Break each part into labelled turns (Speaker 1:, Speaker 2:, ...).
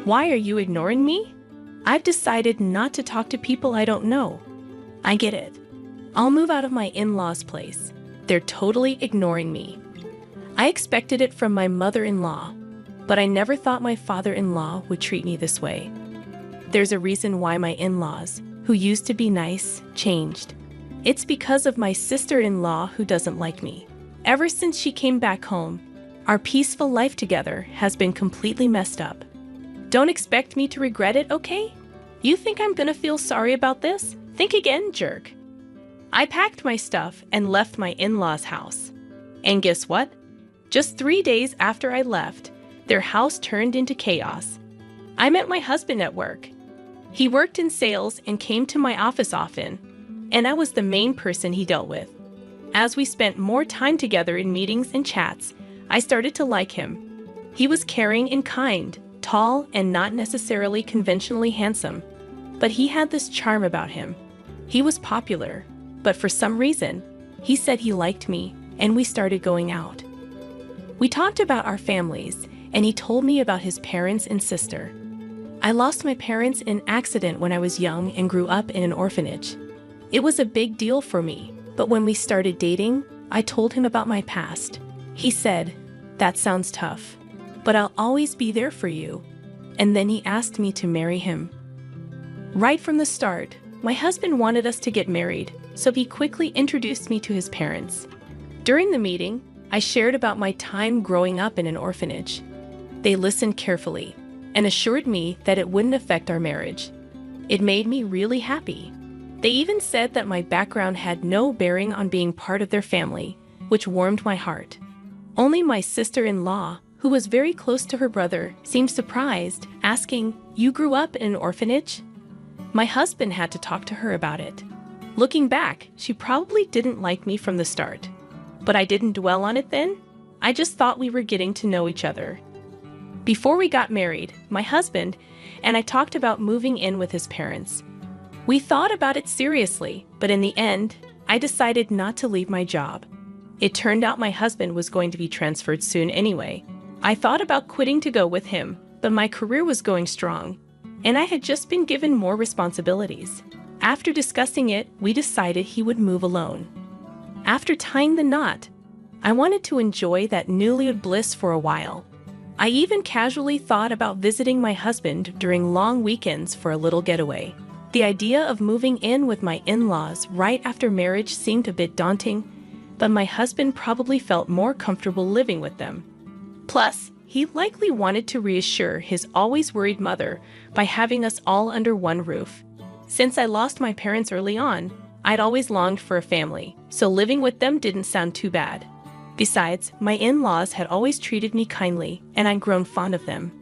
Speaker 1: Why are you ignoring me? I've decided not to talk to people I don't know. I get it. I'll move out of my in-laws' place. They're totally ignoring me. I expected it from my mother-in-law, but I never thought my father-in-law would treat me this way. There's a reason why my in-laws, who used to be nice, changed. It's because of my sister-in-law who doesn't like me. Ever since she came back home, our peaceful life together has been completely messed up. Don't expect me to regret it, okay? You think I'm gonna feel sorry about this? Think again, jerk. I packed my stuff and left my in-laws' house. And guess what? Just 3 days after I left, their house turned into chaos. I met my husband at work. He worked in sales and came to my office often, and I was the main person he dealt with. As we spent more time together in meetings and chats, I started to like him. He was caring and kind, tall and not necessarily conventionally handsome, but he had this charm about him. He was popular, but for some reason, he said he liked me, and we started going out. We talked about our families, and he told me about his parents and sister. I lost my parents in an accident when I was young and grew up in an orphanage. It was a big deal for me, but when we started dating, I told him about my past. He said, "That sounds tough, but I'll always be there for you." And then he asked me to marry him. Right from the start, my husband wanted us to get married, so he quickly introduced me to his parents. During the meeting, I shared about my time growing up in an orphanage. They listened carefully and assured me that it wouldn't affect our marriage. It made me really happy. They even said that my background had no bearing on being part of their family, which warmed my heart. Only my sister-in-law, who was very close to her brother, seemed surprised, asking, "You grew up in an orphanage?" My husband had to talk to her about it. Looking back, she probably didn't like me from the start. But I didn't dwell on it then. I just thought we were getting to know each other. Before we got married, my husband and I talked about moving in with his parents. We thought about it seriously, but in the end, I decided not to leave my job. It turned out my husband was going to be transferred soon anyway. I thought about quitting to go with him, but my career was going strong, and I had just been given more responsibilities. After discussing it, we decided he would move alone. After tying the knot, I wanted to enjoy that newlywed bliss for a while. I even casually thought about visiting my husband during long weekends for a little getaway. The idea of moving in with my in-laws right after marriage seemed a bit daunting, but my husband probably felt more comfortable living with them. Plus, he likely wanted to reassure his always worried mother by having us all under one roof. Since I lost my parents early on, I'd always longed for a family, so living with them didn't sound too bad. Besides, my in-laws had always treated me kindly, and I'd grown fond of them.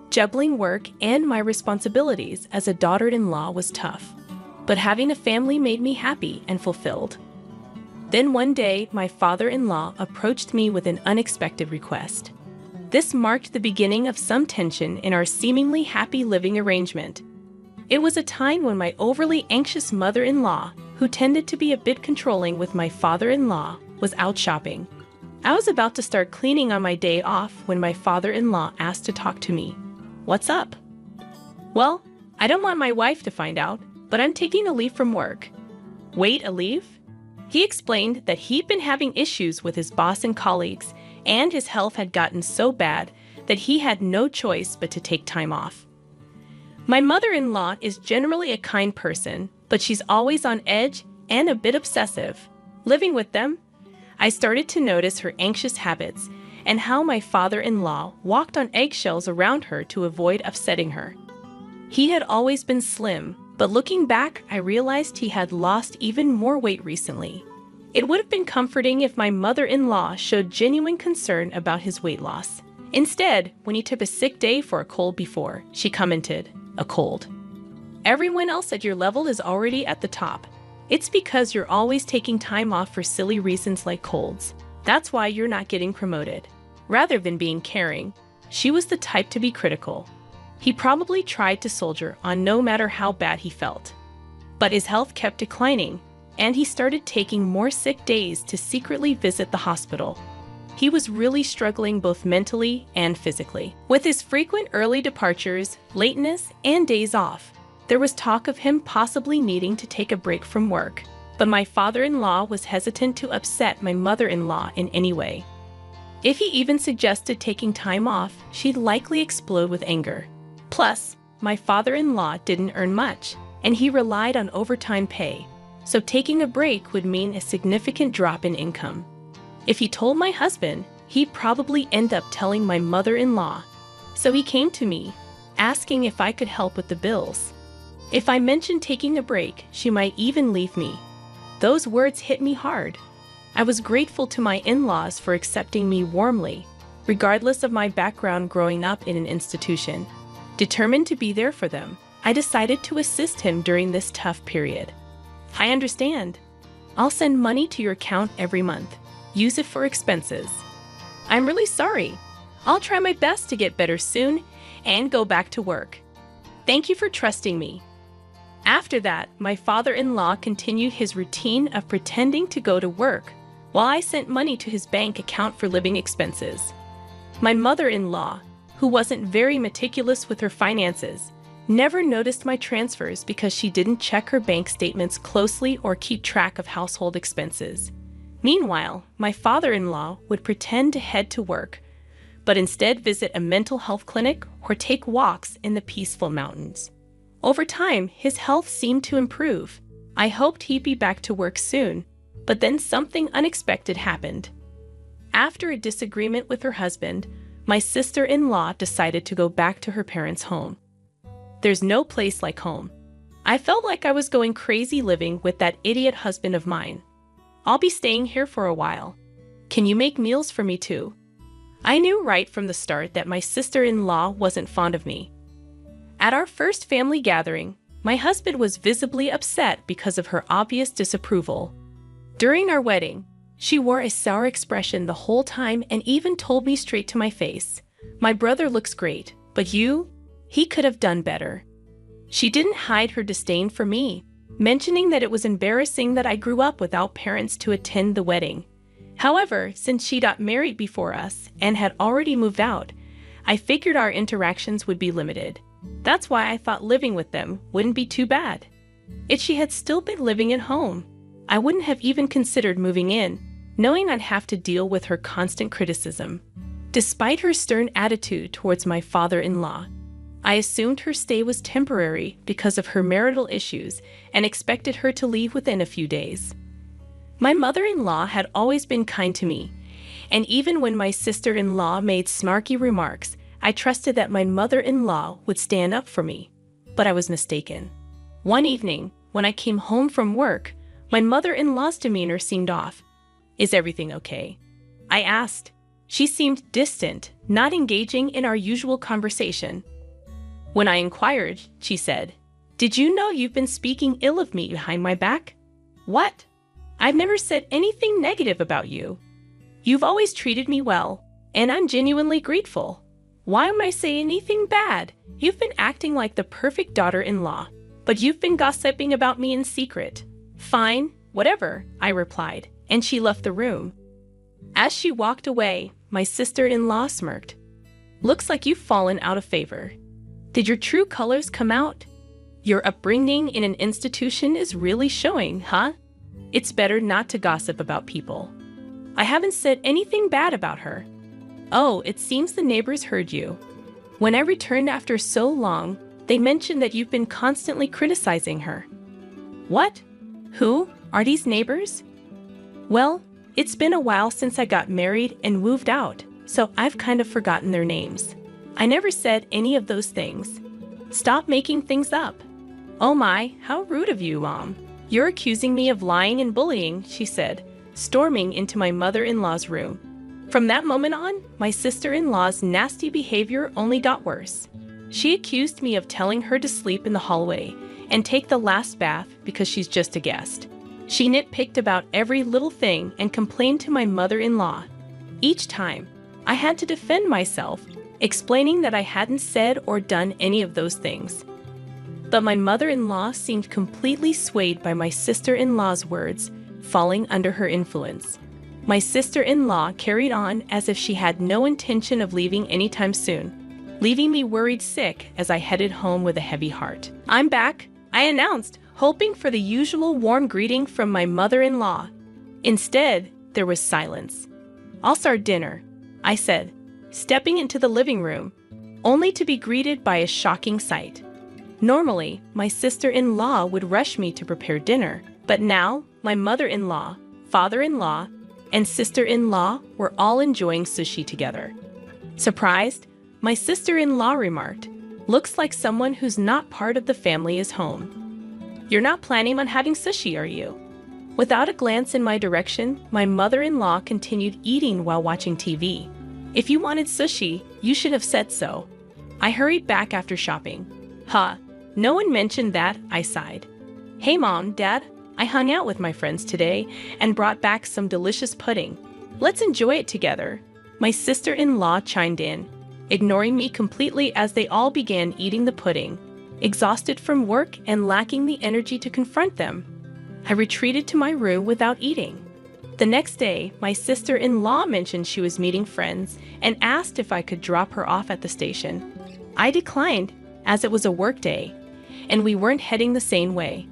Speaker 1: Juggling work and my responsibilities as a daughter-in-law was tough, but having a family made me happy and fulfilled. Then one day, my father-in-law approached me with an unexpected request. This marked the beginning of some tension in our seemingly happy living arrangement. It was a time when my overly anxious mother-in-law, who tended to be a bit controlling with my father-in-law, was out shopping. I was about to start cleaning on my day off when my father-in-law asked to talk to me. "What's up?" "Well, I don't want my wife to find out, but I'm taking a leave from work." "Wait, a leave?" He explained that he'd been having issues with his boss and colleagues, and his health had gotten so bad that he had no choice but to take time off. My mother-in-law is generally a kind person, but she's always on edge and a bit obsessive. Living with them, I started to notice her anxious habits and how my father-in-law walked on eggshells around her to avoid upsetting her. He had always been slim, but looking back, I realized he had lost even more weight recently. It would have been comforting if my mother-in-law showed genuine concern about his weight loss. Instead, when he took a sick day for a cold before, she commented, "A cold? Everyone else at your level is already at the top. It's because you're always taking time off for silly reasons like colds. That's why you're not getting promoted." Rather than being caring, she was the type to be critical. He probably tried to soldier on no matter how bad he felt. But his health kept declining, and he started taking more sick days to secretly visit the hospital. he was really struggling both mentally and physically. With his frequent early departures, lateness, and days off, there was talk of him possibly needing to take a break from work. But my father-in-law was hesitant to upset my mother-in-law in any way. If he even suggested taking time off, she'd likely explode with anger. Plus, my father-in-law didn't earn much, and he relied on overtime pay, so taking a break would mean a significant drop in income. If he told my husband, he'd probably end up telling my mother-in-law. So he came to me, asking if I could help with the bills. If I mentioned taking a break, she might even leave me. Those words hit me hard. I was grateful to my in-laws for accepting me warmly, regardless of my background growing up in an institution. Determined to be there for them, I decided to assist him during this tough period. I understand. I'll send money to your account every month. Use it for expenses. I'm really sorry. I'll try my best to get better soon and go back to work. Thank you for trusting me. After that, my father-in-law continued his routine of pretending to go to work while I sent money to his bank account for living expenses. My mother-in-law, who wasn't very meticulous with her finances, never noticed my transfers because she didn't check her bank statements closely or keep track of household expenses. Meanwhile, my father-in-law would pretend to head to work, but instead visit a mental health clinic or take walks in the peaceful mountains. Over time, his health seemed to improve. I hoped he'd be back to work soon, but then something unexpected happened. After a disagreement with her husband, my sister-in-law decided to go back to her parents' home. There's no place like home. I felt like I was going crazy living with that idiot husband of mine. I'll be staying here for a while. Can you make meals for me too? I knew right from the start that my sister-in-law wasn't fond of me. At our first family gathering, my husband was visibly upset because of her obvious disapproval. During our wedding, she wore a sour expression the whole time and even told me straight to my face, "My brother looks great, but you? He could have done better." She didn't hide her disdain for me, mentioning that it was embarrassing that I grew up without parents to attend the wedding. However, since she got married before us and had already moved out, I figured our interactions would be limited. That's why I thought living with them wouldn't be too bad. If she had still been living at home, I wouldn't have even considered moving in, knowing I'd have to deal with her constant criticism. Despite her stern attitude towards my father-in-law, I assumed her stay was temporary because of her marital issues and expected her to leave within a few days. My mother-in-law had always been kind to me, and even when my sister-in-law made snarky remarks, I trusted that my mother-in-law would stand up for me. But I was mistaken. One evening, when I came home from work, my mother-in-law's demeanor seemed off. "Is everything okay?" I asked. She seemed distant, not engaging in our usual conversation. When I inquired, she said, "Did you know you've been speaking ill of me behind my back?" "What? I've never said anything negative about you. You've always treated me well, and I'm genuinely grateful. Why am I saying anything bad? You've been acting like the perfect daughter-in-law, but you've been gossiping about me in secret." "Fine, whatever," I replied, and she left the room. As she walked away, my sister-in-law smirked. "Looks like you've fallen out of favor. Did your true colors come out? Your upbringing in an institution is really showing, huh? It's better not to gossip about people." "I haven't said anything bad about her." "Oh, it seems the neighbors heard you. When I returned after so long, they mentioned that you've been constantly criticizing her." "What? Who? Are these neighbors?" "Well, it's been a while since I got married and moved out, so I've kind of forgotten their names. I never said any of those things. Stop making things up." "Oh my, how rude of you, Mom. You're accusing me of lying and bullying," she said, storming into my mother-in-law's room. From that moment on, my sister-in-law's nasty behavior only got worse. She accused me of telling her to sleep in the hallway and take the last bath because she's just a guest. She nitpicked about every little thing and complained to my mother-in-law. Each time, I had to defend myself, explaining that I hadn't said or done any of those things. But my mother-in-law seemed completely swayed by my sister-in-law's words, falling under her influence. My sister-in-law carried on as if she had no intention of leaving anytime soon, leaving me worried sick as I headed home with a heavy heart. "I'm back," I announced, hoping for the usual warm greeting from my mother-in-law. Instead, there was silence. "I'll start dinner," I said, stepping into the living room, only to be greeted by a shocking sight. Normally, my sister-in-law would rush me to prepare dinner, but now my mother-in-law, father-in-law, and sister-in-law were all enjoying sushi together. Surprised, my sister-in-law remarked, "Looks like someone who's not part of the family is home. You're not planning on having sushi, are you?" Without a glance in my direction, my mother-in-law continued eating while watching TV. "If you wanted sushi, you should have said so." I hurried back after shopping. "Huh, no one mentioned that," I sighed. "Hey Mom, Dad, I hung out with my friends today and brought back some delicious pudding. Let's enjoy it together." My sister-in-law chimed in, ignoring me completely as they all began eating the pudding, exhausted from work and lacking the energy to confront them. I retreated to my room without eating. The next day, my sister-in-law mentioned she was meeting friends and asked if I could drop her off at the station. I declined, as it was a work day, and we weren't heading the same way.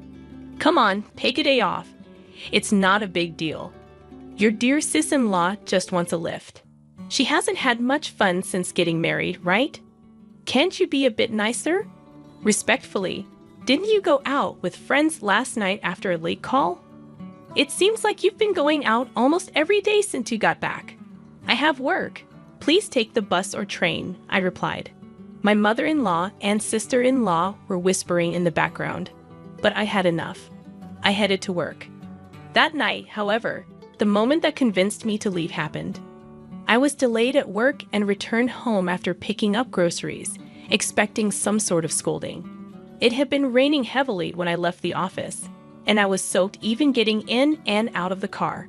Speaker 1: "Come on, take a day off. It's not a big deal. Your dear sis-in-law just wants a lift. She hasn't had much fun since getting married, right? Can't you be a bit nicer?" Respectfully, "Didn't you go out with friends last night after a late call? It seems like you've been going out almost every day since you got back." "I have work. Please take the bus or train," I replied. My mother-in-law and sister-in-law were whispering in the background, but I had enough. I headed to work. That night, however, the moment that convinced me to leave happened. I was delayed at work and returned home after picking up groceries, expecting some sort of scolding. It had been raining heavily when I left the office, and I was soaked even getting in and out of the car.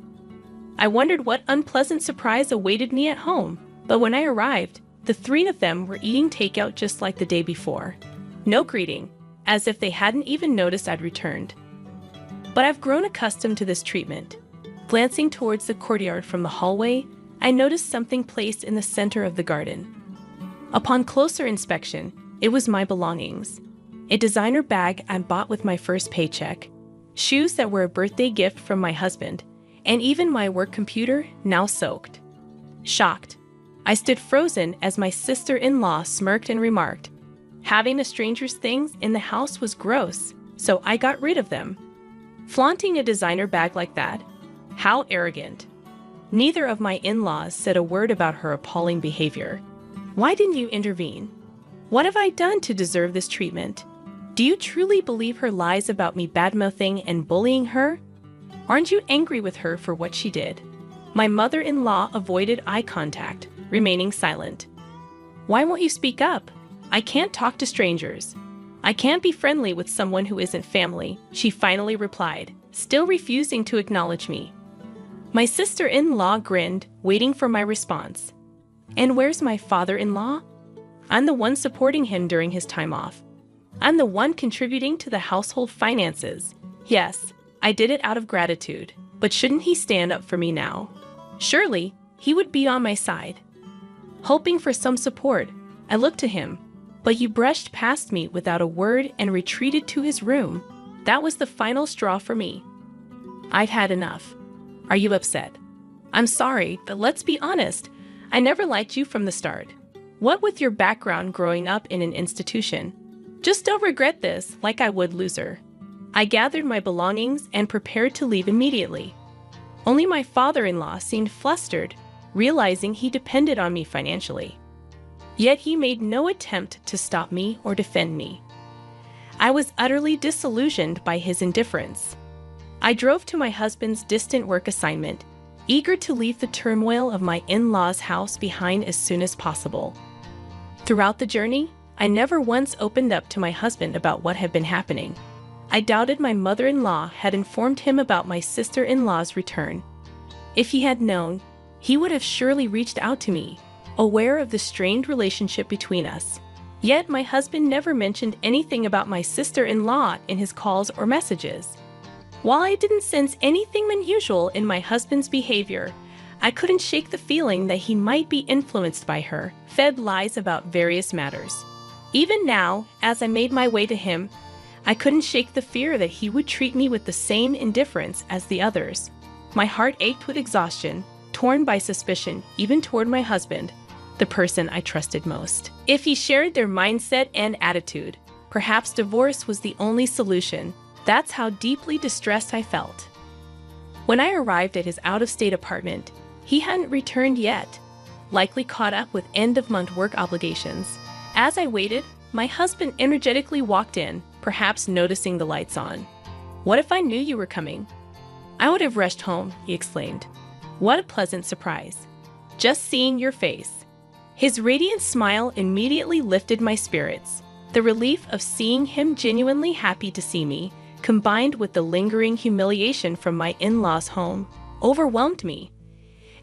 Speaker 1: I wondered what unpleasant surprise awaited me at home, but when I arrived, the three of them were eating takeout just like the day before. No greeting, as if they hadn't even noticed I'd returned. But I've grown accustomed to this treatment. Glancing towards the courtyard from the hallway, I noticed something placed in the center of the garden. Upon closer inspection, it was my belongings. A designer bag I bought with my first paycheck, shoes that were a birthday gift from my husband, and even my work computer, now soaked. Shocked, I stood frozen as my sister-in-law smirked and remarked, "Having a stranger's things in the house was gross, so I got rid of them." Flaunting a designer bag like that? How arrogant. Neither of my in-laws said a word about her appalling behavior. Why didn't you intervene? What have I done to deserve this treatment? Do you truly believe her lies about me badmouthing and bullying her? Aren't you angry with her for what she did? My mother-in-law avoided eye contact, remaining silent. "Why won't you speak up? I can't talk to strangers. I can't be friendly with someone who isn't family," she finally replied, still refusing to acknowledge me. My sister-in-law grinned, waiting for my response. "And where's my father-in-law? I'm the one supporting him during his time off. I'm the one contributing to the household finances. Yes, I did it out of gratitude, but shouldn't he stand up for me now? Surely, he would be on my side." Hoping for some support, I looked to him, but he brushed past me without a word and retreated to his room. That was the final straw for me. I've had enough. Are you upset? I'm sorry, but let's be honest. I never liked you from the start. What with your background growing up in an institution? Just don't regret this like I would loser. I gathered my belongings and prepared to leave immediately. Only my father-in-law seemed flustered, realizing he depended on me financially. Yet he made no attempt to stop me or defend me. I was utterly disillusioned by his indifference. I drove to my husband's distant work assignment, eager to leave the turmoil of my in-laws' house behind as soon as possible. Throughout the journey, I never once opened up to my husband about what had been happening. I doubted my mother-in-law had informed him about my sister-in-law's return. If he had known, he would have surely reached out to me, aware of the strained relationship between us. Yet my husband never mentioned anything about my sister-in-law in his calls or messages. While I didn't sense anything unusual in my husband's behavior, I couldn't shake the feeling that he might be influenced by her, fed lies about various matters. Even now, as I made my way to him, I couldn't shake the fear that he would treat me with the same indifference as the others. My heart ached with exhaustion, torn by suspicion, even toward my husband, the person I trusted most. If he shared their mindset and attitude, perhaps divorce was the only solution. That's how deeply distressed I felt. When I arrived at his out-of-state apartment, he hadn't returned yet, likely caught up with end-of-month work obligations. As I waited, my husband energetically walked in, perhaps noticing the lights on. "What if I knew you were coming?" "I would have rushed home," he exclaimed. "What a pleasant surprise. Just seeing your face." His radiant smile immediately lifted my spirits. The relief of seeing him genuinely happy to see me, combined with the lingering humiliation from my in-laws' home, overwhelmed me,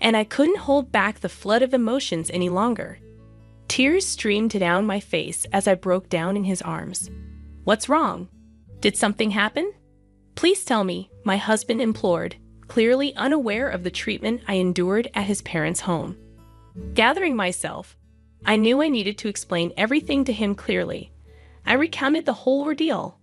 Speaker 1: and I couldn't hold back the flood of emotions any longer. Tears streamed down my face as I broke down in his arms. "What's wrong? Did something happen? Please tell me," my husband implored, clearly unaware of the treatment I endured at his parents' home. Gathering myself, I knew I needed to explain everything to him clearly. I recounted the whole ordeal.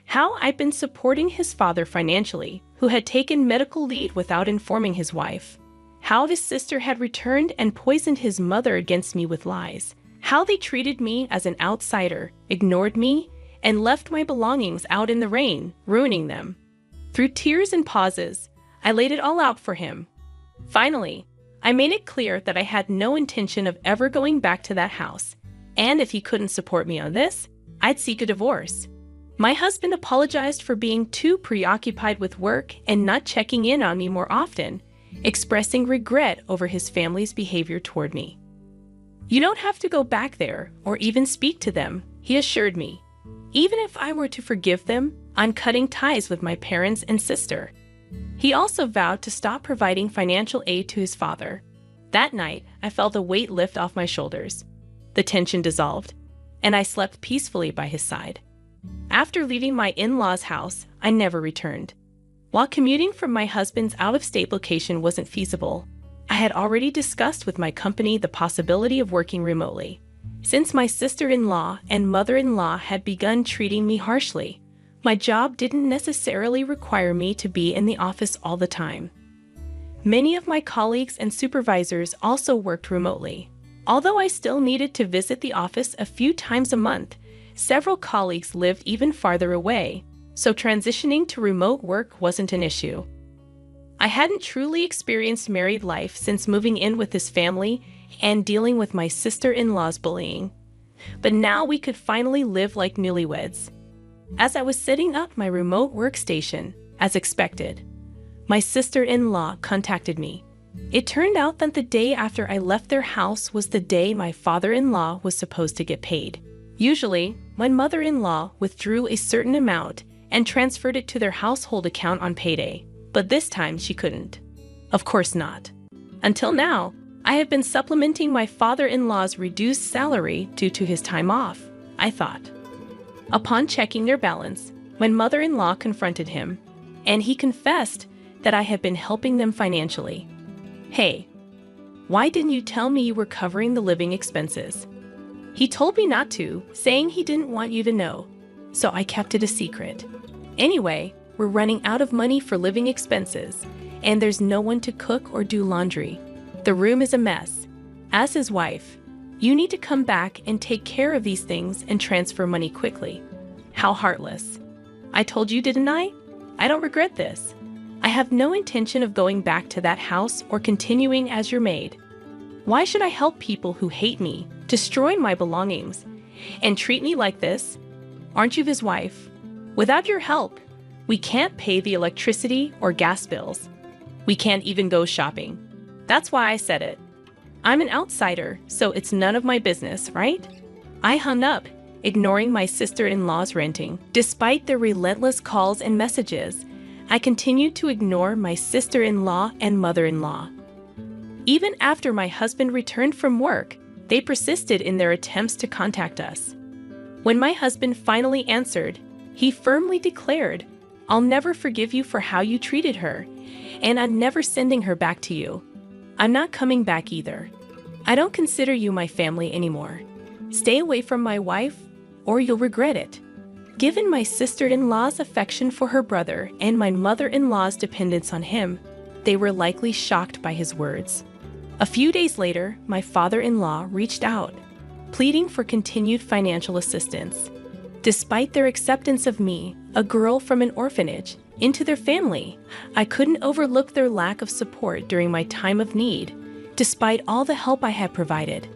Speaker 1: How I'd been supporting his father financially, who had taken medical leave without informing his wife. How his sister had returned and poisoned his mother against me with lies. How they treated me as an outsider, ignored me, and left my belongings out in the rain, ruining them. Through tears and pauses, I laid it all out for him. Finally, I made it clear that I had no intention of ever going back to that house, and if he couldn't support me on this, I'd seek a divorce. My husband apologized for being too preoccupied with work and not checking in on me more often, expressing regret over his family's behavior toward me. "You don't have to go back there or even speak to them," he assured me. "Even if I were to forgive them, I'm cutting ties with my parents and sister." He also vowed to stop providing financial aid to his father. That night, I felt a weight lift off my shoulders. The tension dissolved, and I slept peacefully by his side. After leaving my in-laws' house, I never returned. While commuting from my husband's out-of-state location wasn't feasible, I had already discussed with my company the possibility of working remotely. Since my sister-in-law and mother-in-law had begun treating me harshly, my job didn't necessarily require me to be in the office all the time. Many of my colleagues and supervisors also worked remotely. Although I still needed to visit the office a few times a month, several colleagues lived even farther away, so transitioning to remote work wasn't an issue. I hadn't truly experienced married life since moving in with his family and dealing with my sister-in-law's bullying. But now we could finally live like newlyweds. As I was setting up my remote workstation, as expected, my sister-in-law contacted me. It turned out that the day after I left their house was the day my father-in-law was supposed to get paid. Usually, my mother-in-law withdrew a certain amount and transferred it to their household account on payday, but this time she couldn't. Of course not. Until now, I have been supplementing my father-in-law's reduced salary due to his time off, I thought. Upon checking their balance, my mother-in-law confronted him, and he confessed that I had been helping them financially. "Hey, why didn't you tell me you were covering the living expenses?" "He told me not to, saying he didn't want you to know, so I kept it a secret. Anyway, we're running out of money for living expenses, and there's no one to cook or do laundry. The room is a mess. As his wife, you need to come back and take care of these things and transfer money quickly." How heartless. I told you, didn't I? I don't regret this. I have no intention of going back to that house or continuing as your maid. Why should I help people who hate me, destroy my belongings, and treat me like this? Aren't you his wife? Without your help, we can't pay the electricity or gas bills. We can't even go shopping. That's why I said it. I'm an outsider, so it's none of my business, right? I hung up, ignoring my sister-in-law's ranting. Despite their relentless calls and messages, I continued to ignore my sister-in-law and mother-in-law. Even after my husband returned from work, they persisted in their attempts to contact us. When my husband finally answered, he firmly declared, "I'll never forgive you for how you treated her, and I'm never sending her back to you." I'm not coming back either. I don't consider you my family anymore. Stay away from my wife, or you'll regret it. Given my sister-in-law's affection for her brother and my mother-in-law's dependence on him, they were likely shocked by his words. A few days later, my father-in-law reached out, pleading for continued financial assistance. Despite their acceptance of me, a girl from an orphanage, into their family, I couldn't overlook their lack of support during my time of need, despite all the help I had provided.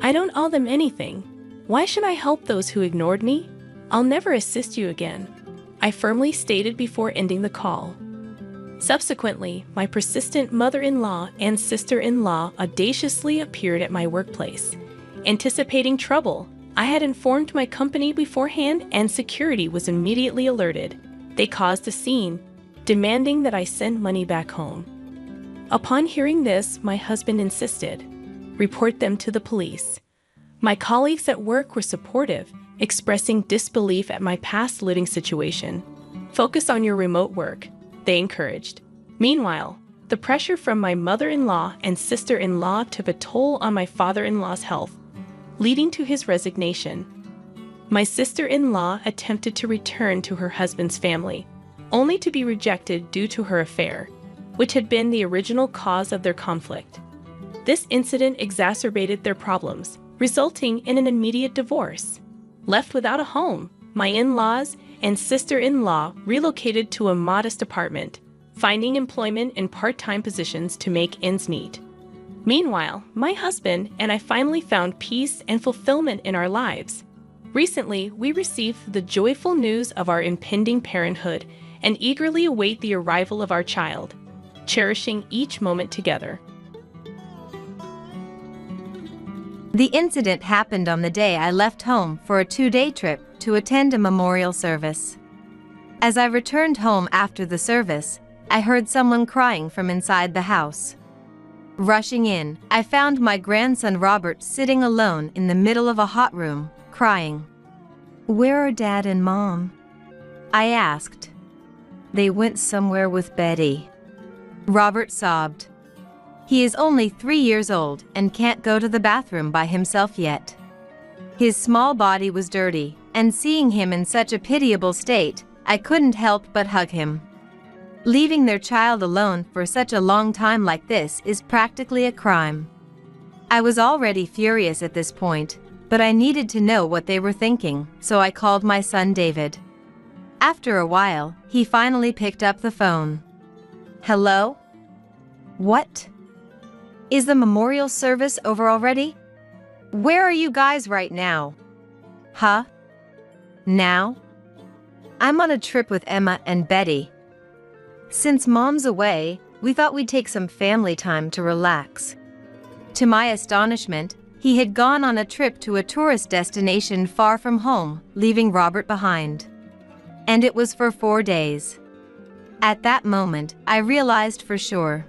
Speaker 1: I don't owe them anything. Why should I help those who ignored me? I'll never assist you again, I firmly stated before ending the call. Subsequently, my persistent mother-in-law and sister-in-law audaciously appeared at my workplace. Anticipating trouble, I had informed my company beforehand and security was immediately alerted. They caused a scene, demanding that I send money back home. Upon hearing this, my husband insisted, report them to the police. My colleagues at work were supportive, expressing disbelief at my past living situation. Focus on your remote work, they encouraged. Meanwhile, the pressure from my mother-in-law and sister-in-law took a toll on my father-in-law's health, leading to his resignation. My sister-in-law attempted to return to her husband's family, only to be rejected due to her affair, which had been the original cause of their conflict. This incident exacerbated their problems, resulting in an immediate divorce. Left without a home, my in-laws and sister-in-law relocated to a modest apartment, finding employment in part-time positions to make ends meet. Meanwhile, my husband and I finally found peace and fulfillment in our lives. Recently, we received the joyful news of our impending parenthood and eagerly await the arrival of our child, cherishing each moment together.
Speaker 2: The incident happened on the day I left home for a 2-day trip to attend a memorial service. As I returned home after the service, I heard someone crying from inside the house. Rushing in, I found my grandson Robert sitting alone in the middle of a hot room, crying. "Where are Dad and Mom?" I asked. "They went somewhere with Betty," Robert sobbed. He is only 3 years old and can't go to the bathroom by himself yet. His small body was dirty, and seeing him in such a pitiable state, I couldn't help but hug him. Leaving their child alone for such a long time like this is practically a crime. I was already furious at this point, but I needed to know what they were thinking, so I called my son David. After a while, he finally picked up the phone. "Hello? What? Is the memorial service over already? Where are you guys right now?" "Huh? Now? I'm on a trip with Emma and Betty. Since Mom's away, we thought we'd take some family time to relax." To my astonishment, he had gone on a trip to a tourist destination far from home, leaving Robert behind. And it was for 4 days. At that moment, I realized for sure.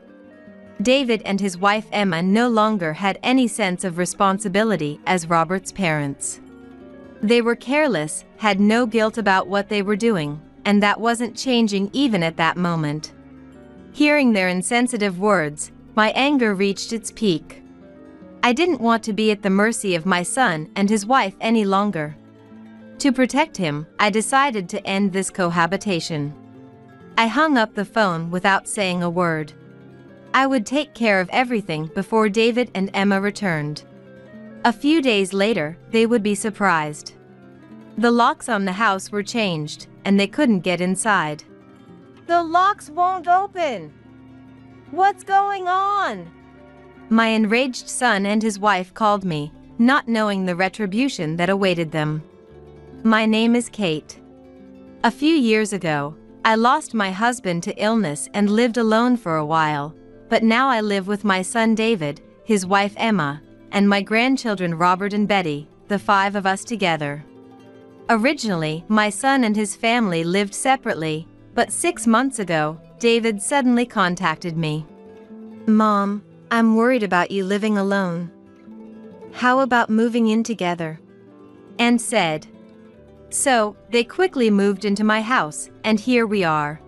Speaker 2: David and his wife Emma no longer had any sense of responsibility as Robert's parents. They were careless, had no guilt about what they were doing, and that wasn't changing even at that moment. Hearing their insensitive words, my anger reached its peak. I didn't want to be at the mercy of my son and his wife any longer. To protect him, I decided to end this cohabitation. I hung up the phone without saying a word. I would take care of everything before David and Emma returned. A few days later, they would be surprised. The locks on the house were changed, and they couldn't get inside. "The locks won't open! What's going on?" My enraged son and his wife called me, not knowing the retribution that awaited them. My name is Kate. A few years ago, I lost my husband to illness and lived alone for a while, but now I live with my son David, his wife Emma, and my grandchildren Robert and Betty, the 5 of us together. Originally, my son and his family lived separately, but 6 months ago, David suddenly contacted me. "Mom, I'm worried about you living alone. How about moving in together?" And said. So, they quickly moved into my house, and here we are.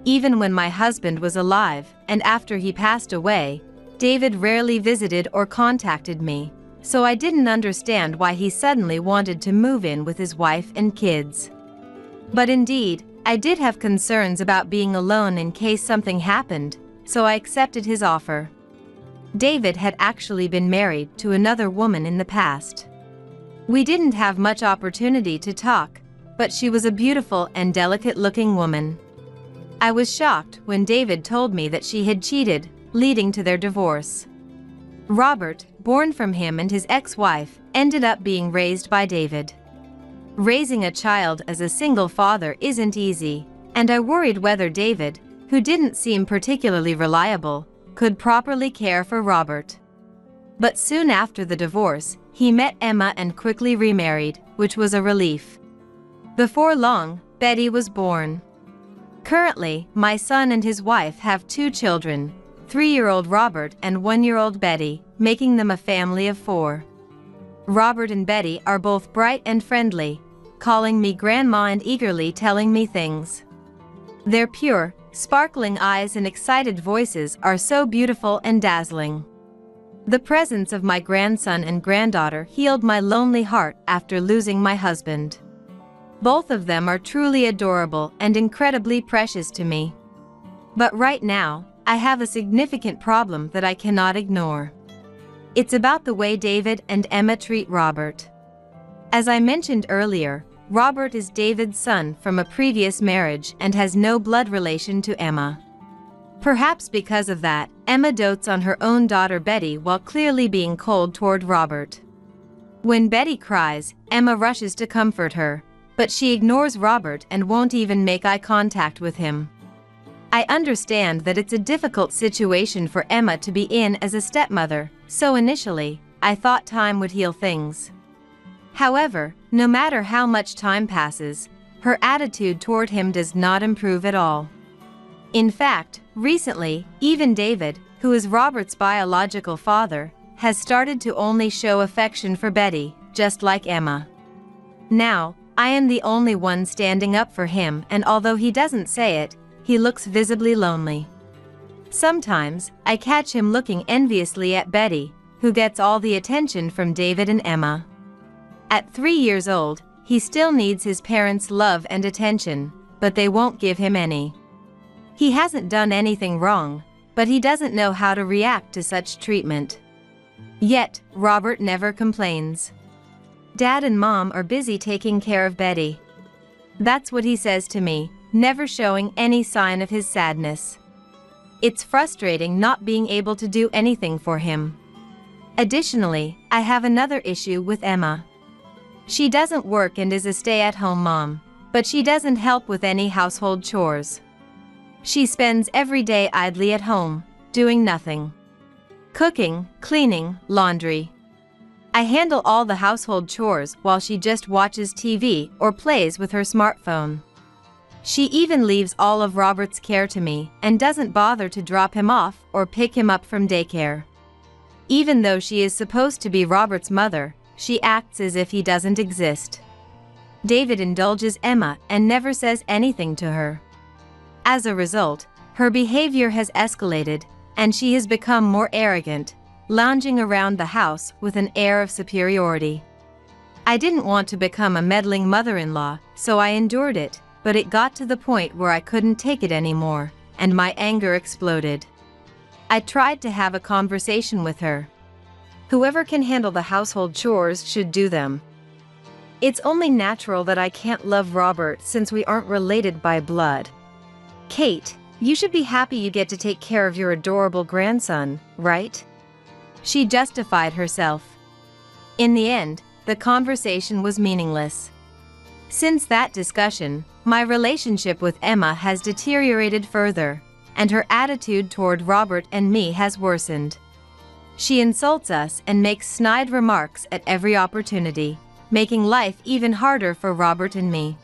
Speaker 2: Even when my husband was alive, and after he passed away, David rarely visited or contacted me, so I didn't understand why he suddenly wanted to move in with his wife and kids. But indeed, I did have concerns about being alone in case something happened, so I accepted his offer. David had actually been married to another woman in the past. We didn't have much opportunity to talk, but she was a beautiful and delicate-looking woman. I was shocked when David told me that she had cheated, leading to their divorce. Robert, born from him and his ex-wife, ended up being raised by David. Raising a child as a single father isn't easy, and I worried whether David, who didn't seem particularly reliable, could properly care for Robert. But soon after the divorce, he met Emma and quickly remarried, which was a relief. Before long, Betty was born. Currently, my son and his wife have 2 children, 3-year-old Robert and 1-year-old Betty, making them a family of 4. Robert and Betty are both bright and friendly, calling me grandma and eagerly telling me things. Their pure, sparkling eyes and excited voices are so beautiful and dazzling. The presence of my grandson and granddaughter healed my lonely heart after losing my husband. Both of them are truly adorable and incredibly precious to me. But right now, I have a significant problem that I cannot ignore. It's about the way David and Emma treat Robert. As I mentioned earlier, Robert is David's son from a previous marriage and has no blood relation to Emma. Perhaps because of that, Emma dotes on her own daughter Betty while clearly being cold toward Robert. When Betty cries, Emma rushes to comfort her, but she ignores Robert and won't even make eye contact with him. I understand that it's a difficult situation for Emma to be in as a stepmother, so initially, I thought time would heal things. However, no matter how much time passes, her attitude toward him does not improve at all. In fact, recently, even David, who is Robert's biological father, has started to only show affection for Betty, just like Emma. Now, I am the only one standing up for him, and although he doesn't say it, he looks visibly lonely. Sometimes, I catch him looking enviously at Betty, who gets all the attention from David and Emma. At 3 years old, he still needs his parents' love and attention, but they won't give him any. He hasn't done anything wrong, but he doesn't know how to react to such treatment. Yet, Robert never complains. Dad and Mom are busy taking care of Betty. That's what he says to me, never showing any sign of his sadness. It's frustrating not being able to do anything for him. Additionally, I have another issue with Emma. She doesn't work and is a stay-at-home mom, but she doesn't help with any household chores. She spends every day idly at home, doing nothing. Cooking, cleaning, laundry. I handle all the household chores while she just watches TV or plays with her smartphone. She even leaves all of Robert's care to me and doesn't bother to drop him off or pick him up from daycare. Even though she is supposed to be Robert's mother, she acts as if he doesn't exist. David indulges Emma and never says anything to her. As a result, her behavior has escalated, and she has become more arrogant, lounging around the house with an air of superiority. I didn't want to become a meddling mother-in-law, so I endured it, but it got to the point where I couldn't take it anymore, and my anger exploded. I tried to have a conversation with her. Whoever can handle the household chores should do them. It's only natural that I can't love Robert since we aren't related by blood. Kate, you should be happy you get to take care of your adorable grandson, right? She justified herself. In the end, the conversation was meaningless. Since that discussion, my relationship with Emma has deteriorated further, and her attitude toward Robert and me has worsened. She insults us and makes snide remarks at every opportunity, making life even harder for Robert and me.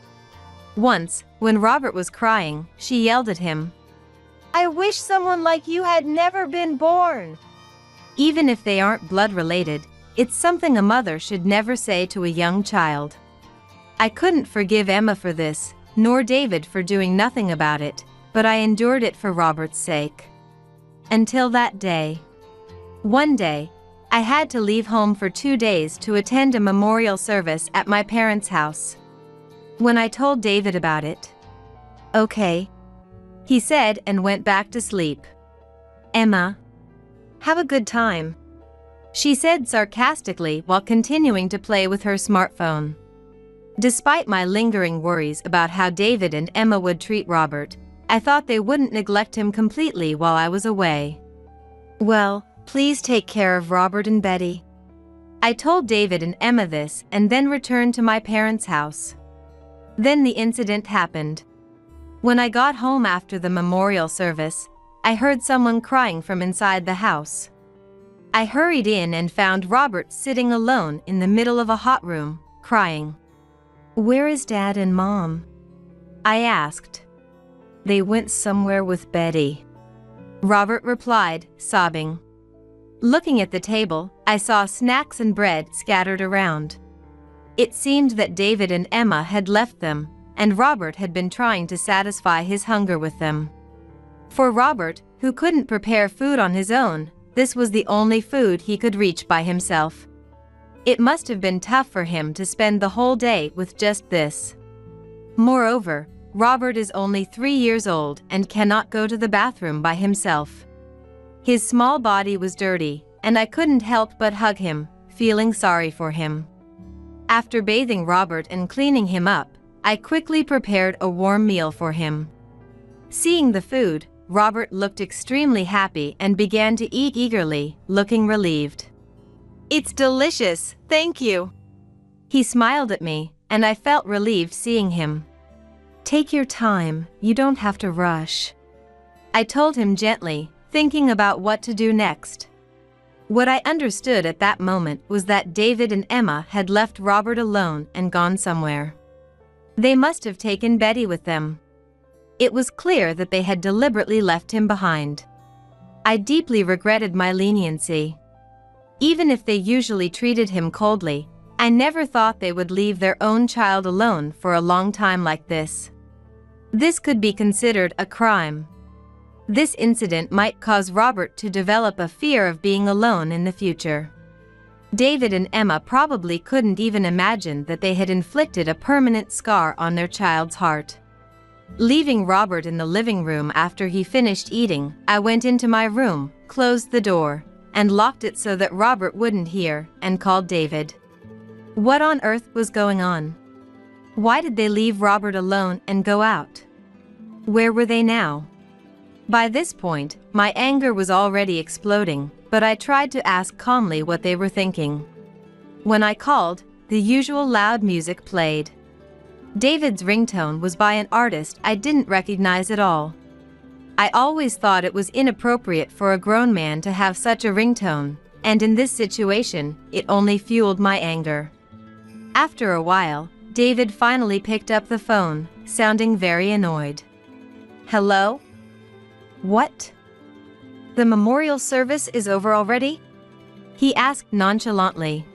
Speaker 2: Once, when Robert was crying, she yelled at him, "I wish someone like you had never been born." Even if they aren't blood related, it's something a mother should never say to a young child. I couldn't forgive Emma for this, nor David for doing nothing about it, but I endured it for Robert's sake. Until that day. One day, I had to leave home for 2 days to attend a memorial service at my parents' house. When I told David about it, "Okay," he said and went back to sleep. "Emma, have a good time," she said sarcastically while continuing to play with her smartphone. Despite my lingering worries about how David and Emma would treat Robert, I thought they wouldn't neglect him completely while I was away. "Well, please take care of Robert and Betty." I told David and Emma this and then returned to my parents' house. Then the incident happened. When I got home after the memorial service, I heard someone crying from inside the house. I hurried in and found Robert sitting alone in the middle of a hot room, crying. "Where is Dad and Mom?" I asked. "They went somewhere with Betty," Robert replied, sobbing. Looking at the table, I saw snacks and bread scattered around. It seemed that David and Emma had left them, and Robert had been trying to satisfy his hunger with them. For Robert, who couldn't prepare food on his own, this was the only food he could reach by himself. It must have been tough for him to spend the whole day with just this. Moreover, Robert is only 3 years old and cannot go to the bathroom by himself. His small body was dirty, and I couldn't help but hug him, feeling sorry for him. After bathing Robert and cleaning him up, I quickly prepared a warm meal for him. Seeing the food, Robert looked extremely happy and began to eat eagerly, looking relieved. "It's delicious, thank you." He smiled at me, and I felt relieved seeing him. "Take your time, you don't have to rush," I told him gently, thinking about what to do next. What I understood at that moment was that David and Emma had left Robert alone and gone somewhere. They must have taken Betty with them. It was clear that they had deliberately left him behind. I deeply regretted my leniency. Even if they usually treated him coldly, I never thought they would leave their own child alone for a long time like this. This could be considered a crime. This incident might cause Robert to develop a fear of being alone in the future. David and Emma probably couldn't even imagine that they had inflicted a permanent scar on their child's heart. Leaving Robert in the living room after he finished eating, I went into my room, closed the door, and locked it so that Robert wouldn't hear, and called David. What on earth was going on? Why did they leave Robert alone and go out? Where were they now? By this point, my anger was already exploding, but I tried to ask calmly what they were thinking. When I called, the usual loud music played. David's ringtone was by an artist I didn't recognize at all. I always thought it was inappropriate for a grown man to have such a ringtone, and in this situation, it only fueled my anger. After a while, David finally picked up the phone, sounding very annoyed. "Hello? What? The memorial service is over already?" he asked nonchalantly.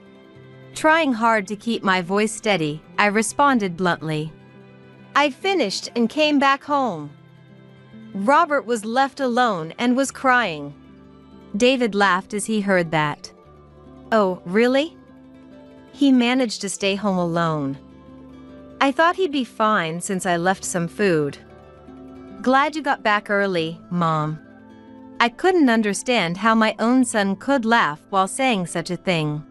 Speaker 2: Trying hard to keep my voice steady, I responded bluntly. "I finished and came back home." Robert was left alone and was crying. David laughed as he heard that. "Oh, really? He managed to stay home alone. I thought he'd be fine since I left some food. Glad you got back early, Mom." I couldn't understand how my own son could laugh while saying such a thing.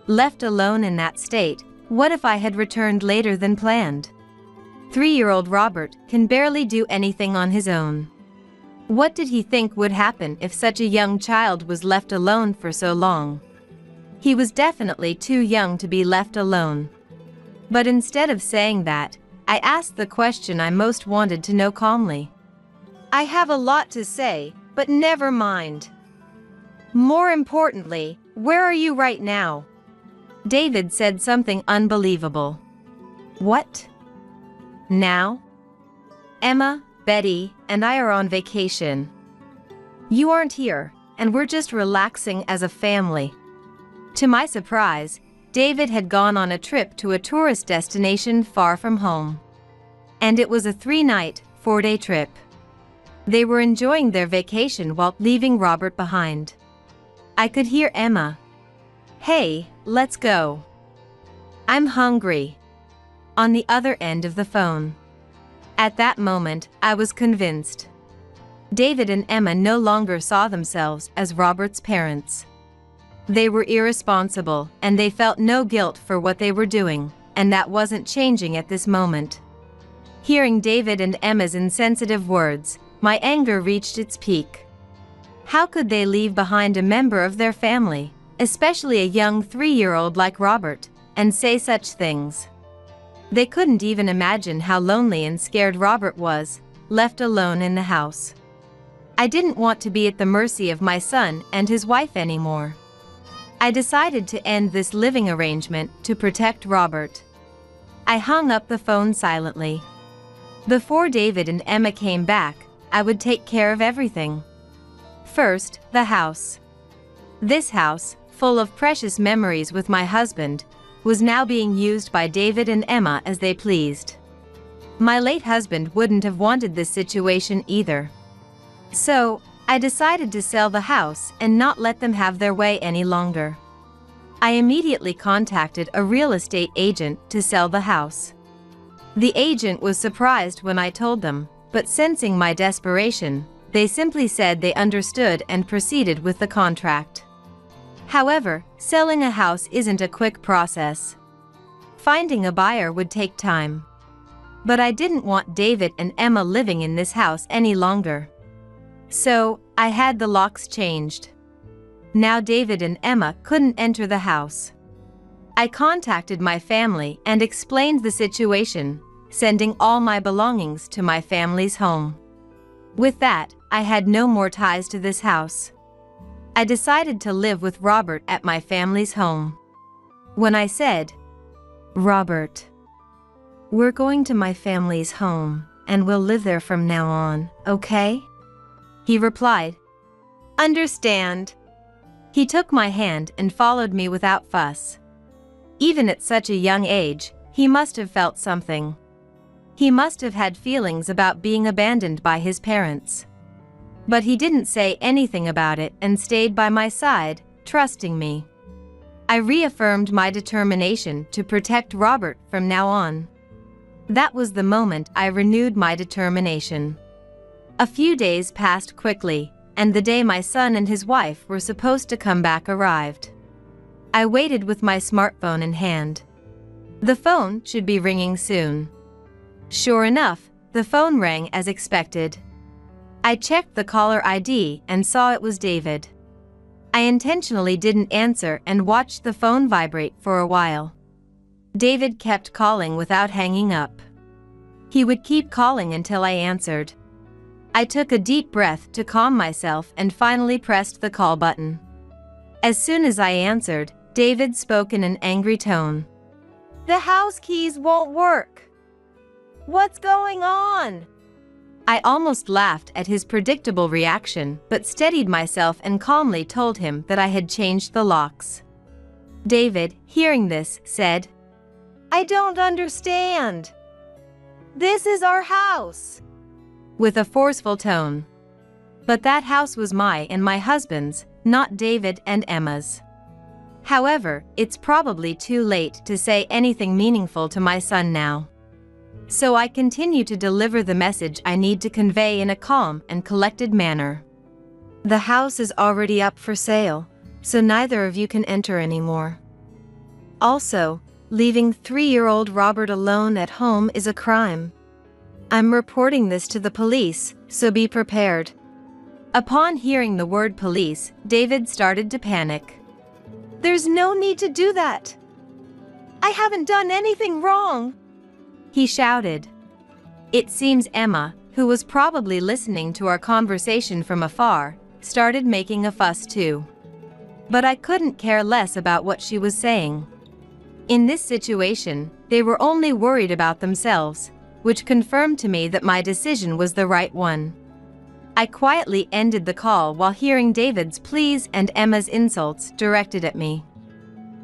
Speaker 2: Left alone in that state, what if I had returned later than planned? 3-year-old Robert can barely do anything on his own. What did he think would happen if such a young child was left alone for so long? He was definitely too young to be left alone. But instead of saying that, I asked the question I most wanted to know calmly. "I have a lot to say, but never mind. More importantly, where are you right now?" David said something unbelievable. "What? Now? Emma, Betty, and I are on vacation. You aren't here, and we're just relaxing as a family." To my surprise, David had gone on a trip to a tourist destination far from home. And it was a 3-night, 4-day trip. They were enjoying their vacation while leaving Robert behind. I could hear Emma. "Hey, let's go. I'm hungry," on the other end of the phone. At that moment, I was convinced. David and Emma no longer saw themselves as Robert's parents. They were irresponsible, and they felt no guilt for what they were doing, and that wasn't changing at this moment. Hearing David and Emma's insensitive words, my anger reached its peak. How could they leave behind a member of their family, especially a young 3-year-old like Robert, and say such things? They couldn't even imagine how lonely and scared Robert was, left alone in the house. I didn't want to be at the mercy of my son and his wife anymore. I decided to end this living arrangement to protect Robert. I hung up the phone silently. Before David and Emma came back, I would take care of everything. First, the house. This house, full of precious memories with my husband, was now being used by David and Emma as they pleased. My late husband wouldn't have wanted this situation either. So, I decided to sell the house and not let them have their way any longer. I immediately contacted a real estate agent to sell the house. The agent was surprised when I told them, but sensing my desperation, they simply said they understood and proceeded with the contract. However, selling a house isn't a quick process. Finding a buyer would take time. But I didn't want David and Emma living in this house any longer. So, I had the locks changed. Now David and Emma couldn't enter the house. I contacted my family and explained the situation, sending all my belongings to my family's home. With that, I had no more ties to this house. I decided to live with Robert at my family's home. When I said, "Robert, we're going to my family's home, and we'll live there from now on, okay?" he replied, "Understand." He took my hand and followed me without fuss. Even at such a young age, he must have felt something. He must have had feelings about being abandoned by his parents. But he didn't say anything about it and stayed by my side, trusting me. I reaffirmed my determination to protect Robert from now on. That was the moment I renewed my determination. A few days passed quickly, and the day my son and his wife were supposed to come back arrived. I waited with my smartphone in hand. The phone should be ringing soon. Sure enough, the phone rang as expected. I checked the caller ID and saw it was David. I intentionally didn't answer and watched the phone vibrate for a while. David kept calling without hanging up. He would keep calling until I answered. I took a deep breath to calm myself and finally pressed the call button. As soon as I answered, David spoke in an angry tone. "The house keys won't work. What's going on?" I almost laughed at his predictable reaction, but steadied myself and calmly told him that I had changed the locks. David, hearing this, said, "I don't understand. This is our house," with a forceful tone. But that house was mine and my husband's, not David and Emma's. However, it's probably too late to say anything meaningful to my son now. So I continue to deliver the message I need to convey in a calm and collected manner. "The house is already up for sale, so neither of you can enter anymore. Also, leaving 3-year-old Robert alone at home is a crime. I'm reporting this to the police, so be prepared." Upon hearing the word police, David started to panic. "There's no need to do that. I haven't done anything wrong," he shouted. It seems Emma, who was probably listening to our conversation from afar, started making a fuss too. But I couldn't care less about what she was saying. In this situation, they were only worried about themselves, which confirmed to me that my decision was the right one. I quietly ended the call while hearing David's pleas and Emma's insults directed at me.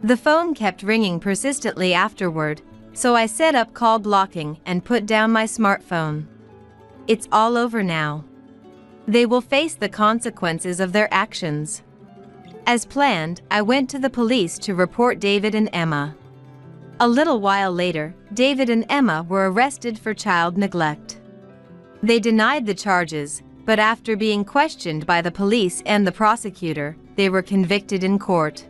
Speaker 2: The phone kept ringing persistently afterward, so I set up call blocking and put down my smartphone. It's all over now. They will face the consequences of their actions. As planned, I went to the police to report David and Emma. A little while later, David and Emma were arrested for child neglect. They denied the charges, but after being questioned by the police and the prosecutor, they were convicted in court.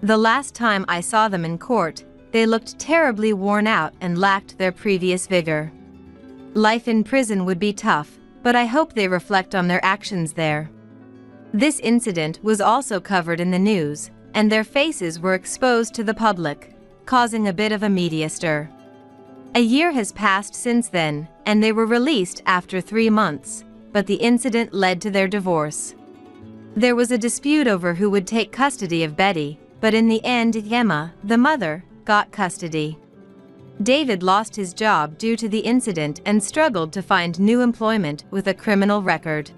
Speaker 2: The last time I saw them in court, they looked terribly worn out and lacked their previous vigor. Life in prison would be tough, but I hope they reflect on their actions there. This incident was also covered in the news, and their faces were exposed to the public, causing a bit of a media stir. A year has passed since then, and they were released after 3 months, but the incident led to their divorce. There was a dispute over who would take custody of Betty, but in the end Emma, the mother, got custody. David lost his job due to the incident and struggled to find new employment with a criminal record.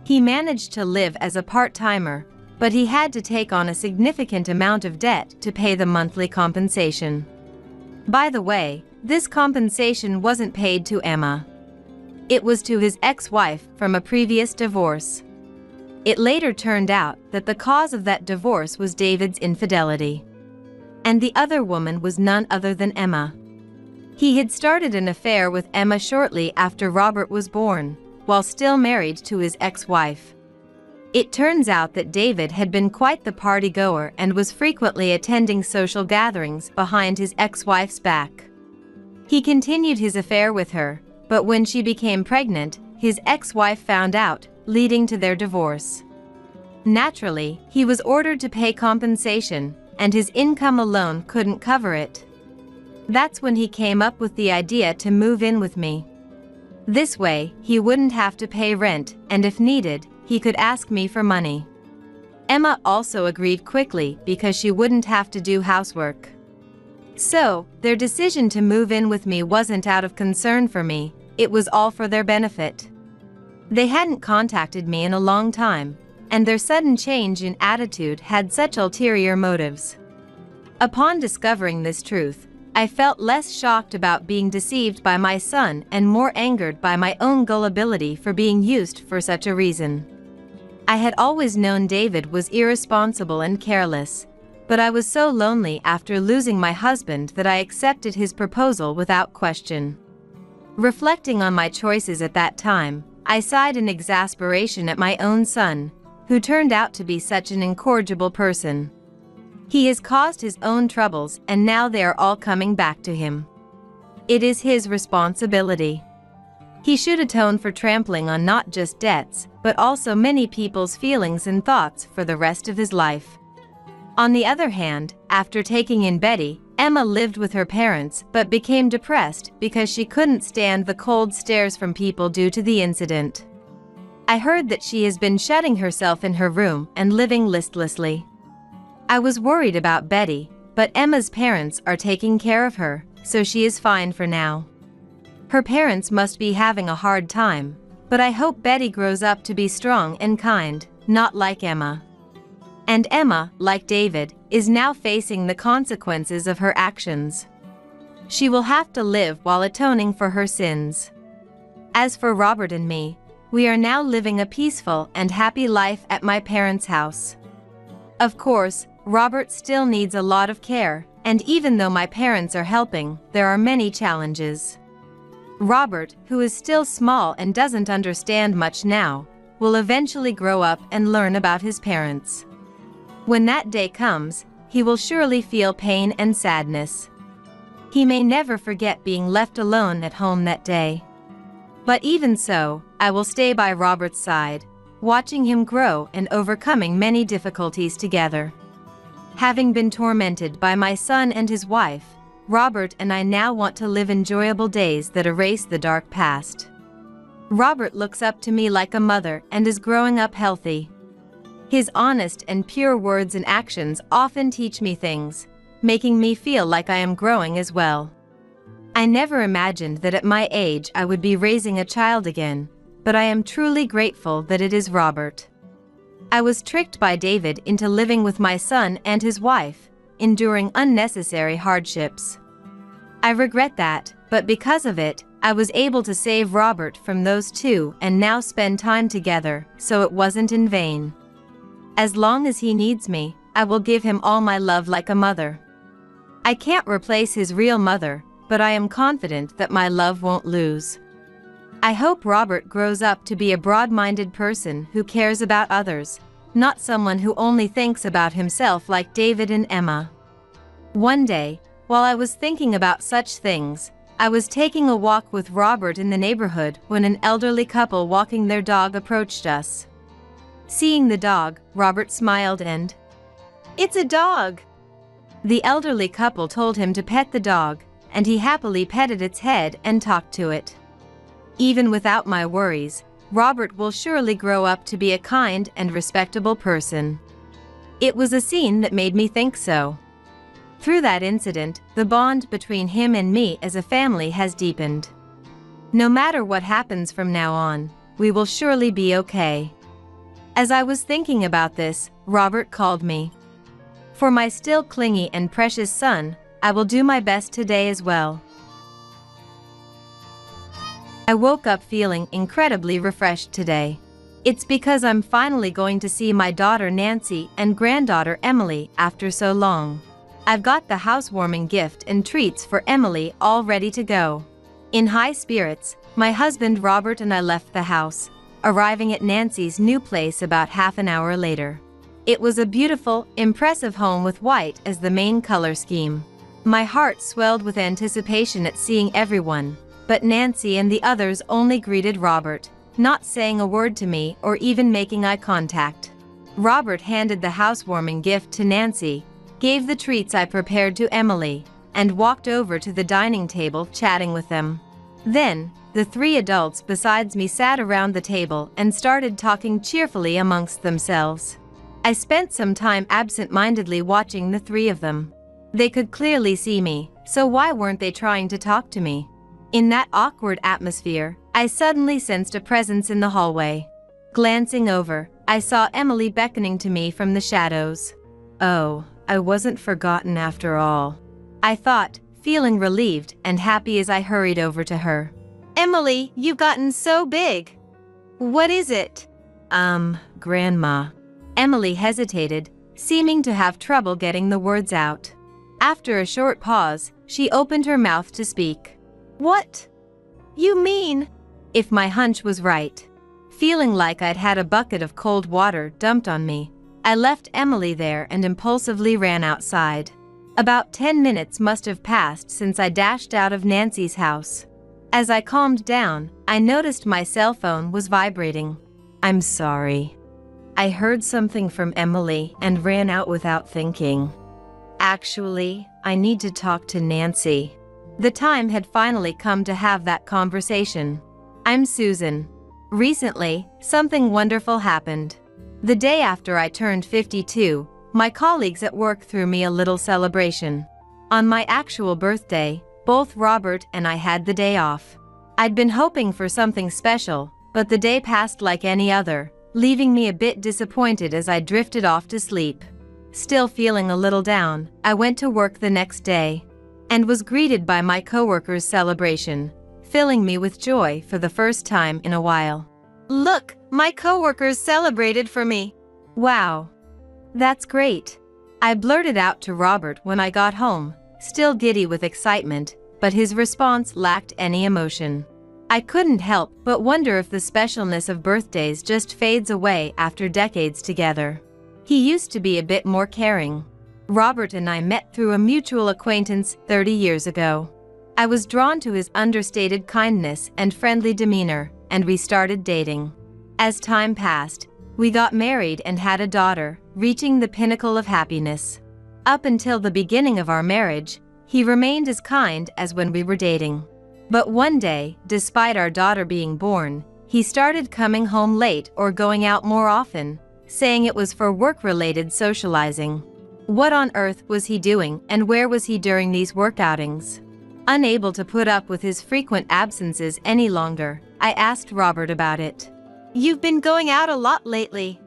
Speaker 2: He managed to live as a part-timer, but he had to take on a significant amount of debt to pay the monthly compensation. By the way, this compensation wasn't paid to Emma. It was to his ex-wife from a previous divorce. It later turned out that the cause of that divorce was David's infidelity. And the other woman was none other than Emma. He had started an affair with Emma shortly after Robert was born, while still married to his ex-wife. It turns out that David had been quite the party-goer and was frequently attending social gatherings behind his ex-wife's back. He continued his affair with her, but when she became pregnant, his ex-wife found out, leading to their divorce. Naturally, he was ordered to pay compensation, and his income alone couldn't cover it. That's when he came up with the idea to move in with me. This way, he wouldn't have to pay rent, and if needed, he could ask me for money. Emma also agreed quickly because she wouldn't have to do housework. So, their decision to move in with me wasn't out of concern for me, it was all for their benefit. They hadn't contacted me in a long time, and their sudden change in attitude had such ulterior motives. Upon discovering this truth, I felt less shocked about being deceived by my son and more angered by my own gullibility for being used for such a reason. I had always known David was irresponsible and careless, but I was so lonely after losing my husband that I accepted his proposal without question. Reflecting on my choices at that time, I sighed in exasperation at my own son, who turned out to be such an incorrigible person. He has caused his own troubles and now they are all coming back to him. It is his responsibility. He should atone for trampling on not just debts, but also many people's feelings and thoughts for the rest of his life. On the other hand, after taking in Betty, Emma lived with her parents but became depressed because she couldn't stand the cold stares from people due to the incident. I heard that she has been shutting herself in her room and living listlessly. I was worried about Betty, but Emma's parents are taking care of her, so she is fine for now. Her parents must be having a hard time, but I hope Betty grows up to be strong and kind, not like Emma. And Emma, like David, is now facing the consequences of her actions. She will have to live while atoning for her sins. As for Robert and me, we are now living a peaceful and happy life at my parents' house. Of course, Robert still needs a lot of care, and even though my parents are helping, there are many challenges. Robert, who is still small and doesn't understand much now, will eventually grow up and learn about his parents. When that day comes, he will surely feel pain and sadness. He may never forget being left alone at home that day. But even so, I will stay by Robert's side, watching him grow and overcoming many difficulties together. Having been tormented by my son and his wife, Robert and I now want to live enjoyable days that erase the dark past. Robert looks up to me like a mother and is growing up healthy. His honest and pure words and actions often teach me things, making me feel like I am growing as well. I never imagined that at my age I would be raising a child again, but I am truly grateful that it is Robert. I was tricked by David into living with my son and his wife, enduring unnecessary hardships. I regret that, but because of it, I was able to save Robert from those two and now spend time together, so it wasn't in vain. As long as he needs me, I will give him all my love like a mother. I can't replace his real mother, but I am confident that my love won't lose. I hope Robert grows up to be a broad-minded person who cares about others, not someone who only thinks about himself like David and Emma. One day, while I was thinking about such things, I was taking a walk with Robert in the neighborhood when an elderly couple walking their dog approached us. Seeing the dog, Robert smiled and, "It's a dog!" The elderly couple told him to pet the dog, and he happily petted its head and talked to it. Even without my worries, Robert will surely grow up to be a kind and respectable person. It was a scene that made me think so. Through that incident, the bond between him and me as a family has deepened. No matter what happens from now on, we will surely be okay. As I was thinking about this, Robert called me. For my still clingy and precious son, I will do my best today as well. I woke up feeling incredibly refreshed today. It's because I'm finally going to see my daughter Nancy and granddaughter Emily after so long. I've got the housewarming gift and treats for Emily all ready to go. In high spirits, my husband Robert and I left the house, arriving at Nancy's new place about half an hour later. It was a beautiful, impressive home with white as the main color scheme. My heart swelled with anticipation at seeing everyone, but Nancy and the others only greeted Robert, not saying a word to me or even making eye contact. Robert handed the housewarming gift to Nancy, gave the treats I prepared to Emily, and walked over to the dining table chatting with them. Then, the three adults besides me sat around the table and started talking cheerfully amongst themselves. I spent some time absent-mindedly watching the three of them. They could clearly see me, so why weren't they trying to talk to me? In that awkward atmosphere, I suddenly sensed a presence in the hallway. Glancing over, I saw Emily beckoning to me from the shadows. Oh, I wasn't forgotten after all, I thought, feeling relieved and happy as I hurried over to her. Emily, you've gotten so big. What is it? Grandma. Emily hesitated, seeming to have trouble getting the words out. After a short pause, she opened her mouth to speak. What? You mean? If my hunch was right. Feeling like I'd had a bucket of cold water dumped on me, I left Emily there and impulsively ran outside. About 10 minutes must have passed since I dashed out of Nancy's house. As I calmed down, I noticed my cell phone was vibrating. I'm sorry. I heard something from Emily and ran out without thinking. Actually, I need to talk to Nancy. The time had finally come to have that conversation. I'm Susan. Recently, something wonderful happened. The day after I turned 52, my colleagues at work threw me a little celebration. On my actual birthday, both Robert and I had the day off. I'd been hoping for something special, but the day passed like any other, leaving me a bit disappointed as I drifted off to sleep. Still feeling a little down, I went to work the next day and was greeted by my coworkers' celebration, filling me with joy for the first time in a while. Look, my coworkers celebrated for me. Wow. That's great. I blurted out to Robert when I got home, still giddy with excitement, but his response lacked any emotion. I couldn't help but wonder if the specialness of birthdays just fades away after decades together. He used to be a bit more caring. Robert and I met through a mutual acquaintance 30 years ago. I was drawn to his understated kindness and friendly demeanor, and we started dating. As time passed, we got married and had a daughter, reaching the pinnacle of happiness. Up until the beginning of our marriage, he remained as kind as when we were dating. But one day, despite our daughter being born, he started coming home late or going out more often, saying it was for work-related socializing. What on earth was he doing and where was he during these work outings? Unable to put up with his frequent absences any longer, I asked Robert about it. You've been going out a lot lately.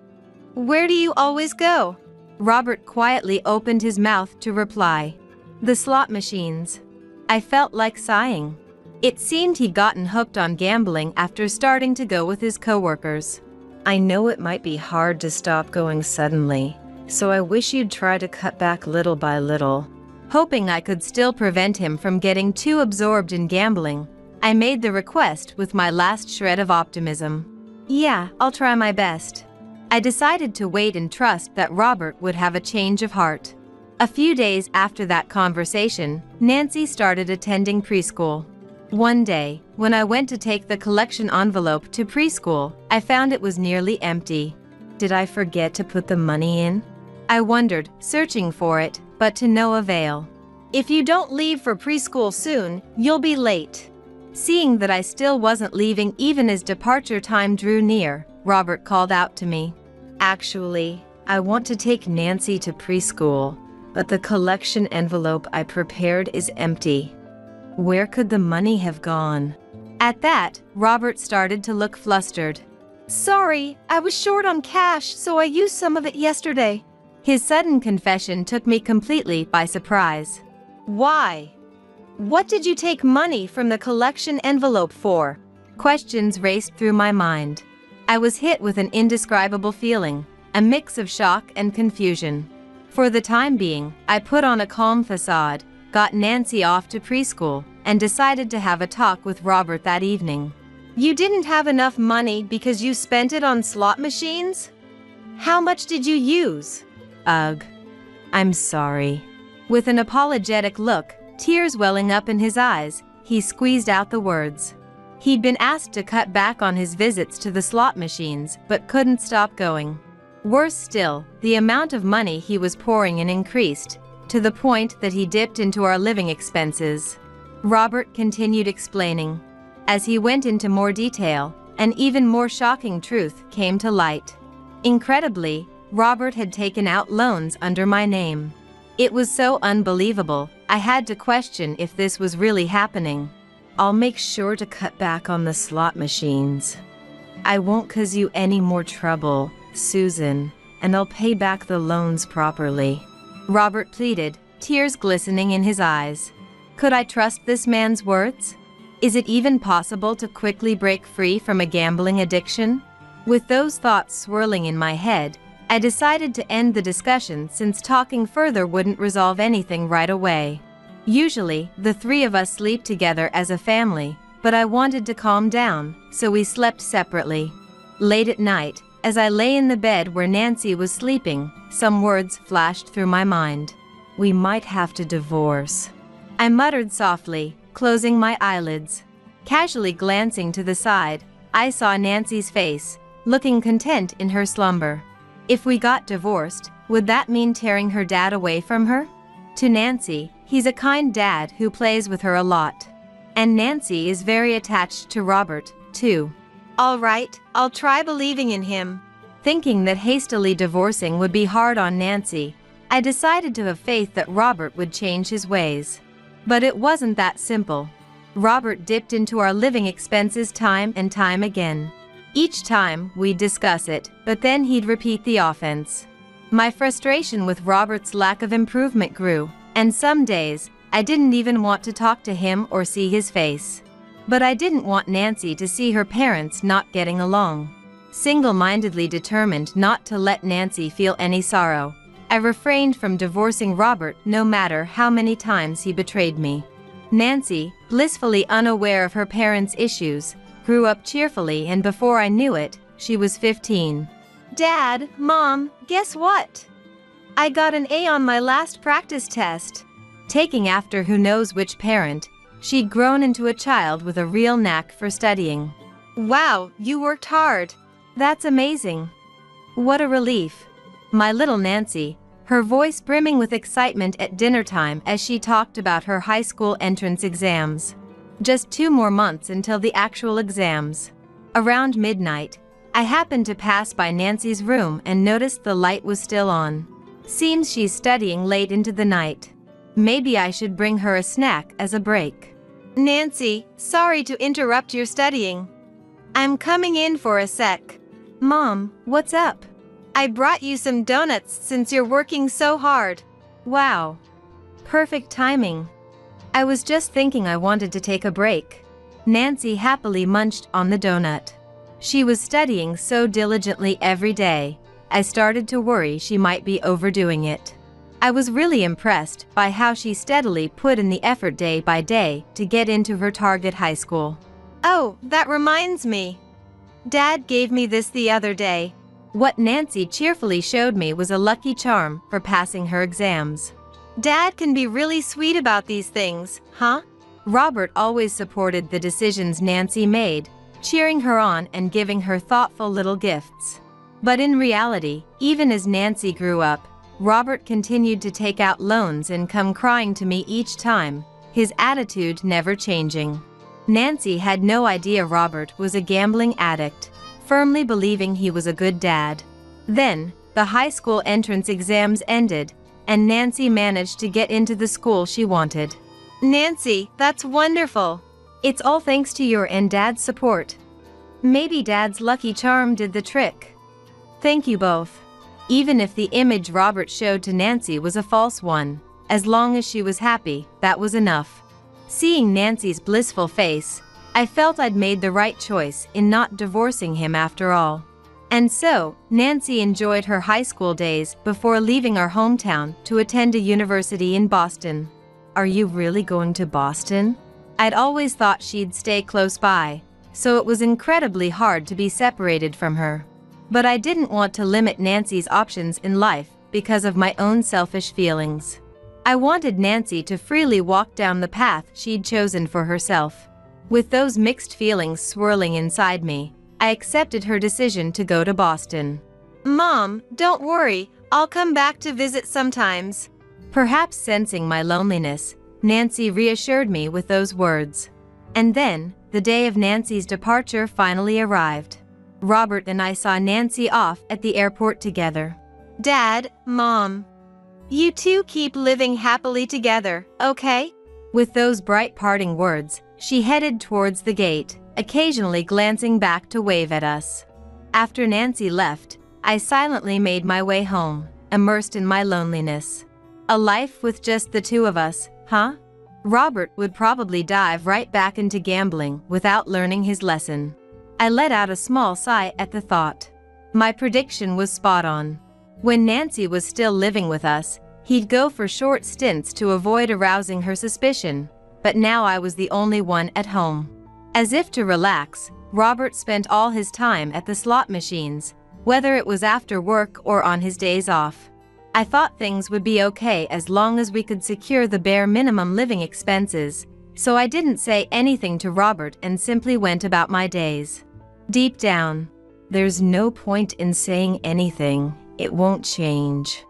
Speaker 2: Where do you always go? Robert quietly opened his mouth to reply. The slot machines. I felt like sighing. It seemed he'd gotten hooked on gambling after starting to go with his coworkers. I know it might be hard to stop going suddenly, so I wish you'd try to cut back little by little. Hoping I could still prevent him from getting too absorbed in gambling, I made the request with my last shred of optimism. Yeah, I'll try my best. I decided to wait and trust that Robert would have a change of heart. A few days after that conversation, Nancy started attending preschool. One day, when I went to take the collection envelope to preschool, I found it was nearly empty. Did I forget to put the money in? I wondered, searching for it, but to no avail. If you don't leave for preschool soon, you'll be late. Seeing that I still wasn't leaving even as departure time drew near, Robert called out to me. Actually, I want to take Nancy to preschool, but the collection envelope I prepared is empty. Where could the money have gone? At that, Robert started to look flustered. Sorry, I was short on cash, so I used some of it yesterday. His sudden confession took me completely by surprise. Why? What did you take money from the collection envelope for? Questions raced through my mind. I was hit with an indescribable feeling, a mix of shock and confusion. For the time being, I put on a calm facade, got Nancy off to preschool, and decided to have a talk with Robert that evening. You didn't have enough money because you spent it on slot machines? How much did you use? Ugh. I'm sorry. With an apologetic look, tears welling up in his eyes, he squeezed out the words. He'd been asked to cut back on his visits to the slot machines, but couldn't stop going. Worse still, the amount of money he was pouring in increased, to the point that he dipped into our living expenses. Robert continued explaining. As he went into more detail, an even more shocking truth came to light. Incredibly, Robert had taken out loans under my name. It was so unbelievable, I had to question if this was really happening. I'll make sure to cut back on the slot machines. I won't cause you any more trouble, Susan, and I'll pay back the loans properly. Robert pleaded, tears glistening in his eyes. Could I trust this man's words? Is it even possible to quickly break free from a gambling addiction? With those thoughts swirling in my head, I decided to end the discussion since talking further wouldn't resolve anything right away. Usually, the three of us sleep together as a family, but I wanted to calm down, so we slept separately. Late at night, as I lay in the bed where Nancy was sleeping, some words flashed through my mind. We might have to divorce. I muttered softly, closing my eyelids. Casually glancing to the side, I saw Nancy's face, looking content in her slumber. If we got divorced, would that mean tearing her dad away from her? To Nancy, he's a kind dad who plays with her a lot. And Nancy is very attached to Robert, too. All right, I'll try believing in him. Thinking that hastily divorcing would be hard on Nancy, I decided to have faith that Robert would change his ways. But it wasn't that simple. Robert dipped into our living expenses time and time again. Each time, we'd discuss it, but then he'd repeat the offense. My frustration with Robert's lack of improvement grew, and some days, I didn't even want to talk to him or see his face. But I didn't want Nancy to see her parents not getting along. Single-mindedly determined not to let Nancy feel any sorrow, I refrained from divorcing Robert no matter how many times he betrayed me. Nancy, blissfully unaware of her parents' issues, grew up cheerfully, and before I knew it, she was 15. Dad, Mom, guess what? I got an A on my last practice test. Taking after who knows which parent, she'd grown into a child with a real knack for studying. Wow, you worked hard. That's amazing. What a relief. My little Nancy, her voice brimming with excitement at dinner time as she talked about her high school entrance exams. Just 2 more months until the actual exams. Around midnight, I happened to pass by Nancy's room and noticed the light was still on. Seems she's studying late into the night. Maybe I should bring her a snack as a break. Nancy, sorry to interrupt your studying. I'm coming in for a sec. Mom, what's up? I brought you some donuts since you're working so hard. Wow. Perfect timing. I was just thinking I wanted to take a break. Nancy happily munched on the donut. She was studying so diligently every day, I started to worry she might be overdoing it. I was really impressed by how she steadily put in the effort day by day to get into her target high school. Oh, that reminds me. Dad gave me this the other day. What Nancy cheerfully showed me was a lucky charm for passing her exams. Dad can be really sweet about these things, huh? Robert always supported the decisions Nancy made, cheering her on and giving her thoughtful little gifts. But in reality, even as Nancy grew up, Robert continued to take out loans and come crying to me each time, his attitude never changing. Nancy had no idea Robert was a gambling addict, firmly believing he was a good dad. Then, the high school entrance exams ended, and Nancy managed to get into the school she wanted. Nancy, that's wonderful. It's all thanks to your and Dad's support. Maybe Dad's lucky charm did the trick. Thank you both. Even if the image Robert showed to Nancy was a false one, as long as she was happy, that was enough. Seeing Nancy's blissful face, I felt I'd made the right choice in not divorcing him after all. And so, Nancy enjoyed her high school days before leaving our hometown to attend a university in Boston. Are you really going to Boston? I'd always thought she'd stay close by, so it was incredibly hard to be separated from her. But I didn't want to limit Nancy's options in life because of my own selfish feelings. I wanted Nancy to freely walk down the path she'd chosen for herself. With those mixed feelings swirling inside me, I accepted her decision to go to Boston. Mom, don't worry, I'll come back to visit sometimes. Perhaps sensing my loneliness, Nancy reassured me with those words. And then, the day of Nancy's departure finally arrived. Robert and I saw Nancy off at the airport together. Dad, Mom, you two keep living happily together, okay? With those bright parting words, she headed towards the gate, occasionally glancing back to wave at us. After Nancy left, I silently made my way home, immersed in my loneliness. A life with just the two of us, huh? Robert would probably dive right back into gambling without learning his lesson. I let out a small sigh at the thought. My prediction was spot on. When Nancy was still living with us, he'd go for short stints to avoid arousing her suspicion, but now I was the only one at home. As if to relax, Robert spent all his time at the slot machines, whether it was after work or on his days off. I thought things would be okay as long as we could secure the bare minimum living expenses, so I didn't say anything to Robert and simply went about my days. Deep down, there's no point in saying anything. It won't change.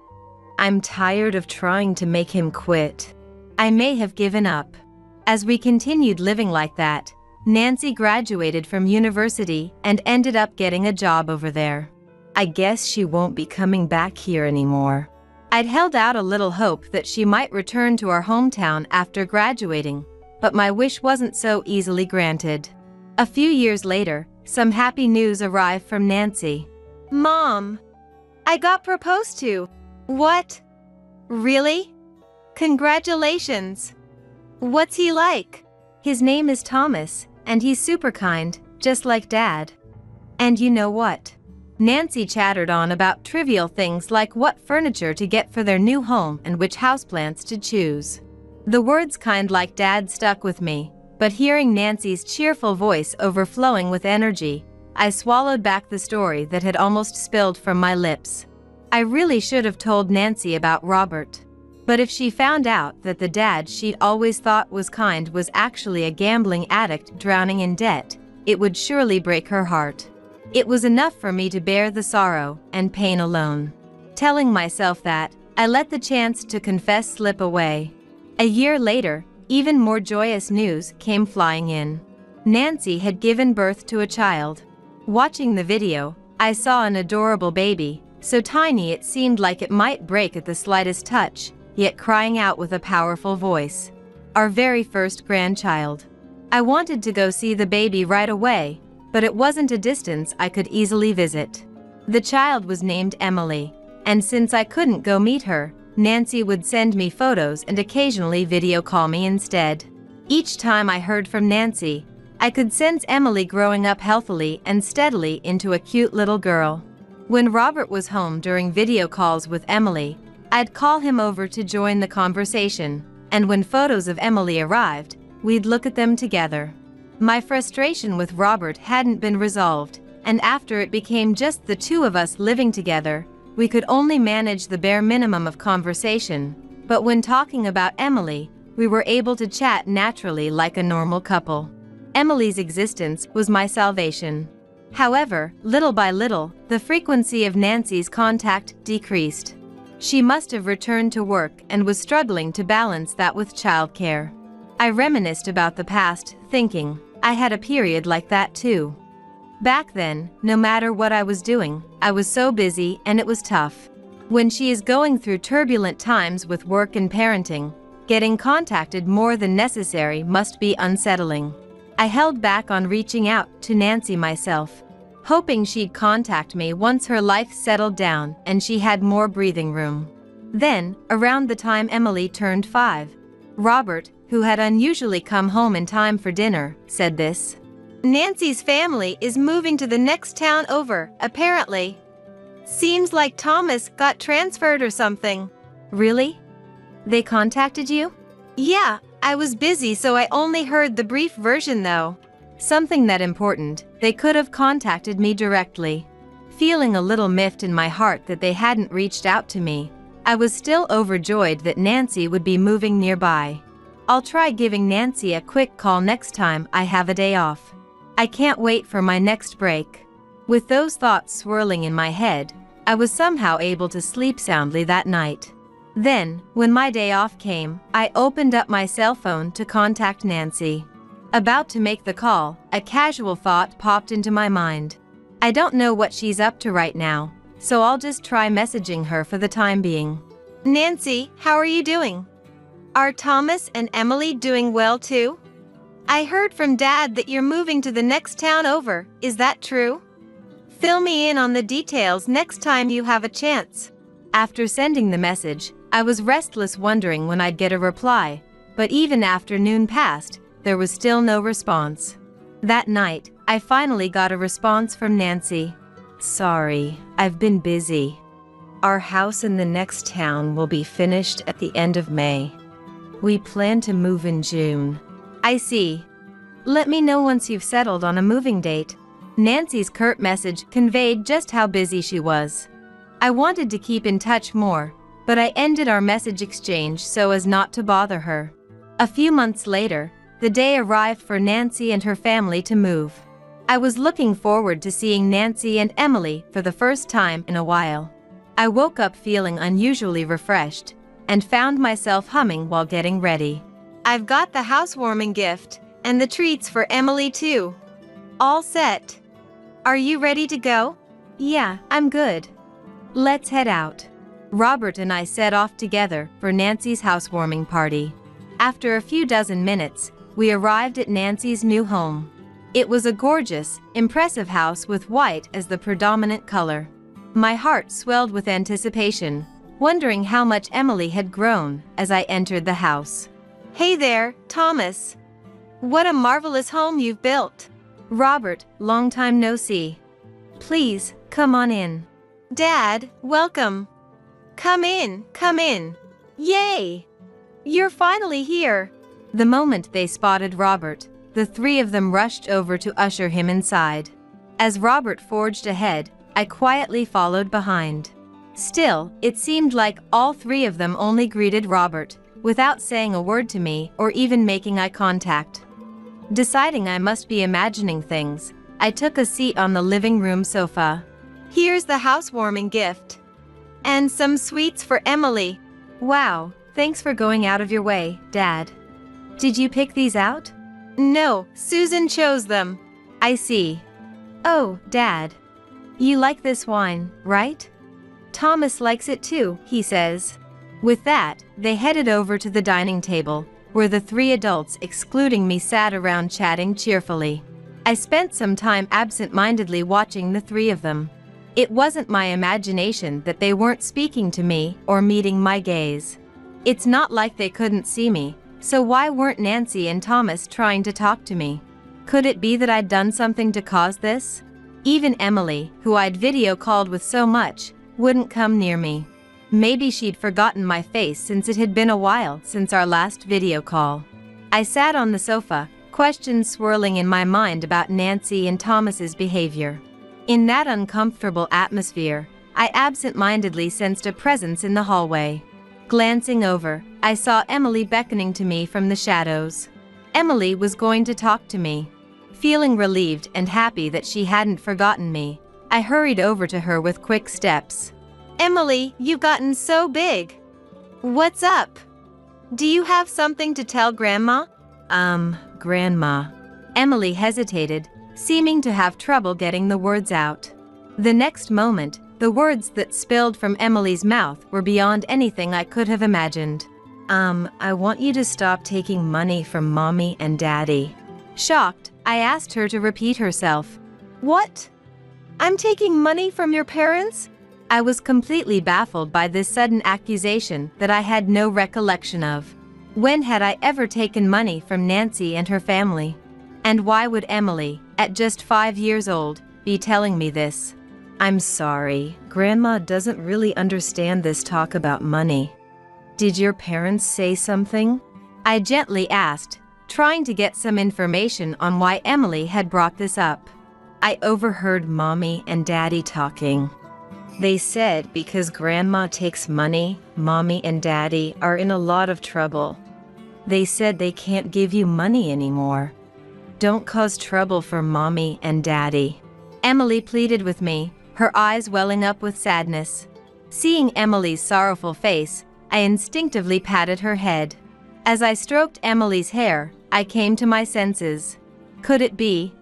Speaker 2: I'm tired of trying to make him quit. I may have given up. As we continued living like that, Nancy graduated from university and ended up getting a job over there. I guess she won't be coming back here anymore. I'd held out a little hope that she might return to our hometown after graduating, but my wish wasn't so easily granted. A few years later, some happy news arrived from Nancy. Mom, I got proposed to. What? Really? Congratulations. What's he like? His name is Thomas, and he's super kind, just like Dad. And you know what? Nancy chattered on about trivial things like what furniture to get for their new home and which houseplants to choose. The words kind like Dad stuck with me, but hearing Nancy's cheerful voice overflowing with energy, I swallowed back the story that had almost spilled from my lips. I really should have told Nancy about Robert. But if she found out that the dad she'd always thought was kind was actually a gambling addict drowning in debt, it would surely break her heart. It was enough for me to bear the sorrow and pain alone. Telling myself that, I let the chance to confess slip away. A year later, even more joyous news came flying in. Nancy had given birth to a child. Watching the video, I saw an adorable baby, so tiny it seemed like it might break at the slightest touch, yet crying out with a powerful voice. Our very first grandchild. I wanted to go see the baby right away, but it wasn't a distance I could easily visit. The child was named Emily, and since I couldn't go meet her, Nancy would send me photos and occasionally video call me instead. Each time I heard from Nancy, I could sense Emily growing up healthily and steadily into a cute little girl. When Robert was home during video calls with Emily, I'd call him over to join the conversation, and when photos of Emily arrived, we'd look at them together. My frustration with Robert hadn't been resolved, and after it became just the two of us living together, we could only manage the bare minimum of conversation, but when talking about Emily, we were able to chat naturally like a normal couple. Emily's existence was my salvation. However, little by little, the frequency of Nancy's contact decreased. She must have returned to work and was struggling to balance that with childcare. I reminisced about the past, thinking, I had a period like that too. Back then, no matter what I was doing, I was so busy and it was tough. When she is going through turbulent times with work and parenting, getting contacted more than necessary must be unsettling. I held back on reaching out to Nancy myself, hoping she'd contact me once her life settled down and she had more breathing room. Then, around the time Emily turned 5, Robert, who had unusually come home in time for dinner, said this. Nancy's family is moving to the next town over, apparently. Seems like Thomas got transferred or something. Really? They contacted you? Yeah, I was busy so I only heard the brief version though. Something that important, they could have contacted me directly. Feeling a little miffed in my heart that they hadn't reached out to me, I was still overjoyed that Nancy would be moving nearby. I'll try giving Nancy a quick call next time I have a day off. I can't wait for my next break. With those thoughts swirling in my head, I was somehow able to sleep soundly that night. Then, when my day off came, I opened up my cell phone to contact Nancy. About to make the call, a casual thought popped into my mind. I don't know what she's up to right now, so I'll just try messaging her for the time being. Nancy, how are you doing? Are Thomas and Emily doing well too? I heard from Dad that you're moving to the next town over, is that true? Fill me in on the details next time you have a chance. After sending the message, I was restless wondering when I'd get a reply, but even after noon passed, there was still no response. That night, I finally got a response from Nancy. Sorry, I've been busy. Our house in the next town will be finished at the end of May. We plan to move in June. I see. Let me know once you've settled on a moving date. Nancy's curt message conveyed just how busy she was. I wanted to keep in touch more, but I ended our message exchange so as not to bother her. A few months later, the day arrived for Nancy and her family to move. I was looking forward to seeing Nancy and Emily for the first time in a while. I woke up feeling unusually refreshed and found myself humming while getting ready. I've got the housewarming gift and the treats for Emily too. All set. Are you ready to go? Yeah, I'm good. Let's head out. Robert and I set off together for Nancy's housewarming party. After a few dozen minutes, we arrived at Nancy's new home. It was a gorgeous, impressive house with white as the predominant color. My heart swelled with anticipation, wondering how much Emily had grown as I entered the house. Hey there, Thomas. What a marvelous home you've built. Robert, long time no see. Please, come on in. Dad, welcome. Come in, come in. Yay! You're finally here. The moment they spotted Robert, the three of them rushed over to usher him inside. As Robert forged ahead, I quietly followed behind. Still, it seemed like all three of them only greeted Robert, without saying a word to me or even making eye contact. Deciding I must be imagining things, I took a seat on the living room sofa. Here's the housewarming gift. And some sweets for Emily. Wow, thanks for going out of your way, Dad. Did you pick these out? No, Susan chose them. I see. Oh, Dad. You like this wine, right? Thomas likes it too, he says. With that, they headed over to the dining table, where the three adults excluding me sat around chatting cheerfully. I spent some time absent-mindedly watching the three of them. It wasn't my imagination that they weren't speaking to me or meeting my gaze. It's not like they couldn't see me, so why weren't Nancy and Thomas trying to talk to me? Could it be that I'd done something to cause this? Even Emily, who I'd video called with so much, wouldn't come near me. Maybe she'd forgotten my face since it had been a while since our last video call. I sat on the sofa, questions swirling in my mind about Nancy and Thomas's behavior. In that uncomfortable atmosphere, I absent-mindedly sensed a presence in the hallway. Glancing over, I saw Emily beckoning to me from the shadows. Emily was going to talk to me. Feeling relieved and happy that she hadn't forgotten me, I hurried over to her with quick steps. "Emily, you've gotten so big. What's up? Do you have something to tell Grandma?" Grandma. Emily hesitated, seeming to have trouble getting the words out. The next moment, the words that spilled from Emily's mouth were beyond anything I could have imagined. I want you to stop taking money from Mommy and Daddy." Shocked, I asked her to repeat herself. "What? I'm taking money from your parents?" I was completely baffled by this sudden accusation that I had no recollection of. When had I ever taken money from Nancy and her family? And why would Emily, at just 5 years old, be telling me this? "I'm sorry, Grandma doesn't really understand this talk about money. Did your parents say something?" I gently asked, trying to get some information on why Emily had brought this up. "I overheard Mommy and Daddy talking. They said because Grandma takes money, Mommy and Daddy are in a lot of trouble. They said they can't give you money anymore. Don't cause trouble for Mommy and Daddy." Emily pleaded with me, her eyes welling up with sadness. Seeing Emily's sorrowful face, I instinctively patted her head. As I stroked Emily's hair, I came to my senses. Could it be?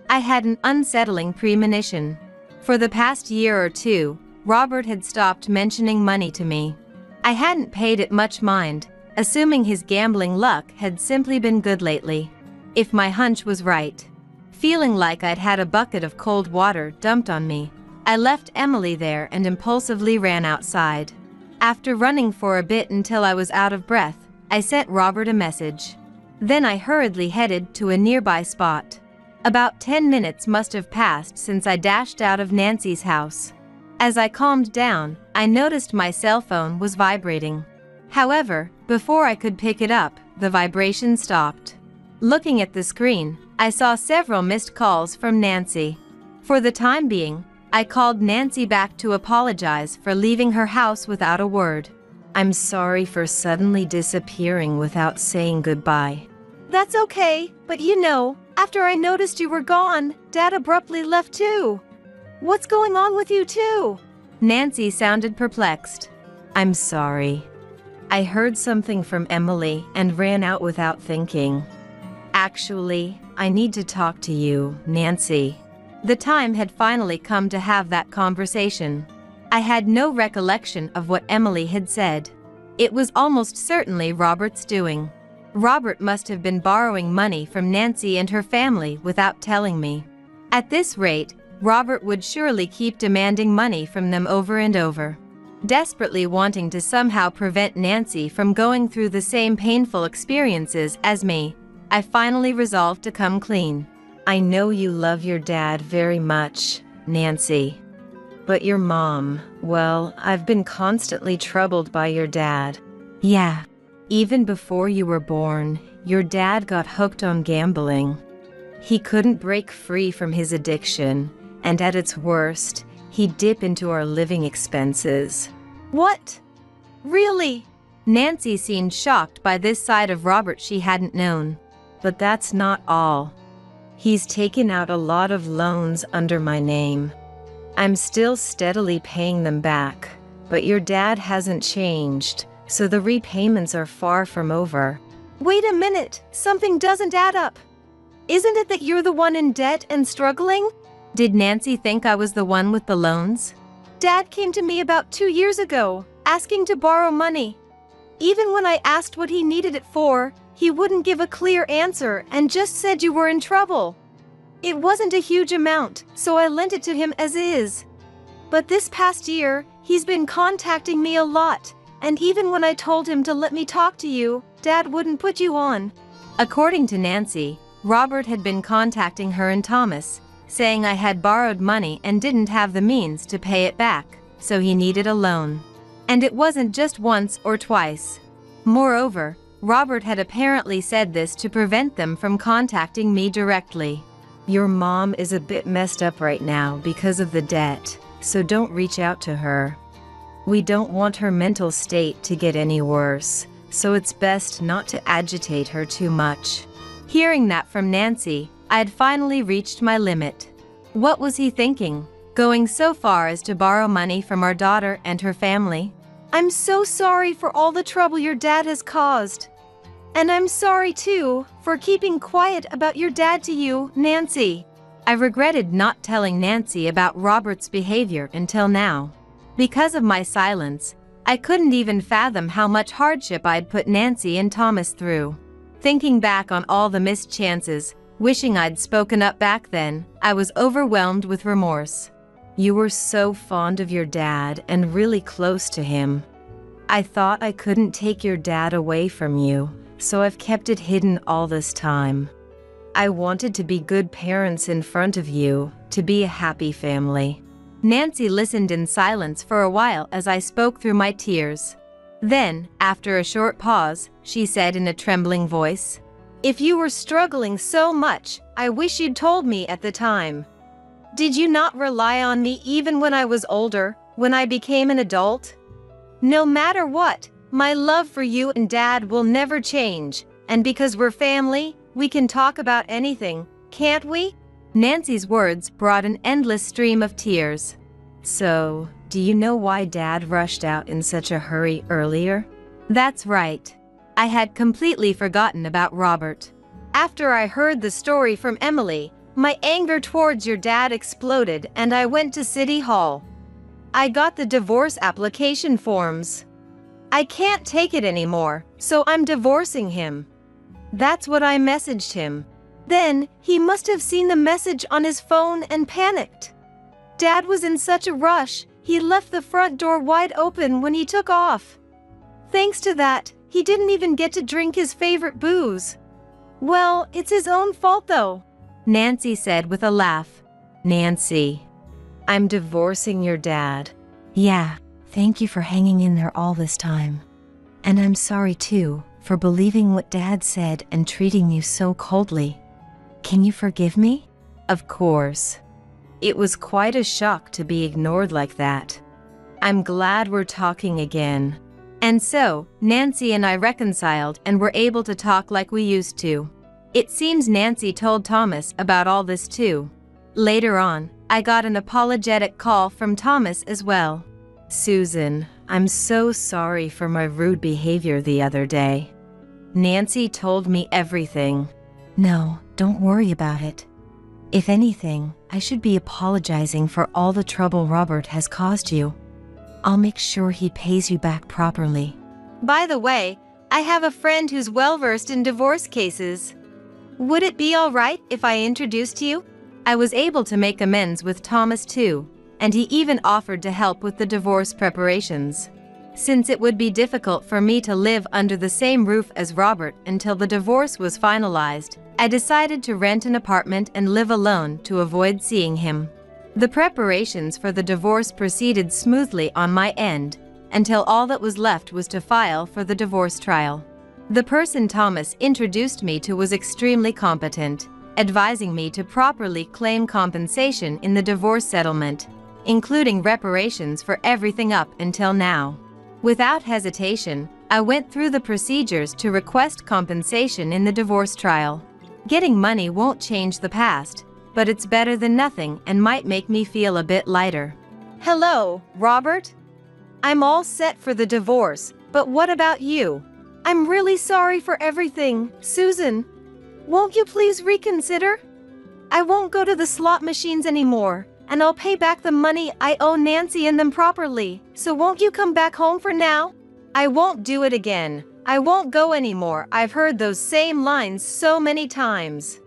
Speaker 2: I had an unsettling premonition. For the past year or two, Robert had stopped mentioning money to me. I hadn't paid it much mind, assuming his gambling luck had simply been good lately. If my hunch was right. Feeling like I'd had a bucket of cold water dumped on me, I left Emily there and impulsively ran outside. After running for a bit until I was out of breath, I sent Robert a message. Then I hurriedly headed to a nearby spot. About 10 minutes must have passed since I dashed out of Nancy's house. As I calmed down, I noticed my cell phone was vibrating. However, before I could pick it up, the vibration stopped. Looking at the screen, I saw several missed calls from Nancy. For the time being, I called Nancy back to apologize for leaving her house without a word. "I'm sorry for suddenly disappearing without saying goodbye." "That's okay, but after I noticed you were gone, Dad abruptly left too. What's going on with you too?" Nancy sounded perplexed. "I'm sorry. I heard something from Emily and ran out without thinking. Actually, I need to talk to you, Nancy." The time had finally come to have that conversation. I had no recollection of what Emily had said. It was almost certainly Robert's doing. Robert must have been borrowing money from Nancy and her family without telling me. At this rate, Robert would surely keep demanding money from them over and over. Desperately wanting to somehow prevent Nancy from going through the same painful experiences as me, I finally resolved to come clean. "I know you love your dad very much, Nancy. But your mom, well, I've been constantly troubled by your dad. Yeah. Even before you were born, your dad got hooked on gambling. He couldn't break free from his addiction, and at its worst, he'd dip into our living expenses." "What? Really?" Nancy seemed shocked by this side of Robert she hadn't known. "But that's not all. He's taken out a lot of loans under my name. I'm still steadily paying them back, but your dad hasn't changed, so the repayments are far from over." "Wait a minute, something doesn't add up. Isn't it that you're the one in debt and struggling?" Did Nancy think I was the one with the loans? "Dad came to me about 2 years ago, asking to borrow money. Even when I asked what he needed it for, he wouldn't give a clear answer and just said you were in trouble. It wasn't a huge amount, so I lent it to him as is. But this past year, he's been contacting me a lot, and even when I told him to let me talk to you, Dad wouldn't put you on." According to Nancy, Robert had been contacting her and Thomas, saying I had borrowed money and didn't have the means to pay it back, so he needed a loan. And it wasn't just once or twice. Moreover, Robert had apparently said this to prevent them from contacting me directly. Your mom is a bit messed up right now because of the debt, so don't reach out to her. We don't want her mental state to get any worse, so it's best not to agitate her too much. Hearing that from Nancy, I had finally reached my limit. What was he thinking, going so far as to borrow money from our daughter and her family? I'm so sorry for all the trouble your dad has caused. And I'm sorry too, for keeping quiet about your dad to you, Nancy. I regretted not telling Nancy about Robert's behavior until now. Because of my silence, I couldn't even fathom how much hardship I'd put Nancy and Thomas through. Thinking back on all the missed chances, wishing I'd spoken up back then, I was overwhelmed with remorse. You were so fond of your dad and really close to him. I thought I couldn't take your dad away from you, so I've kept it hidden all this time. I wanted to be good parents in front of you, to be a happy family. Nancy listened in silence for a while as I spoke through my tears. Then, after a short pause, she said in a trembling voice, "If you were struggling so much, I wish you'd told me at the time. Did you not rely on me even when I was older, when I became an adult? No matter what, my love for you and Dad will never change, and because we're family, we can talk about anything, can't we?" Nancy's words brought an endless stream of tears. So, do you know why Dad rushed out in such a hurry earlier? That's right. I had completely forgotten about Robert. After I heard the story from Emily, my anger towards your dad exploded and I went to City Hall. I got the divorce application forms. I can't take it anymore, so I'm divorcing him. That's what I messaged him. Then, he must have seen the message on his phone and panicked. Dad was in such a rush, he left the front door wide open when he took off. Thanks to that, he didn't even get to drink his favorite booze. Well, it's his own fault though, Nancy said with a laugh. Nancy, I'm divorcing your dad. Yeah, thank you for hanging in there all this time. And I'm sorry too, for believing what Dad said and treating you so coldly. Can you forgive me? Of course. It was quite a shock to be ignored like that. I'm glad we're talking again. And so, Nancy and I reconciled and were able to talk like we used to. It seems Nancy told Thomas about all this too. Later on, I got an apologetic call from Thomas as well. Susan, I'm so sorry for my rude behavior the other day. Nancy told me everything. No, don't worry about it. If anything, I should be apologizing for all the trouble Robert has caused you. I'll make sure he pays you back properly. By the way, I have a friend who's well-versed in divorce cases. Would it be all right if I introduced you? I was able to make amends with Thomas too, and he even offered to help with the divorce preparations. Since it would be difficult for me to live under the same roof as Robert until the divorce was finalized, I decided to rent an apartment and live alone to avoid seeing him. The preparations for the divorce proceeded smoothly on my end, until all that was left was to file for the divorce trial. The person Thomas introduced me to was extremely competent, advising me to properly claim compensation in the divorce settlement, including reparations for everything up until now. Without hesitation, I went through the procedures to request compensation in the divorce trial. Getting money won't change the past, but it's better than nothing and might make me feel a bit lighter. Hello, Robert? I'm all set for the divorce, but what about you? I'm really sorry for everything, Susan. Won't you please reconsider? I won't go to the slot machines anymore, and I'll pay back the money I owe Nancy and them properly, so won't you come back home for now? I won't do it again. I won't go anymore. I've heard those same lines so many times.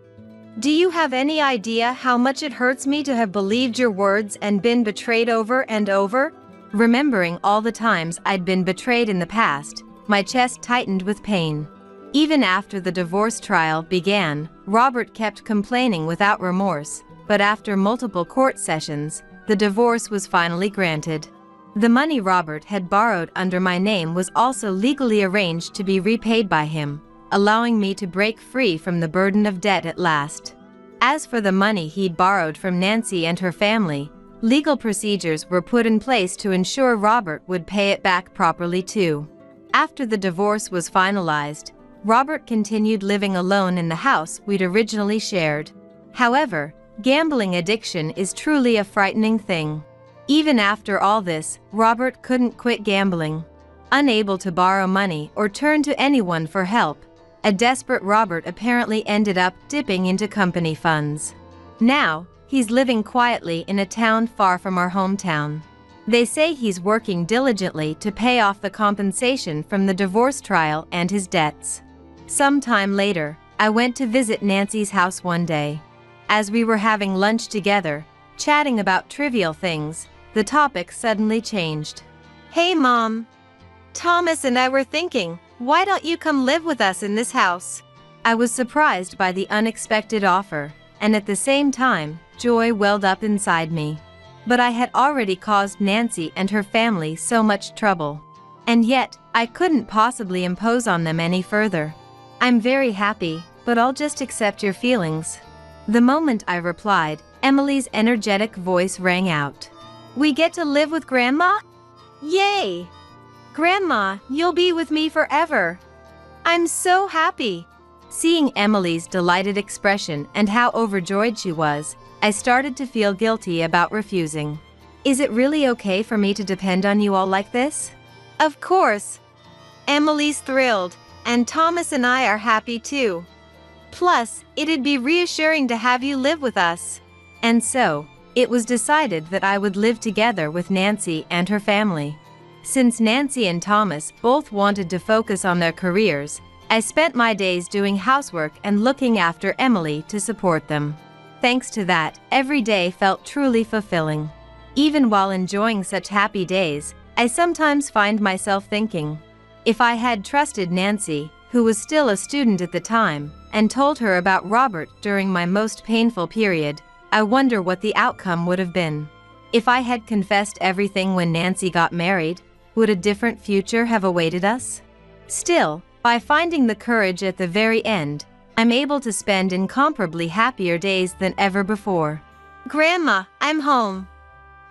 Speaker 2: Do you have any idea how much it hurts me to have believed your words and been betrayed over and over? Remembering all the times I'd been betrayed in the past, my chest tightened with pain. Even after the divorce trial began, Robert kept complaining without remorse, but after multiple court sessions, the divorce was finally granted. The money Robert had borrowed under my name was also legally arranged to be repaid by him, allowing me to break free from the burden of debt at last. As for the money he'd borrowed from Nancy and her family, legal procedures were put in place to ensure Robert would pay it back properly too. After the divorce was finalized, Robert continued living alone in the house we'd originally shared. However, gambling addiction is truly a frightening thing. Even after all this, Robert couldn't quit gambling. Unable to borrow money or turn to anyone for help, a desperate Robert apparently ended up dipping into company funds. Now, he's living quietly in a town far from our hometown. They say he's working diligently to pay off the compensation from the divorce trial and his debts. Sometime later, I went to visit Nancy's house one day. As we were having lunch together, chatting about trivial things, the topic suddenly changed. "Hey Mom, Thomas and I were thinking, why don't you come live with us in this house?" I was surprised by the unexpected offer, and at the same time, joy welled up inside me. But I had already caused Nancy and her family so much trouble. And yet, I couldn't possibly impose on them any further. "I'm very happy, but I'll just accept your feelings." The moment I replied, Emily's energetic voice rang out. "We get to live with Grandma? Yay! Grandma, you'll be with me forever. I'm so happy." Seeing Emily's delighted expression and how overjoyed she was, I started to feel guilty about refusing. "Is it really okay for me to depend on you all like this?" "Of course. Emily's thrilled, and Thomas and I are happy too. Plus, it'd be reassuring to have you live with us." And so, it was decided that I would live together with Nancy and her family. Since Nancy and Thomas both wanted to focus on their careers, I spent my days doing housework and looking after Emily to support them. Thanks to that, every day felt truly fulfilling. Even while enjoying such happy days, I sometimes find myself thinking, if I had trusted Nancy, who was still a student at the time, and told her about Robert during my most painful period, I wonder what the outcome would have been. If I had confessed everything when Nancy got married, would a different future have awaited us? Still, by finding the courage at the very end, I'm able to spend incomparably happier days than ever before. "Grandma, I'm home.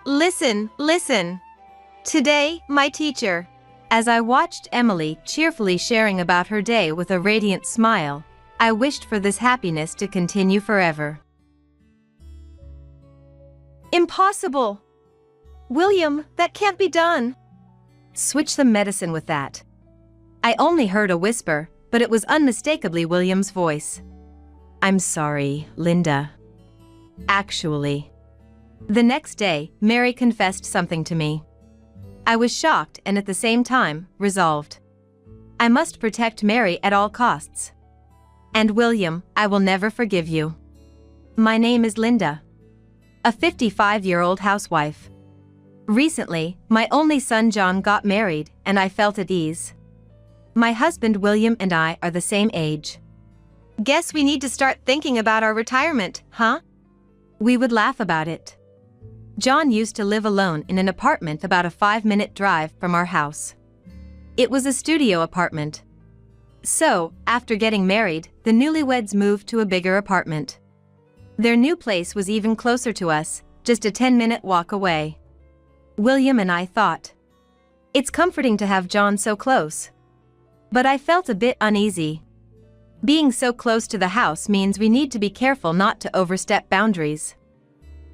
Speaker 2: Listen, listen. Today, my teacher." As I watched Emily cheerfully sharing about her day with a radiant smile, I wished for this happiness to continue forever. "Impossible! William, that can't be done." "Switch some medicine with that." I only heard a whisper, but it was unmistakably William's voice. "I'm sorry, Linda. Actually." The next day, Mary confessed something to me. I was shocked and at the same time, resolved. I must protect Mary at all costs. "And William, I will never forgive you. My name is Linda. A 55-year-old housewife. Recently, my only son John got married, and I felt at ease. My husband William and I are the same age. Guess we need to start thinking about our retirement, huh?" We would laugh about it. John used to live alone in an apartment about a 5-minute drive from our house. It was a studio apartment. So, after getting married, the newlyweds moved to a bigger apartment. Their new place was even closer to us, just a 10-minute walk away. William and I thought, it's comforting to have John so close. But I felt a bit uneasy. Being so close to the house means we need to be careful not to overstep boundaries.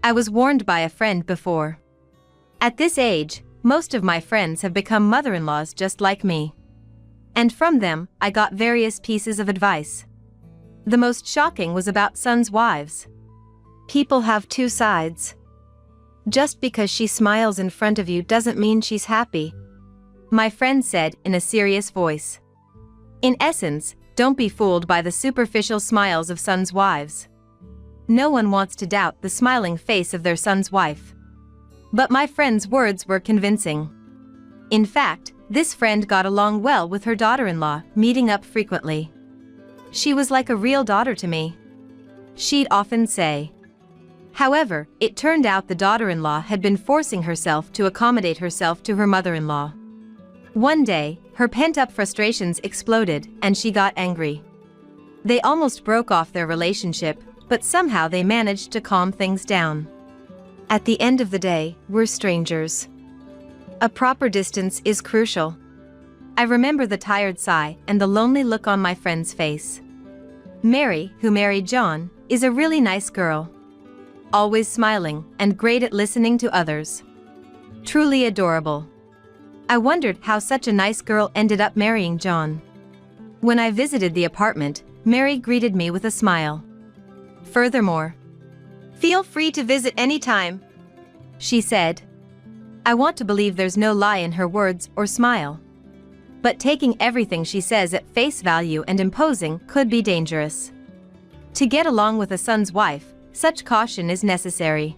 Speaker 2: I was warned by a friend before. At this age, most of my friends have become mother-in-laws just like me. And from them, I got various pieces of advice. The most shocking was about sons' wives. People have two sides. Just because she smiles in front of you doesn't mean she's happy, my friend said in a serious voice. In essence, don't be fooled by the superficial smiles of sons' wives. No one wants to doubt the smiling face of their son's wife. But my friend's words were convincing. In fact, this friend got along well with her daughter-in-law, meeting up frequently. She was like a real daughter to me, she'd often say. However, it turned out the daughter-in-law had been forcing herself to accommodate herself to her mother-in-law. One day, her pent-up frustrations exploded and she got angry. They almost broke off their relationship, but somehow they managed to calm things down. At the end of the day, we're strangers. A proper distance is crucial. I remember the tired sigh and the lonely look on my friend's face. Mary, who married John, is a really nice girl. Always smiling and great at listening to others. Truly adorable. I wondered how such a nice girl ended up marrying John. When I visited the apartment, Mary greeted me with a smile. Furthermore, "Feel free to visit anytime," she said. I want to believe there's no lie in her words or smile. But taking everything she says at face value and imposing could be dangerous. To get along with a son's wife, such caution is necessary.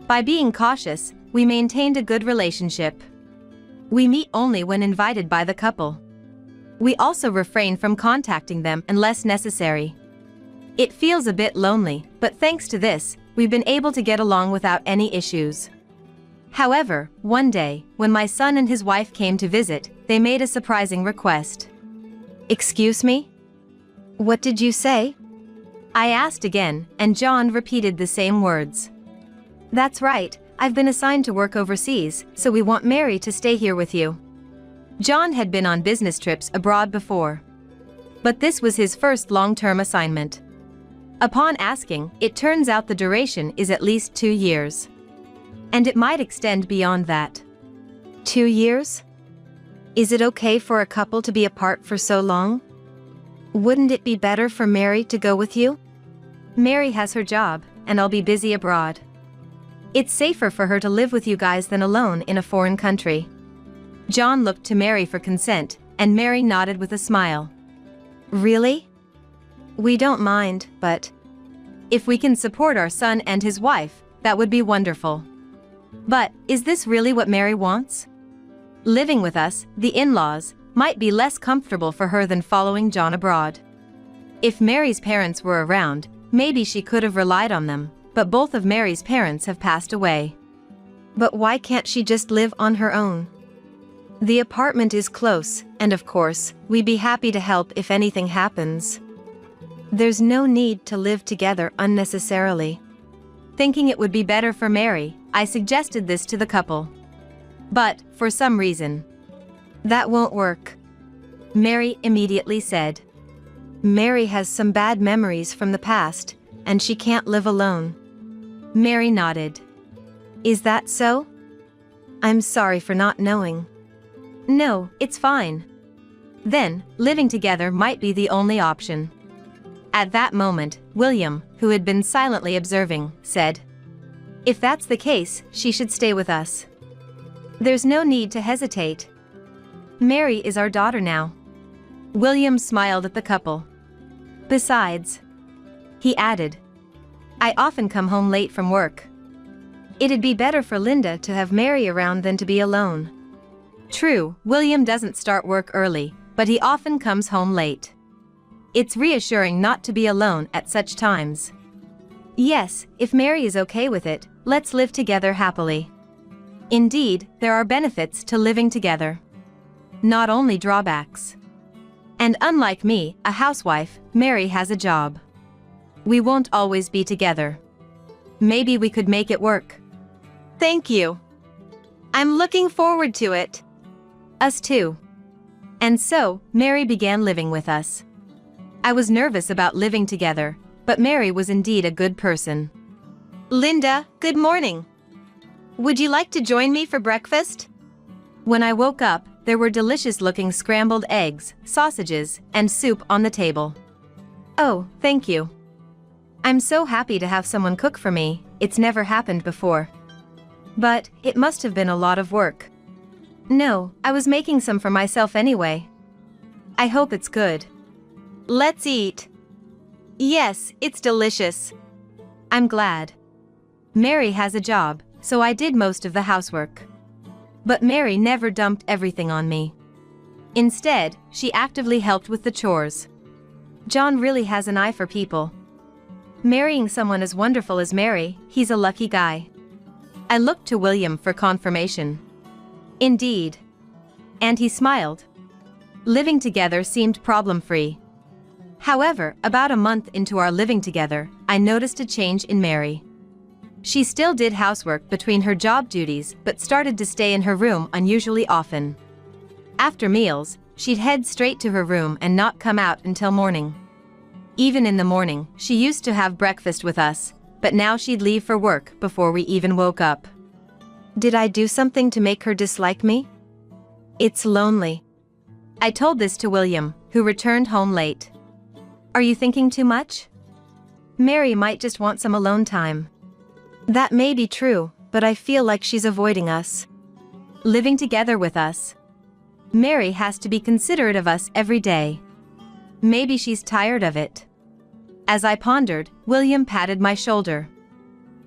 Speaker 2: By being cautious, we maintained a good relationship. We meet only when invited by the couple. We also refrain from contacting them unless necessary. It feels a bit lonely, but thanks to this, we've been able to get along without any issues. However, one day, when my son and his wife came to visit, they made a surprising request. "Excuse me? What did you say?" I asked again, and John repeated the same words. "That's right, I've been assigned to work overseas, so we want Mary to stay here with you." John had been on business trips abroad before, but this was his first long-term assignment. Upon asking, it turns out the duration is at least 2 years. And it might extend beyond that. 2 years? Is it okay for a couple to be apart for so long? Wouldn't it be better for Mary to go with you? Mary has her job, and I'll be busy abroad. It's safer for her to live with you guys than alone in a foreign country. John looked to Mary for consent, and Mary nodded with a smile. Really? We don't mind, but if we can support our son and his wife, that would be wonderful. But, is this really what Mary wants? Living with us, the in-laws, might be less comfortable for her than following John abroad. If Mary's parents were around, maybe she could have relied on them, but both of Mary's parents have passed away. But why can't she just live on her own? The apartment is close, and of course, we'd be happy to help if anything happens. There's no need to live together unnecessarily. Thinking it would be better for Mary, I suggested this to the couple. But, for some reason, that won't work, Mary immediately said. Mary has some bad memories from the past, and she can't live alone. Mary nodded. Is that so? I'm sorry for not knowing. No, it's fine. Then, living together might be the only option. At that moment, William, who had been silently observing, said, "If that's the case, she should stay with us. There's no need to hesitate. Mary is our daughter now." William smiled at the couple. Besides, he added, I often come home late from work. It'd be better for Linda to have Mary around than to be alone. True, William doesn't start work early, but he often comes home late. It's reassuring not to be alone at such times. Yes, if Mary is okay with it, let's live together happily. Indeed, there are benefits to living together. Not only drawbacks. And unlike me, a housewife, Mary has a job. We won't always be together. Maybe we could make it work. Thank you. I'm looking forward to it. Us too. And so, Mary began living with us. I was nervous about living together, but Mary was indeed a good person. Linda, good morning. Would you like to join me for breakfast? When I woke up, there were delicious-looking scrambled eggs, sausages, and soup on the table. Oh, thank you. I'm so happy to have someone cook for me, it's never happened before. But, it must have been a lot of work. No, I was making some for myself anyway. I hope it's good. Let's eat. Yes, it's delicious. I'm glad. Mary has a job, so I did most of the housework. But Mary never dumped everything on me. Instead, she actively helped with the chores. John really has an eye for people. Marrying someone as wonderful as Mary, he's a lucky guy. I looked to William for confirmation. Indeed. And he smiled. Living together seemed problem-free. However, about a month into our living together, I noticed a change in Mary. She still did housework between her job duties but started to stay in her room unusually often. After meals, she'd head straight to her room and not come out until morning. Even in the morning, she used to have breakfast with us, but now she'd leave for work before we even woke up. Did I do something to make her dislike me? It's lonely. I told this to William, who returned home late. Are you thinking too much? Mary might just want some alone time. That may be true, but I feel like she's avoiding us. Living together with us. Mary has to be considerate of us every day. Maybe she's tired of it. As I pondered, William patted my shoulder.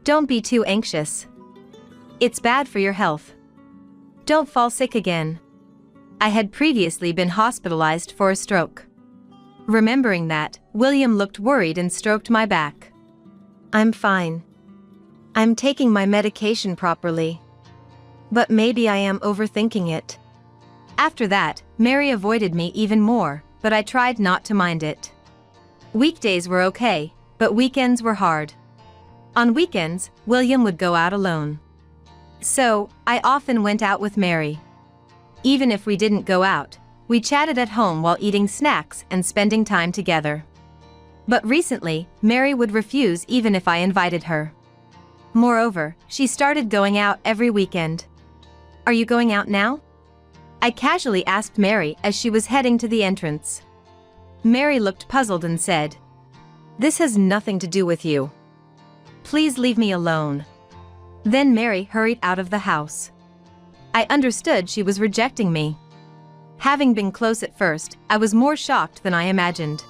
Speaker 2: Don't be too anxious. It's bad for your health. Don't fall sick again. I had previously been hospitalized for a stroke. Remembering that, William looked worried and stroked my back. I'm fine. I'm taking my medication properly. But maybe I am overthinking it. After that, Mary avoided me even more, but I tried not to mind it. Weekdays were okay, but weekends were hard. On weekends, William would go out alone. So, I often went out with Mary. Even if we didn't go out, we chatted at home while eating snacks and spending time together. But recently, Mary would refuse even if I invited her. Moreover, she started going out every weekend. Are you going out now? I casually asked Mary as she was heading to the entrance. Mary looked puzzled and said, "This has nothing to do with you. Please leave me alone." Then Mary hurried out of the house. I understood she was rejecting me. Having been close at first, I was more shocked than I imagined.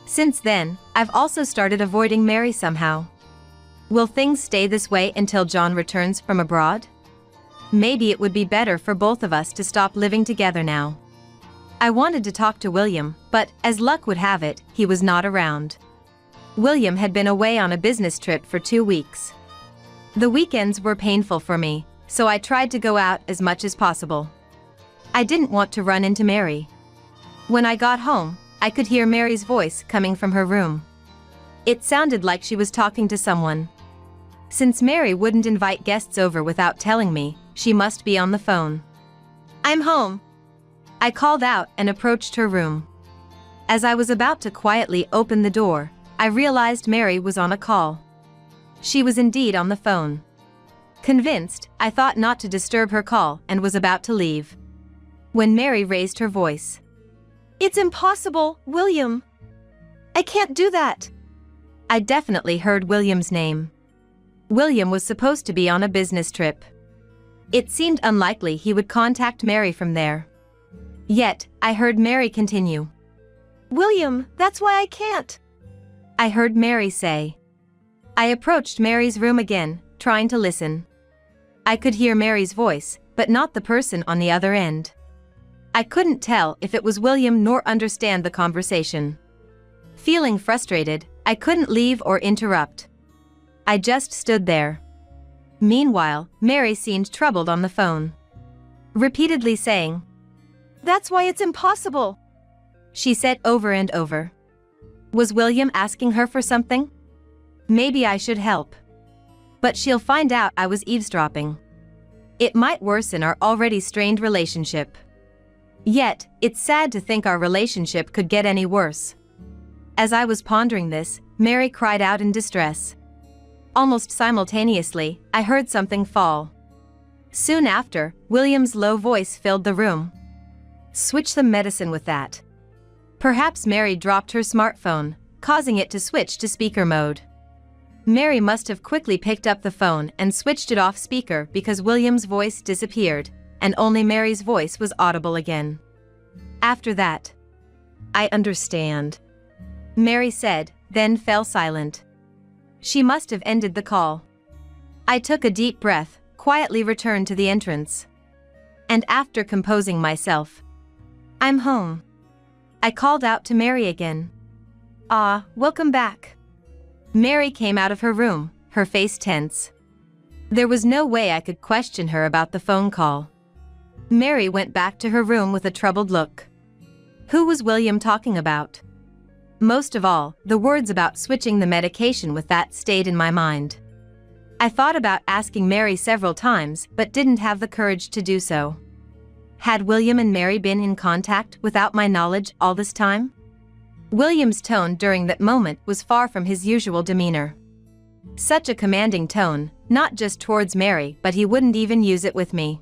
Speaker 2: Since then, I've also started avoiding Mary somehow. Will things stay this way until John returns from abroad? Maybe it would be better for both of us to stop living together now. I wanted to talk to William, but, as luck would have it, he was not around. William had been away on a business trip for 2 weeks. The weekends were painful for me, so I tried to go out as much as possible. I didn't want to run into Mary. When I got home, I could hear Mary's voice coming from her room. It sounded like she was talking to someone. Since Mary wouldn't invite guests over without telling me, she must be on the phone. I'm home. I called out and approached her room. As I was about to quietly open the door, I realized Mary was on a call. She was indeed on the phone. Convinced, I thought not to disturb her call and was about to leave. When Mary raised her voice. It's impossible, William. I can't do that. I definitely heard William's name. William was supposed to be on a business trip. It seemed unlikely he would contact Mary from there. Yet, I heard Mary continue. William, that's why I can't. I heard Mary say. I approached Mary's room again, trying to listen. I could hear Mary's voice, but not the person on the other end. I couldn't tell if it was William nor understand the conversation. Feeling frustrated, I couldn't leave or interrupt. I just stood there. Meanwhile, Mary seemed troubled on the phone. Repeatedly saying, "That's why it's impossible," she said over and over. Was William asking her for something? Maybe I should help. But she'll find out I was eavesdropping. It might worsen our already strained relationship. Yet, it's sad to think our relationship could get any worse. As I was pondering this, Mary cried out in distress. Almost simultaneously, I heard something fall. Soon after, William's low voice filled the room. Switch some medicine with that. Perhaps Mary dropped her smartphone, causing it to switch to speaker mode. Mary must have quickly picked up the phone and switched it off speaker because William's voice disappeared, and only Mary's voice was audible again. After that, I understand, Mary said, then fell silent. She must have ended the call. I took a deep breath, quietly returned to the entrance. And after composing myself, I'm home. I called out to Mary again. Ah, welcome back. Mary came out of her room, her face tense. There was no way I could question her about the phone call. Mary went back to her room with a troubled look. Who was William talking about? Most of all, the words about switching the medication with that stayed in my mind. I thought about asking Mary several times but didn't have the courage to do so. Had William and Mary been in contact without my knowledge all this time? William's tone during that moment was far from his usual demeanor. Such a commanding tone, not just towards Mary, but he wouldn't even use it with me.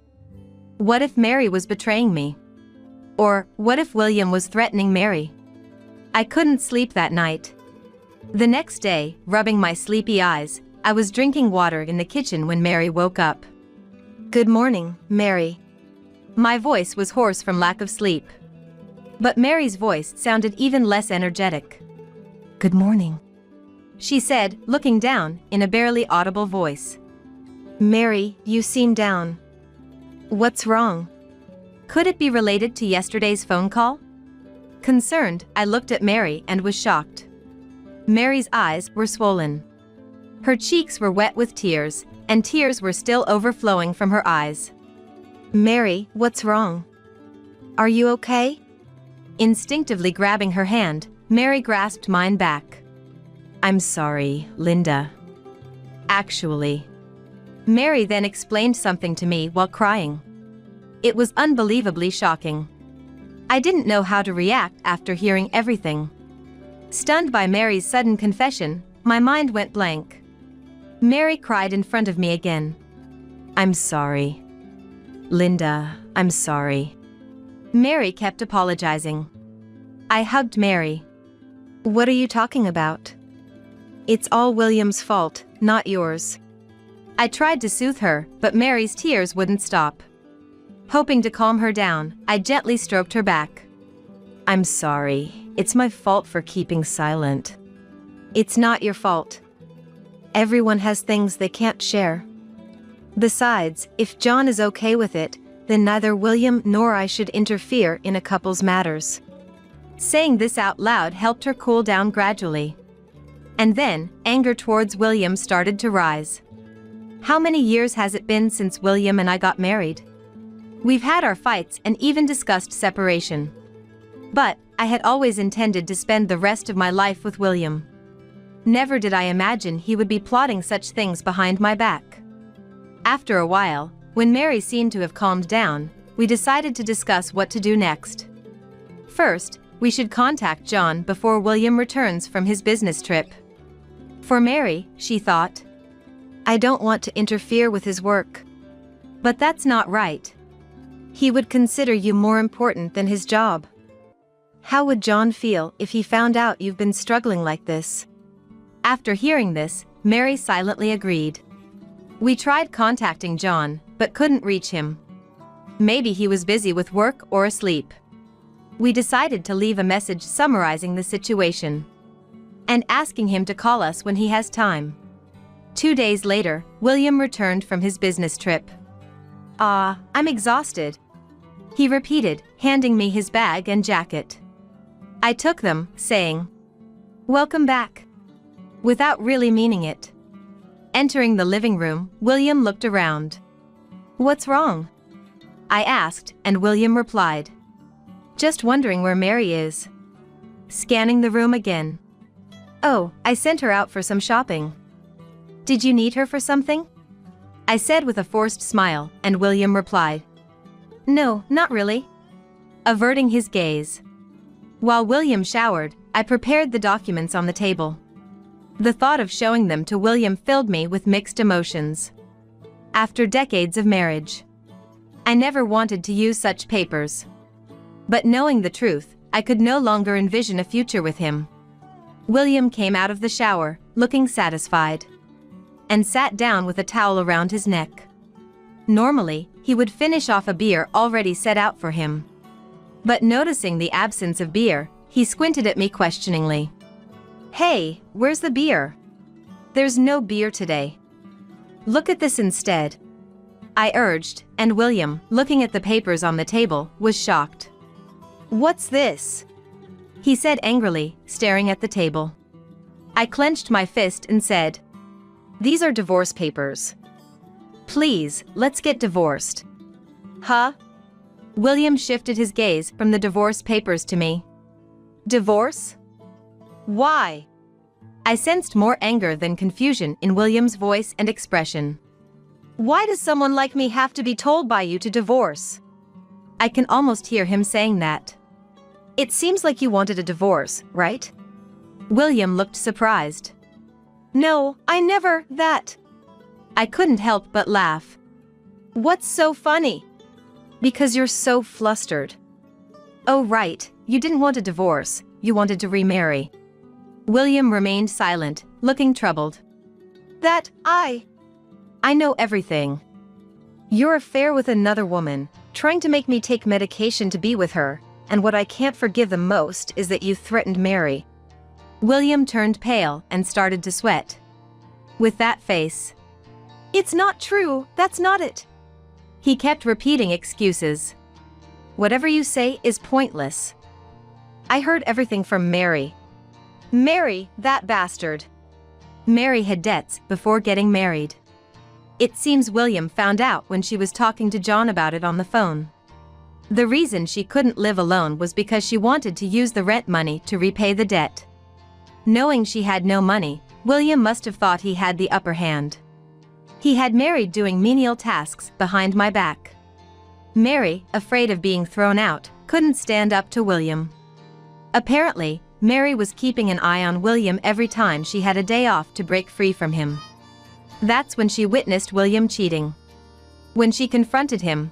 Speaker 2: What if Mary was betraying me? Or, what if William was threatening Mary? I couldn't sleep that night. The next day, rubbing my sleepy eyes, I was drinking water in the kitchen when Mary woke up. "Good morning, Mary." My voice was hoarse from lack of sleep. But Mary's voice sounded even less energetic. "Good morning," she said, looking down, in a barely audible voice. "Mary, you seem down. What's wrong? Could it be related to yesterday's phone call?" Concerned, I looked at Mary and was shocked. Mary's eyes were swollen. Her cheeks were wet with tears, and tears were still overflowing from her eyes. "Mary, what's wrong? Are you okay?" Instinctively grabbing her hand, Mary grasped mine back. "I'm sorry, Linda. Actually." Mary then explained something to me while crying. It was unbelievably shocking. I didn't know how to react after hearing everything. Stunned by Mary's sudden confession, my mind went blank. Mary cried in front of me again. "I'm sorry. Linda, I'm sorry." Mary kept apologizing. I hugged Mary. "What are you talking about? It's all William's fault, not yours." I tried to soothe her, but Mary's tears wouldn't stop. Hoping to calm her down, I gently stroked her back. "I'm sorry. It's my fault for keeping silent." "It's not your fault. Everyone has things they can't share. Besides, if John is okay with it, then neither William nor I should interfere in a couple's matters." Saying this out loud helped her cool down gradually. And then, anger towards William started to rise. How many years has it been since William and I got married? We've had our fights and even discussed separation. But, I had always intended to spend the rest of my life with William. Never did I imagine he would be plotting such things behind my back. After a while, when Mary seemed to have calmed down, we decided to discuss what to do next. First, we should contact John before William returns from his business trip. For Mary, she thought, "I don't want to interfere with his work." But that's not right. He would consider you more important than his job. How would John feel if he found out you've been struggling like this? After hearing this, Mary silently agreed. We tried contacting John, but couldn't reach him. Maybe he was busy with work or asleep. We decided to leave a message summarizing the situation and asking him to call us when he has time. 2 days later, William returned from his business trip. I'm exhausted," he repeated, handing me his bag and jacket. I took them, saying, "Welcome back," without really meaning it. Entering the living room, William looked around. "What's wrong?" I asked, and William replied, "Just wondering where Mary is." Scanning the room again. "Oh, I sent her out for some shopping." "Did you need her for something?" I said with a forced smile, and William replied, "No, not really," averting his gaze. While William showered, I prepared the documents on the table. The thought of showing them to William filled me with mixed emotions. After decades of marriage, I never wanted to use such papers. But knowing the truth, I could no longer envision a future with him. William came out of the shower, looking satisfied, and sat down with a towel around his neck. Normally, he would finish off a beer already set out for him. But noticing the absence of beer, he squinted at me questioningly. "Hey, where's the beer?" "There's no beer today. Look at this instead," I urged, and William, looking at the papers on the table, was shocked. "What's this?" he said angrily, staring at the table. I clenched my fist and said, "These are divorce papers. Please, let's get divorced." Huh? William shifted his gaze from the divorce papers to me. Divorce? Why? I sensed more anger than confusion in William's voice and expression. Why does someone like me have to be told by you to divorce? I can almost hear him saying that. It seems like you wanted a divorce, right? William looked surprised. No, I never, that. I couldn't help but laugh. What's so funny? Because you're so flustered. Oh right, you didn't want a divorce, you wanted to remarry. William remained silent, looking troubled. That, I know everything. Your affair with another woman, trying to make me take medication to be with her, and what I can't forgive the most is that you threatened Mary. William turned pale and started to sweat. With that face. It's not true, that's not it. He kept repeating excuses. Whatever you say is pointless. I heard everything from Mary. Mary, that bastard. Mary had debts before getting married. It seems William found out when she was talking to John about it on the phone. The reason she couldn't live alone was because she wanted to use the rent money to repay the debt. Knowing she had no money, William must have thought he had the upper hand. He had Mary doing menial tasks behind my back. Mary, afraid of being thrown out, couldn't stand up to William. Apparently, Mary was keeping an eye on William every time she had a day off to break free from him. That's when she witnessed William cheating. When she confronted him,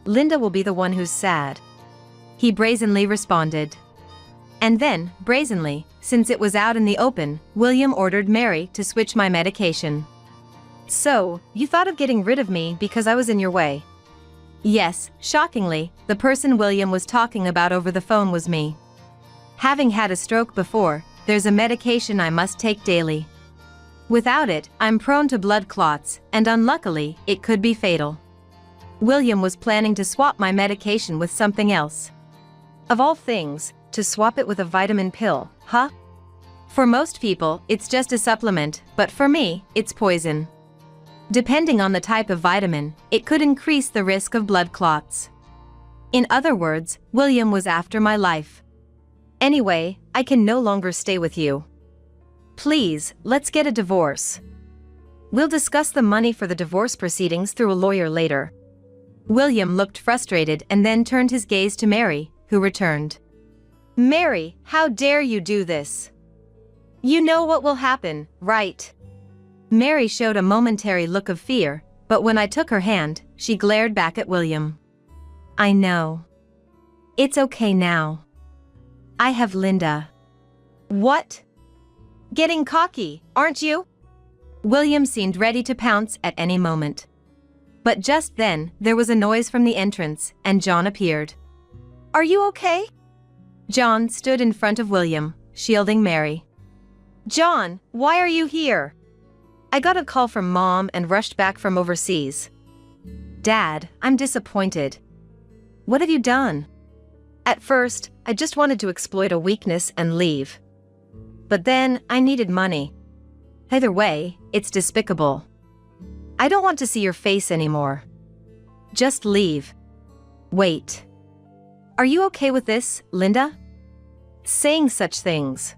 Speaker 2: "Linda will be the one who's sad," he brazenly responded. And then, brazenly, since it was out in the open, William ordered Mary to switch my medication. So, you thought of getting rid of me because I was in your way? Yes, shockingly, the person William was talking about over the phone was me. Having had a stroke before, there's a medication I must take daily. Without it, I'm prone to blood clots, and unluckily, it could be fatal. William was planning to swap my medication with something else. Of all things, to swap it with a vitamin pill, huh? For most people, it's just a supplement, but for me, it's poison. Depending on the type of vitamin, it could increase the risk of blood clots. In other words, William was after my life. Anyway, I can no longer stay with you. Please, let's get a divorce. We'll discuss the money for the divorce proceedings through a lawyer later. William looked frustrated and then turned his gaze to Mary, who returned. Mary, how dare you do this? You know what will happen, right? Mary showed a momentary look of fear, but when I took her hand, she glared back at William. I know. It's okay now. I have Linda. What? Getting cocky, aren't you? William seemed ready to pounce at any moment. But just then, there was a noise from the entrance, and John appeared. Are you okay? John stood in front of William, shielding Mary. John, why are you here? I got a call from Mom and rushed back from overseas. Dad, I'm disappointed. What have you done? At first, I just wanted to exploit a weakness and leave. But then, I needed money. Either way, it's despicable. I don't want to see your face anymore. Just leave. Wait. Are you okay with this, Linda? Saying such things.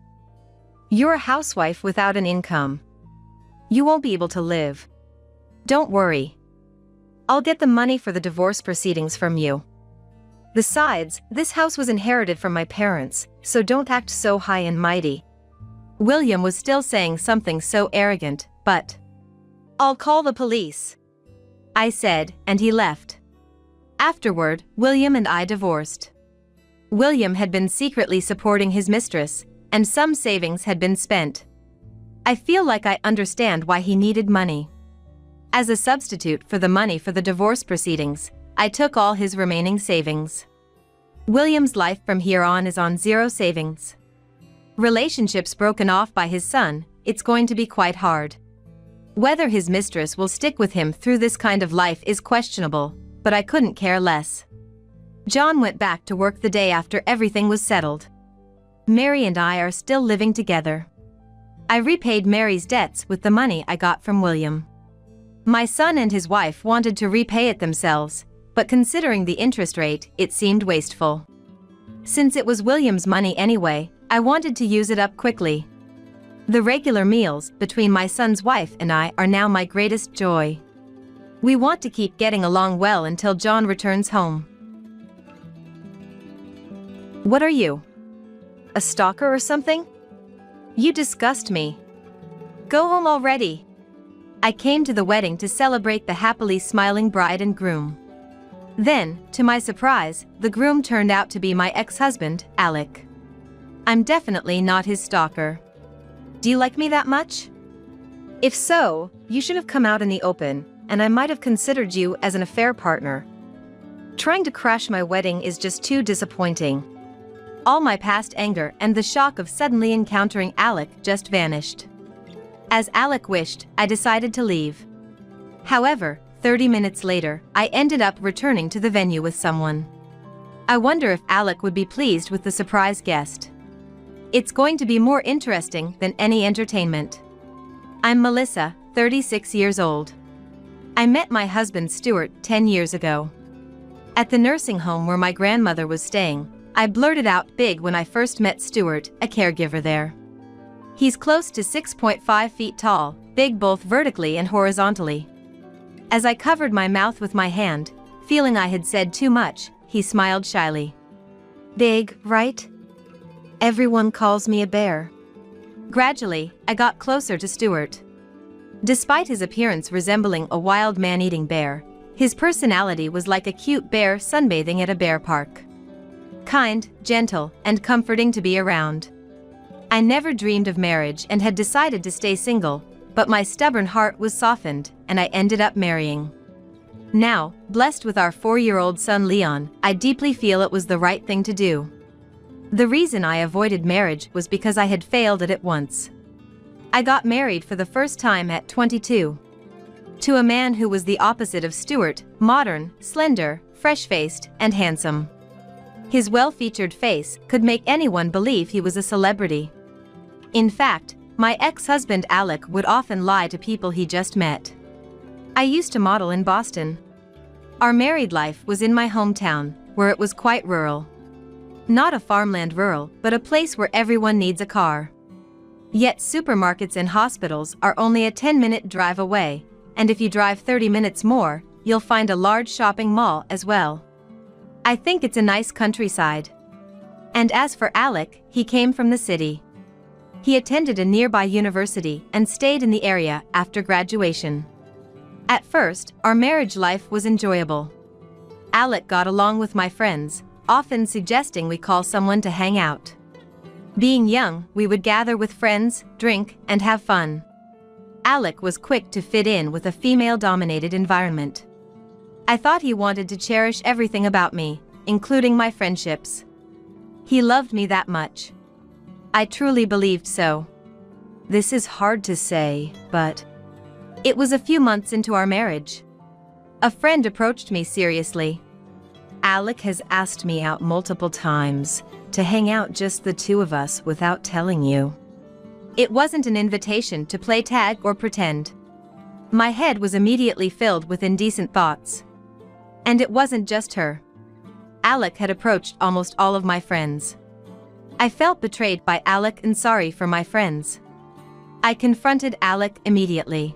Speaker 2: You're a housewife without an income. You won't be able to live. Don't worry. I'll get the money for the divorce proceedings from you. Besides, this house was inherited from my parents, so don't act so high and mighty. William was still saying something so arrogant, but I'll call the police, I said, and he left. Afterward, William and I divorced. William had been secretly supporting his mistress, and some savings had been spent. I feel like I understand why he needed money. As a substitute for the money for the divorce proceedings, I took all his remaining savings. William's life from here on is on zero savings. Relationships broken off by his son, it's going to be quite hard. Whether his mistress will stick with him through this kind of life is questionable, but I couldn't care less. John went back to work the day after everything was settled. Mary and I are still living together. I repaid Mary's debts with the money I got from William. My son and his wife wanted to repay it themselves, but considering the interest rate, it seemed wasteful. Since it was William's money anyway, I wanted to use it up quickly. The regular meals between my son's wife and I are now my greatest joy. We want to keep getting along well until John returns home. What are you? A stalker or something? You disgust me. Go home already. I came to the wedding to celebrate the happily smiling bride and groom. Then, to my surprise, the groom turned out to be my ex-husband, Alec. I'm definitely not his stalker. Do you like me that much? If so, you should have come out in the open, and I might have considered you as an affair partner. Trying to crash my wedding is just too disappointing. All my past anger and the shock of suddenly encountering Alec just vanished. As Alec wished, I decided to leave. However, 30 minutes later, I ended up returning to the venue with someone. I wonder if Alec would be pleased with the surprise guest. It's going to be more interesting than any entertainment. I'm Melissa, 36 years old. I met my husband Stuart 10 years ago. At the nursing home where my grandmother was staying, I blurted out big when I first met Stuart, a caregiver there. He's close to 6.5 feet tall, big both vertically and horizontally. As I covered my mouth with my hand, feeling I had said too much, he smiled shyly. Big, right? Everyone calls me a bear. Gradually, I got closer to Stuart. Despite his appearance resembling a wild man-eating bear, his personality was like a cute bear sunbathing at a bear park. Kind, gentle, and comforting to be around. I never dreamed of marriage and had decided to stay single, but my stubborn heart was softened, and I ended up marrying. Now, blessed with our 4-year-old son Leon, I deeply feel it was the right thing to do. The reason I avoided marriage was because I had failed at it once. I got married for the first time at 22. To a man who was the opposite of Stuart, modern, slender, fresh-faced, and handsome. His well-featured face could make anyone believe he was a celebrity. In fact, my ex-husband Alec would often lie to people he just met. I used to model in Boston. Our married life was in my hometown, where it was quite rural. Not a farmland rural, but a place where everyone needs a car. Yet supermarkets and hospitals are only a 10-minute drive away, and if you drive 30 minutes more, you'll find a large shopping mall as well. I think it's a nice countryside. And as for Alec, he came from the city. He attended a nearby university and stayed in the area after graduation. At first, our marriage life was enjoyable. Alec got along with my friends, often suggesting we call someone to hang out. Being young, we would gather with friends, drink, and have fun. Alec was quick to fit in with a female-dominated environment. I thought he wanted to cherish everything about me, including my friendships. He loved me that much. I truly believed so. This is hard to say, but it was a few months into our marriage. A friend approached me seriously. Alec has asked me out multiple times, to hang out just the two of us without telling you. It wasn't an invitation to play tag or pretend. My head was immediately filled with indecent thoughts. And it wasn't just her. Alec had approached almost all of my friends. I felt betrayed by Alec and sorry for my friends. I confronted Alec immediately.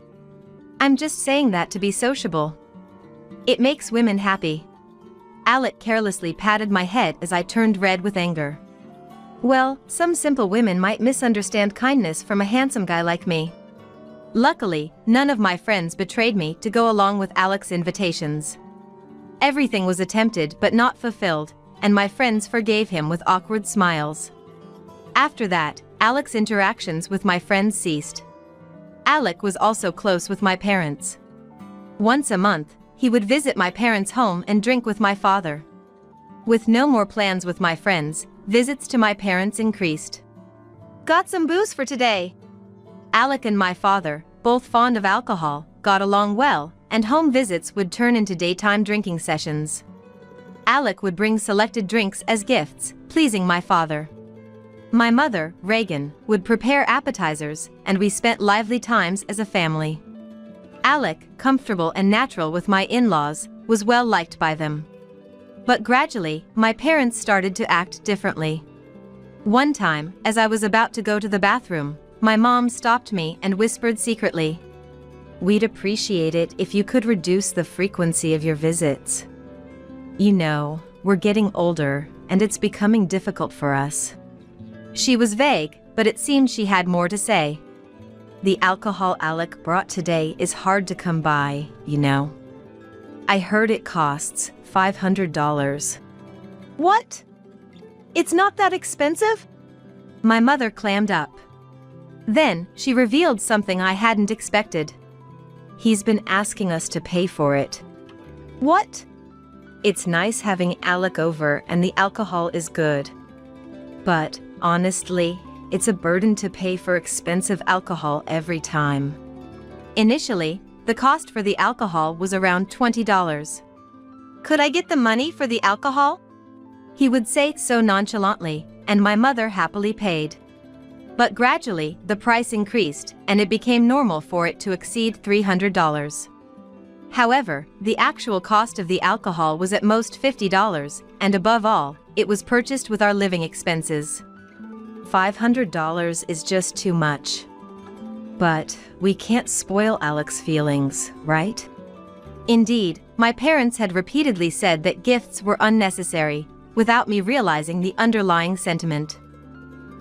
Speaker 2: I'm just saying that to be sociable. It makes women happy. Alec carelessly patted my head as I turned red with anger. Well, some simple women might misunderstand kindness from a handsome guy like me. Luckily, none of my friends betrayed me to go along with Alec's invitations. Everything was attempted but not fulfilled, and my friends forgave him with awkward smiles. After that, Alec's interactions with my friends ceased. Alec was also close with my parents. Once a month, he would visit my parents' home and drink with my father. With no more plans with my friends, visits to my parents increased. Got some booze for today. Alec and my father, both fond of alcohol, got along well, and home visits would turn into daytime drinking sessions. Alec would bring selected drinks as gifts, pleasing my father. My mother, Reagan, would prepare appetizers, and we spent lively times as a family. Alec, comfortable and natural with my in-laws, was well liked by them. But gradually, my parents started to act differently. One time, as I was about to go to the bathroom, my mom stopped me and whispered secretly, "We'd appreciate it if you could reduce the frequency of your visits. You know, we're getting older, and it's becoming difficult for us." She was vague, but it seemed she had more to say. "The alcohol Alec brought today is hard to come by, you know. I heard it costs $500.
Speaker 3: What? It's not that expensive?
Speaker 2: My mother clammed up. Then, she revealed something I hadn't expected. "He's been asking us to pay for it."
Speaker 3: What?
Speaker 2: "It's nice having Alec over and the alcohol is good. But, honestly, it's a burden to pay for expensive alcohol every time." Initially, the cost for the alcohol was around $20.
Speaker 3: "Could I get the money for the alcohol?"
Speaker 2: He would say so nonchalantly, and my mother happily paid. But gradually, the price increased, and it became normal for it to exceed $300. However, the actual cost of the alcohol was at most $50, and above all, it was purchased with our living expenses. $500 is just too much. But we can't spoil Alec's feelings, right? Indeed, my parents had repeatedly said that gifts were unnecessary, without me realizing the underlying sentiment.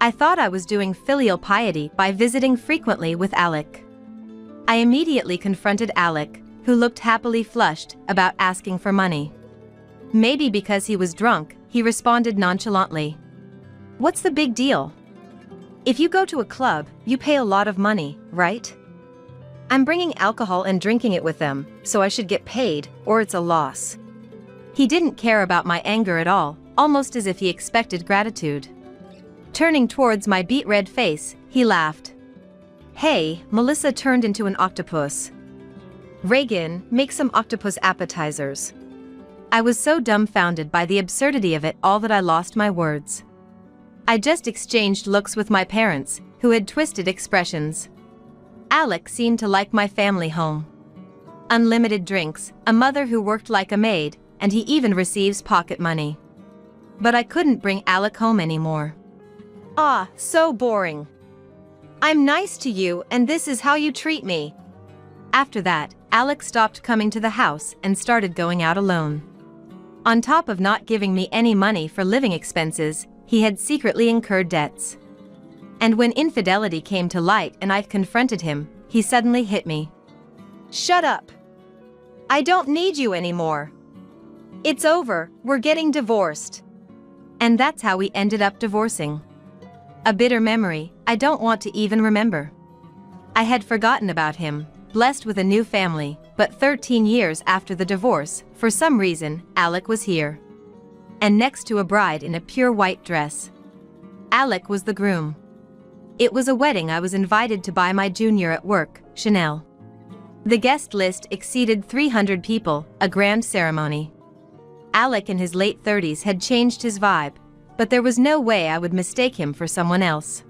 Speaker 2: I thought I was doing filial piety by visiting frequently with Alec. I immediately confronted Alec, who looked happily flushed, about asking for money. Maybe because he was drunk, he responded nonchalantly, "What's the big deal? If you go to a club, you pay a lot of money, right? I'm bringing alcohol and drinking it with them, so I should get paid, or it's a loss." He didn't care about my anger at all, almost as if he expected gratitude. Turning towards my beet-red face, he laughed. "Hey, Melissa turned into an octopus. Reagan, make some octopus appetizers." I was so dumbfounded by the absurdity of it all that I lost my words. I just exchanged looks with my parents, who had twisted expressions. Alec seemed to like my family home. Unlimited drinks, a mother who worked like a maid, and he even receives pocket money. But I couldn't bring Alec home anymore.
Speaker 3: Ah, so boring. I'm nice to you and this is how you treat me.
Speaker 2: After that, Alec stopped coming to the house and started going out alone. On top of not giving me any money for living expenses, he had secretly incurred debts. And when infidelity came to light and I confronted him, he suddenly hit me.
Speaker 3: "Shut up. I don't need you anymore. It's over, we're getting divorced."
Speaker 2: And that's how we ended up divorcing. A bitter memory I don't want to even remember. I had forgotten about him, blessed with a new family, but 13 years after the divorce, for some reason, Alec was here. And next to a bride in a pure white dress. Alec was the groom. It was a wedding I was invited to by my junior at work, Chanel. The guest list exceeded 300 people, a grand ceremony. Alec in his late 30s had changed his vibe, but there was no way I would mistake him for someone else.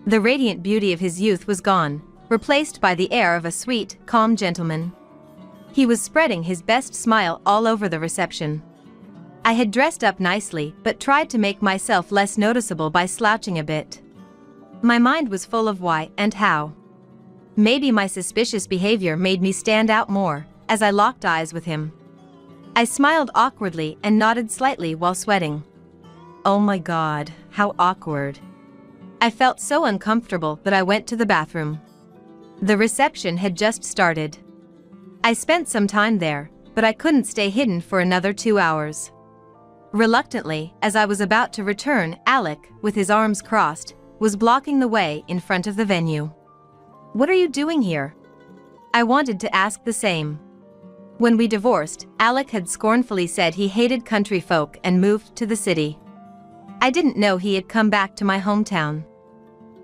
Speaker 2: The radiant beauty of his youth was gone, replaced by the air of a sweet, calm gentleman. He was spreading his best smile all over the reception. I had dressed up nicely but tried to make myself less noticeable by slouching a bit. My mind was full of why and how. Maybe my suspicious behavior made me stand out more, as I locked eyes with him. I smiled awkwardly and nodded slightly while sweating. Oh my God, how awkward. I felt so uncomfortable that I went to the bathroom. The reception had just started. I spent some time there, but I couldn't stay hidden for another 2 hours. Reluctantly, as I was about to return, Alec, with his arms crossed, was blocking the way in front of the venue. "What are you doing here?" I wanted to ask the same. When we divorced, Alec had scornfully said he hated country folk and moved to the city. I didn't know he had come back to my hometown.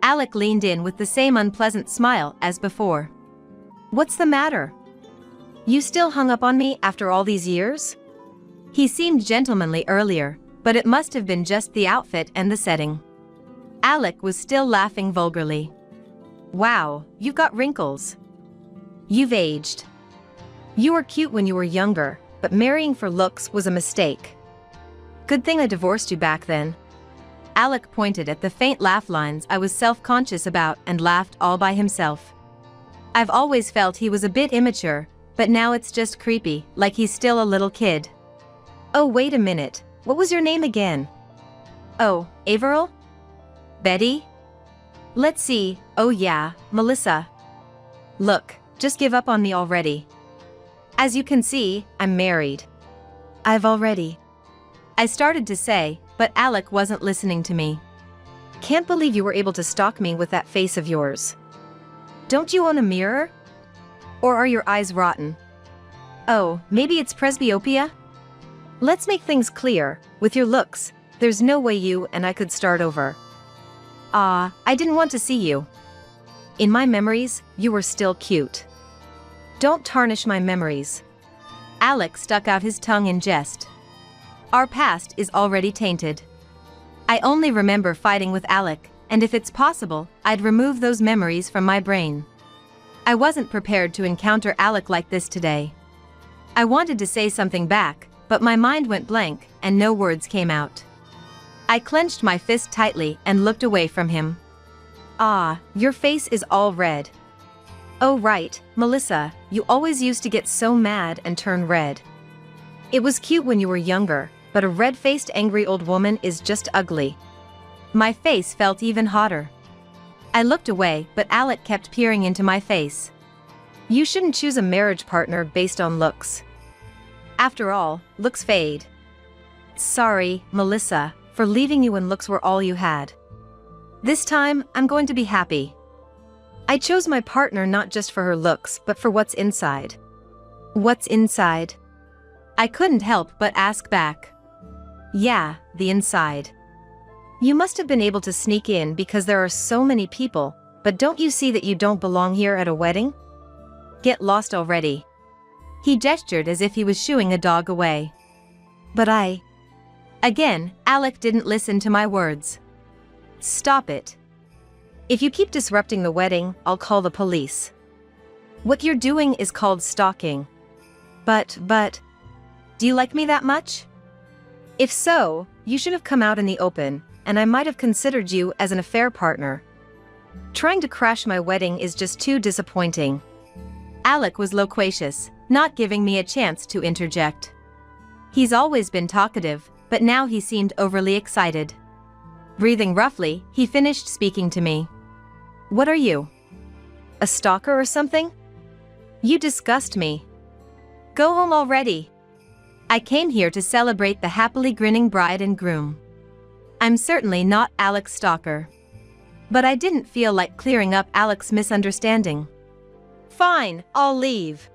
Speaker 2: Alec leaned in with the same unpleasant smile as before. "What's the matter? You still hung up on me after all these years?" He seemed gentlemanly earlier, but it must have been just the outfit and the setting. Alec was still laughing vulgarly. Wow, you've got wrinkles. You've aged. You were cute when you were younger, but marrying for looks was a mistake. Good thing I divorced you back then. Alec pointed at the faint laugh lines I was self-conscious about and laughed all by himself. I've always felt he was a bit immature, but now it's just creepy, like he's still a little kid. Oh, wait a minute, what was your name again? Oh, Averill? Betty? Let's see, oh yeah, Melissa. Look, just give up on me already. As you can see, I'm married. I started to say, but Alec wasn't listening to me. Can't believe you were able to stalk me with that face of yours. Don't you own a mirror? Or are your eyes rotten? Oh, maybe it's presbyopia? Let's make things clear, with your looks, there's no way you and I could start over. Ah, I didn't want to see you. In my memories, you were still cute. Don't tarnish my memories. Alec stuck out his tongue in jest. Our past is already tainted. I only remember fighting with Alec, and if it's possible, I'd remove those memories from my brain. I wasn't prepared to encounter Alec like this today. I wanted to say something back, but my mind went blank, and no words came out. I clenched my fist tightly and looked away from him. Ah, your face is all red. Oh right, Melissa, you always used to get so mad and turn red. It was cute when you were younger, but a red-faced angry old woman is just ugly. My face felt even hotter. I looked away, but Alec kept peering into my face. You shouldn't choose a marriage partner based on looks. After all, looks fade. Sorry, Melissa, for leaving you when looks were all you had. This time, I'm going to be happy. I chose my partner not just for her looks, but for what's inside. What's inside? I couldn't help but ask back. Yeah, the inside. You must have been able to sneak in because there are so many people, but don't you see that you don't belong here at a wedding? Get lost already. He gestured as if he was shooing a dog away. But Again, Alec didn't listen to my words. Stop it. If you keep disrupting the wedding, I'll call the police. What you're doing is called stalking. But, do you like me that much? If so, you should have come out in the open, and I might have considered you as an affair partner. Trying to crash my wedding is just too disappointing. Alec was loquacious, not giving me a chance to interject. He's always been talkative, but now he seemed overly excited. Breathing roughly, he finished speaking to me. What are you? A stalker or something? You disgust me. Go home already. I came here to celebrate the happily grinning bride and groom. I'm certainly not Alec's stalker. But I didn't feel like clearing up Alec's misunderstanding. Fine, I'll leave.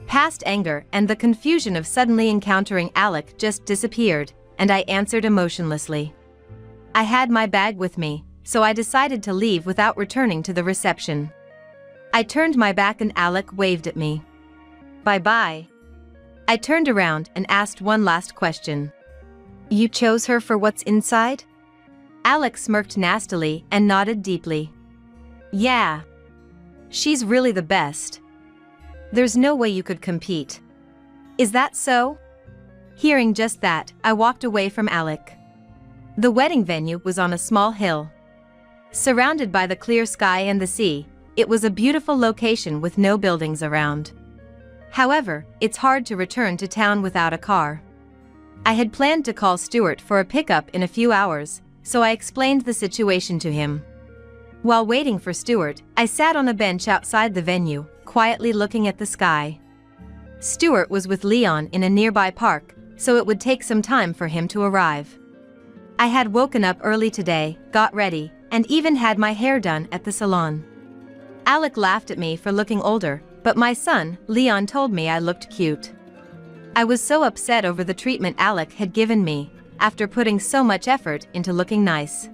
Speaker 2: Past anger and the confusion of suddenly encountering Alec just disappeared, and I answered emotionlessly. I had my bag with me, so I decided to leave without returning to the reception. I turned my back and Alec waved at me. Bye-bye. I turned around and asked one last question. You chose her for what's inside? Alec smirked nastily and nodded deeply. Yeah. She's really the best. There's no way you could compete. Is that so? Hearing just that, I walked away from Alec. The wedding venue was on a small hill. Surrounded by the clear sky and the sea, it was a beautiful location with no buildings around. However, it's hard to return to town without a car. I had planned to call Stuart for a pickup in a few hours, so I explained the situation to him. While waiting for Stuart, I sat on a bench outside the venue, quietly looking at the sky. Stuart was with Leon in a nearby park, so it would take some time for him to arrive. I had woken up early today, got ready, and even had my hair done at the salon. Alec laughed at me for looking older, but my son, Leon, told me I looked cute. I was so upset over the treatment Alec had given me, after putting so much effort into looking nice.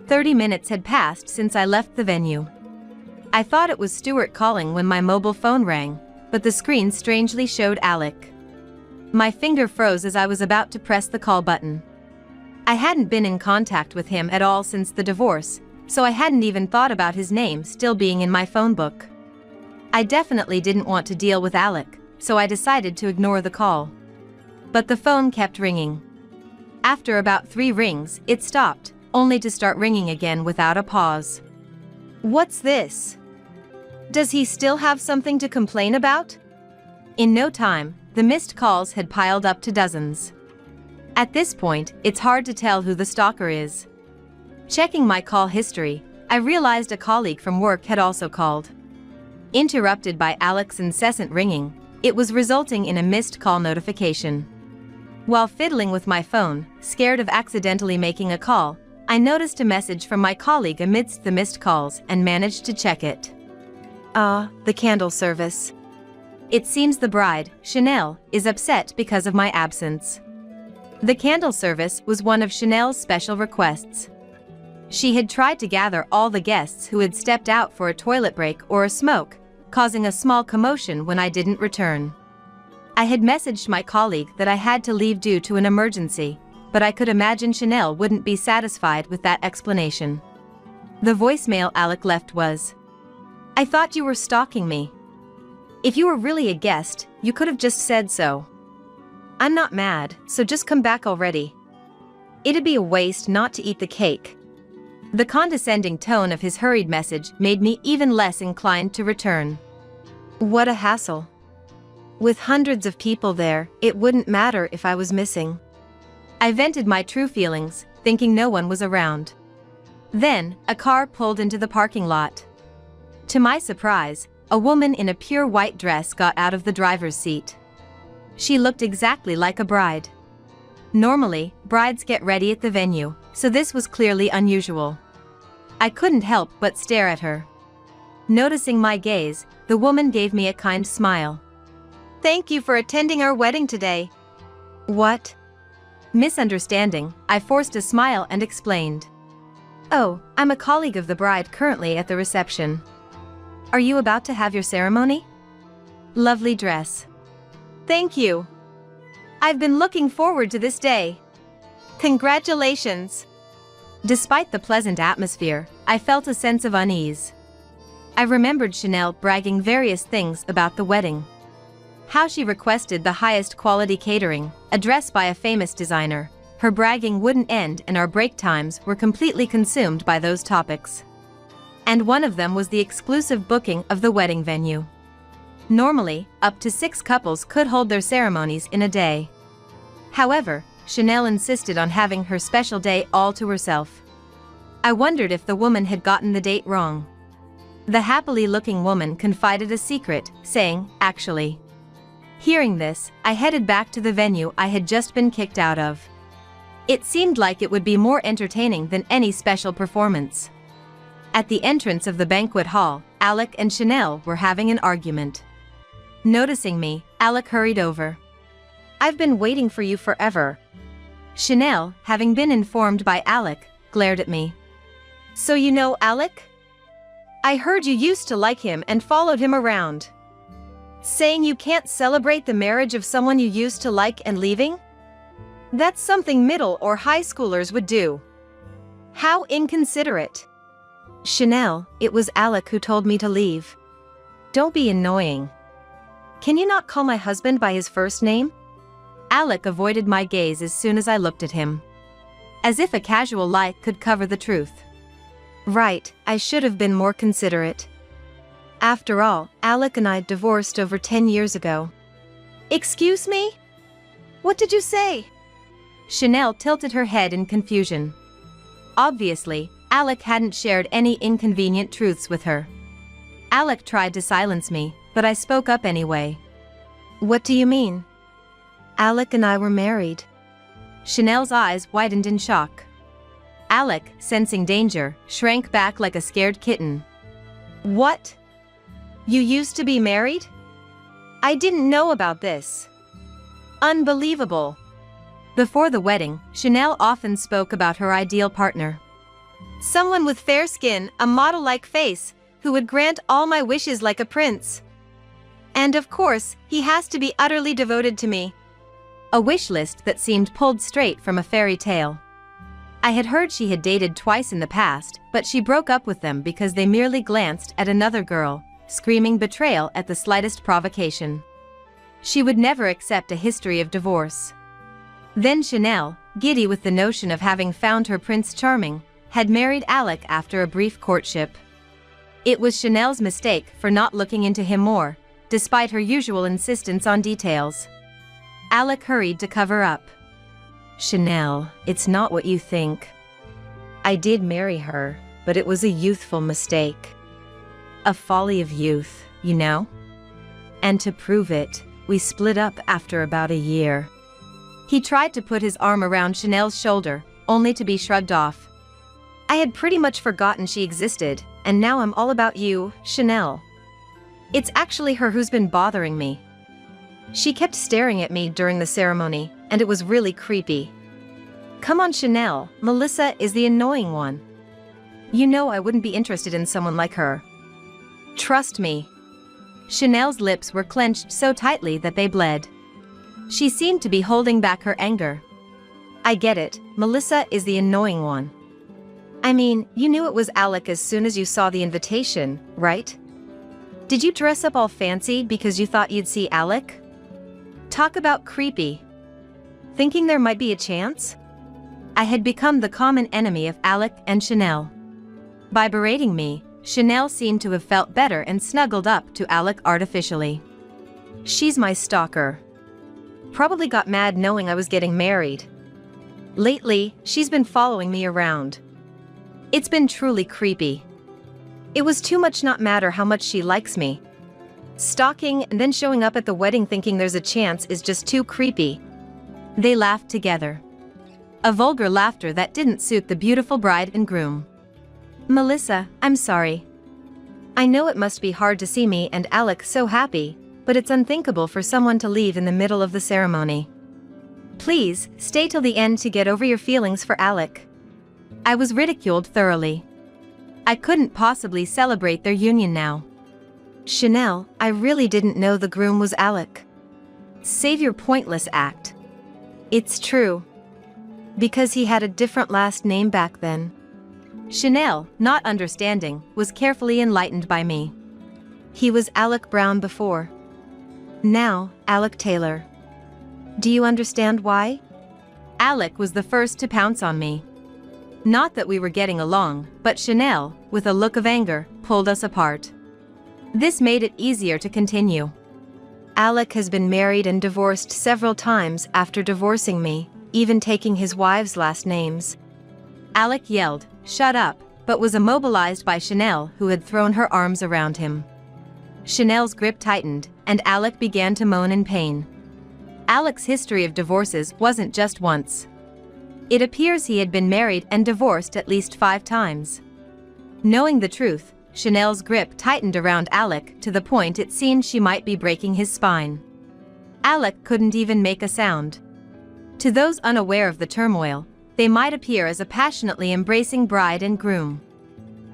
Speaker 2: 30 minutes had passed since I left the venue. I thought it was Stuart calling when my mobile phone rang, but the screen strangely showed Alec. My finger froze as I was about to press the call button. I hadn't been in contact with him at all since the divorce, so I hadn't even thought about his name still being in my phone book. I definitely didn't want to deal with Alec, so I decided to ignore the call. But the phone kept ringing. After about 3 rings, it stopped, only to start ringing again without a pause.
Speaker 3: What's this? Does he still have something to complain about?
Speaker 2: In no time, the missed calls had piled up to dozens. At this point, it's hard to tell who the stalker is. Checking my call history, I realized a colleague from work had also called. Interrupted by Alec's incessant ringing, it was resulting in a missed call notification. While fiddling with my phone, scared of accidentally making a call, I noticed a message from my colleague amidst the missed calls and managed to check it.
Speaker 3: The candle service.
Speaker 2: It seems the bride, Chanel, is upset because of my absence. The candle service was one of Chanel's special requests. She had tried to gather all the guests who had stepped out for a toilet break or a smoke, causing a small commotion when I didn't return. I had messaged my colleague that I had to leave due to an emergency, but I could imagine Chanel wouldn't be satisfied with that explanation. The voicemail Alec left was, "I thought you were stalking me. If you were really a guest, you could have just said so.
Speaker 3: I'm not mad, so just come back already. It'd be a waste not to eat the cake."
Speaker 2: The condescending tone of his hurried message made me even less inclined to return.
Speaker 3: What a hassle. With hundreds of people there, it wouldn't matter if I was missing.
Speaker 2: I vented my true feelings, thinking no one was around. Then, a car pulled into the parking lot. To my surprise, a woman in a pure white dress got out of the driver's seat. She looked exactly like a bride. Normally, brides get ready at the venue, so this was clearly unusual. I couldn't help but stare at her. Noticing my gaze, the woman gave me a kind smile.
Speaker 3: "Thank you for attending our wedding today." "What?"
Speaker 2: Misunderstanding, I forced a smile and explained. "Oh, I'm a colleague of the bride currently at the reception. Are you about to have your ceremony? Lovely dress."
Speaker 3: "Thank you. I've been looking forward to this day. Congratulations."
Speaker 2: Despite the pleasant atmosphere, I felt a sense of unease. I remembered Chanel bragging various things about the wedding. How she requested the highest quality catering, a dress by a famous designer. Her bragging wouldn't end and our break times were completely consumed by those topics. And one of them was the exclusive booking of the wedding venue. Normally, up to 6 couples could hold their ceremonies in a day. However, Chanel insisted on having her special day all to herself. I wondered if the woman had gotten the date wrong. The happily-looking woman confided a secret, saying, "Actually." Hearing this, I headed back to the venue I had just been kicked out of. It seemed like it would be more entertaining than any special performance. At the entrance of the banquet hall, Alec and Chanel were having an argument. Noticing me, Alec hurried over.
Speaker 3: "I've been waiting for you forever."
Speaker 2: Chanel, having been informed by Alec, glared at me.
Speaker 3: "So you know Alec? I heard you used to like him and followed him around. Saying you can't celebrate the marriage of someone you used to like and leaving? That's something middle or high schoolers would do. How inconsiderate."
Speaker 2: "Chanel, it was Alec who told me to leave. Don't be annoying.
Speaker 3: Can you not call my husband by his first name?"
Speaker 2: Alec avoided my gaze as soon as I looked at him. As if a casual lie could cover the truth.
Speaker 3: "Right, I should have been more considerate. After all, Alec and I divorced over 10 years ago." "Excuse me? What did you say?"
Speaker 2: Chanel tilted her head in confusion. Obviously, Alec hadn't shared any inconvenient truths with her. Alec tried to silence me, but I spoke up anyway.
Speaker 3: "What do you mean?" "Alec and I were married."
Speaker 2: Chanel's eyes widened in shock. Alec, sensing danger, shrank back like a scared kitten.
Speaker 3: "What? You used to be married? I didn't know about this. Unbelievable."
Speaker 2: Before the wedding, Chanel often spoke about her ideal partner.
Speaker 3: "Someone with fair skin, a model-like face, who would grant all my wishes like a prince. And of course, he has to be utterly devoted to me."
Speaker 2: A wish list that seemed pulled straight from a fairy tale. I had heard she had dated twice in the past, but she broke up with them because they merely glanced at another girl, screaming betrayal at the slightest provocation. She would never accept a history of divorce. Then Chanel, giddy with the notion of having found her Prince Charming, had married Alec after a brief courtship. It was Chanel's mistake for not looking into him more, despite her usual insistence on details. Alec hurried to cover up.
Speaker 3: Chanel, it's not what you think. I did marry her, but it was a youthful mistake. A folly of youth, you know? And to prove it, we split up after about a year.
Speaker 2: He tried to put his arm around Chanel's shoulder, only to be shrugged off.
Speaker 3: I had pretty much forgotten she existed, and now I'm all about you, Chanel. It's actually her who's been bothering me. She kept staring at me during the ceremony, and it was really creepy. Come on, Chanel, Melissa is the annoying one. You know I wouldn't be interested in someone like her. Trust me.
Speaker 2: Chanel's lips were clenched so tightly that they bled. She seemed to be holding back her anger.
Speaker 3: I get it, Melissa is the annoying one. I mean, you knew it was Alec as soon as you saw the invitation, right? Did you dress up all fancy because you thought you'd see Alec? Talk about creepy. Thinking there might be a chance?
Speaker 2: I had become the common enemy of Alec and Chanel. By berating me, Chanel seemed to have felt better and snuggled up to Alec artificially.
Speaker 3: She's my stalker. Probably got mad knowing I was getting married. Lately, she's been following me around. It's been truly creepy. It was too much not matter how much she likes me. Stalking and then showing up at the wedding thinking there's a chance is just too creepy.
Speaker 2: They laughed together. A vulgar laughter that didn't suit the beautiful bride and groom.
Speaker 3: Melissa, I'm sorry. I know it must be hard to see me and Alec so happy, but it's unthinkable for someone to leave in the middle of the ceremony. Please, stay till the end to get over your feelings for Alec.
Speaker 2: I was ridiculed thoroughly. I couldn't possibly celebrate their union now.
Speaker 3: Chanel, I really didn't know the groom was Alec. Save your pointless act. It's true. Because he had a different last name back then.
Speaker 2: Chanel, not understanding, was carefully enlightened by me.
Speaker 3: He was Alec Brown before. Now, Alec Taylor. Do you understand why?
Speaker 2: Alec was the first to pounce on me. Not that we were getting along, but Chanel, with a look of anger, pulled us apart. This made it easier to continue.
Speaker 3: Alec has been married and divorced several times after divorcing me, even taking his wives' last names.
Speaker 2: Alec yelled, "Shut up," but was immobilized by Chanel, who had thrown her arms around him. Chanel's grip tightened, and Alec began to moan in pain. Alec's history of divorces wasn't just once. It appears he had been married and divorced at least 5 times. Knowing the truth, Chanel's grip tightened around Alec to the point it seemed she might be breaking his spine. Alec couldn't even make a sound. To those unaware of the turmoil, they might appear as a passionately embracing bride and groom.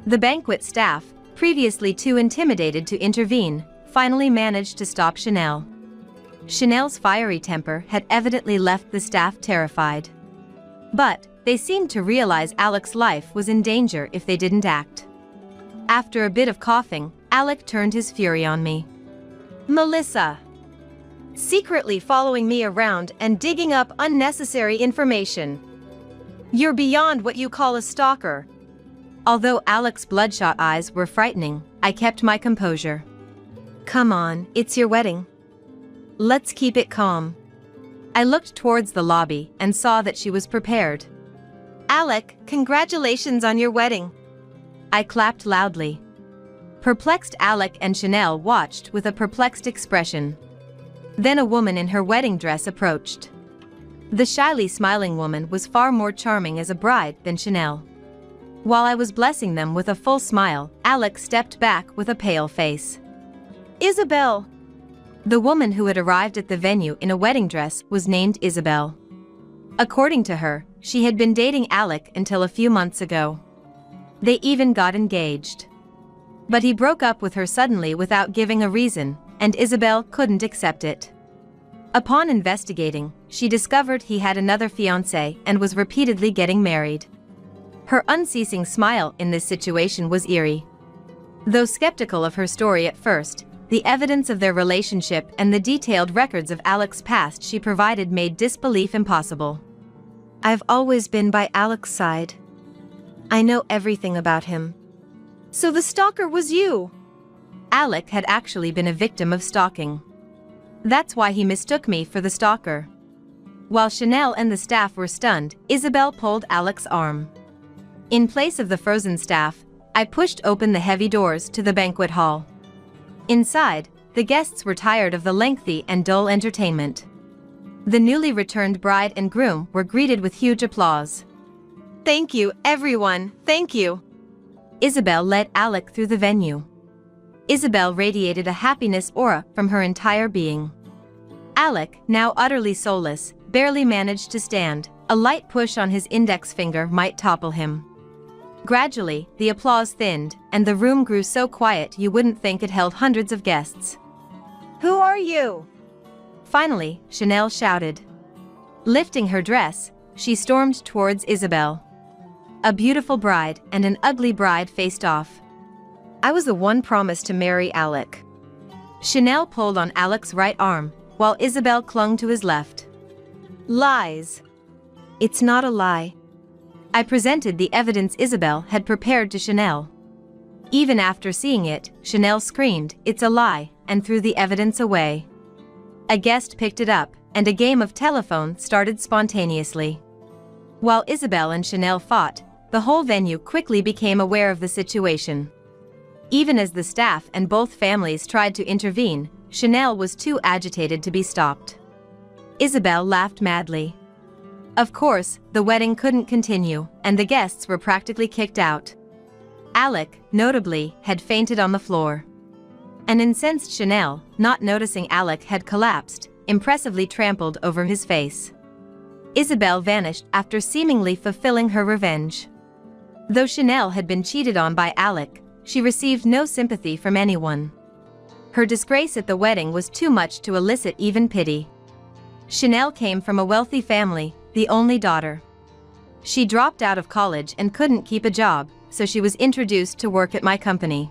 Speaker 2: The banquet staff, previously too intimidated to intervene, finally managed to stop Chanel. Chanel's fiery temper had evidently left the staff terrified. But they seemed to realize Alec's life was in danger if they didn't act. After a bit of coughing, Alec turned his fury on me.
Speaker 3: Melissa! Secretly following me around and digging up unnecessary information. You're beyond what you call a stalker.
Speaker 2: Although Alec's bloodshot eyes were frightening, I kept my composure.
Speaker 3: Come on, it's your wedding. Let's keep it calm.
Speaker 2: I looked towards the lobby and saw that she was prepared.
Speaker 3: Alec, congratulations on your wedding.
Speaker 2: I clapped loudly. Perplexed Alec and Chanel watched with a perplexed expression. Then a woman in her wedding dress approached. The shyly smiling woman was far more charming as a bride than Chanel. While I was blessing them with a full smile, Alec stepped back with a pale face.
Speaker 3: Isabel!
Speaker 2: The woman who had arrived at the venue in a wedding dress was named Isabel. According to her, she had been dating Alec until a few months ago. They even got engaged. But he broke up with her suddenly without giving a reason, and Isabel couldn't accept it. Upon investigating, she discovered he had another fiancée and was repeatedly getting married. Her unceasing smile in this situation was eerie. Though skeptical of her story at first, the evidence of their relationship and the detailed records of Alec's past she provided made disbelief impossible.
Speaker 3: I've always been by Alec's side. I know everything about him. So the stalker was you?
Speaker 2: Alec had actually been a victim of stalking. That's why he mistook me for the stalker. While Chanel and the staff were stunned, Isabel pulled Alec's arm. In place of the frozen staff, I pushed open the heavy doors to the banquet hall. Inside, the guests were tired of the lengthy and dull entertainment. The newly returned bride and groom were greeted with huge applause.
Speaker 3: Thank you, everyone, thank you.
Speaker 2: Isabel led Alec through the venue. Isabel radiated a happiness aura from her entire being. Alec, now utterly soulless, barely managed to stand. A light push on his index finger might topple him. Gradually, the applause thinned, and the room grew so quiet you wouldn't think it held hundreds of guests.
Speaker 3: Who are you?
Speaker 2: Finally, Chanel shouted. Lifting her dress, she stormed towards Isabel. A beautiful bride and an ugly bride faced off.
Speaker 3: I was the one promised to marry Alec.
Speaker 2: Chanel pulled on Alec's right arm, while Isabel clung to his left.
Speaker 3: Lies. It's not a lie.
Speaker 2: I presented the evidence Isabel had prepared to Chanel. Even after seeing it, Chanel screamed, "It's a lie," and threw the evidence away. A guest picked it up, and a game of telephone started spontaneously. While Isabel and Chanel fought, the whole venue quickly became aware of the situation. Even as the staff and both families tried to intervene, Chanel was too agitated to be stopped. Isabel laughed madly. Of course, the wedding couldn't continue, and the guests were practically kicked out. Alec, notably, had fainted on the floor. An incensed Chanel, not noticing Alec had collapsed, impressively trampled over his face. Isabel vanished after seemingly fulfilling her revenge. Though Chanel had been cheated on by Alec, she received no sympathy from anyone. Her disgrace at the wedding was too much to elicit even pity. Chanel came from a wealthy family, the only daughter. She dropped out of college and couldn't keep a job, so she was introduced to work at my company.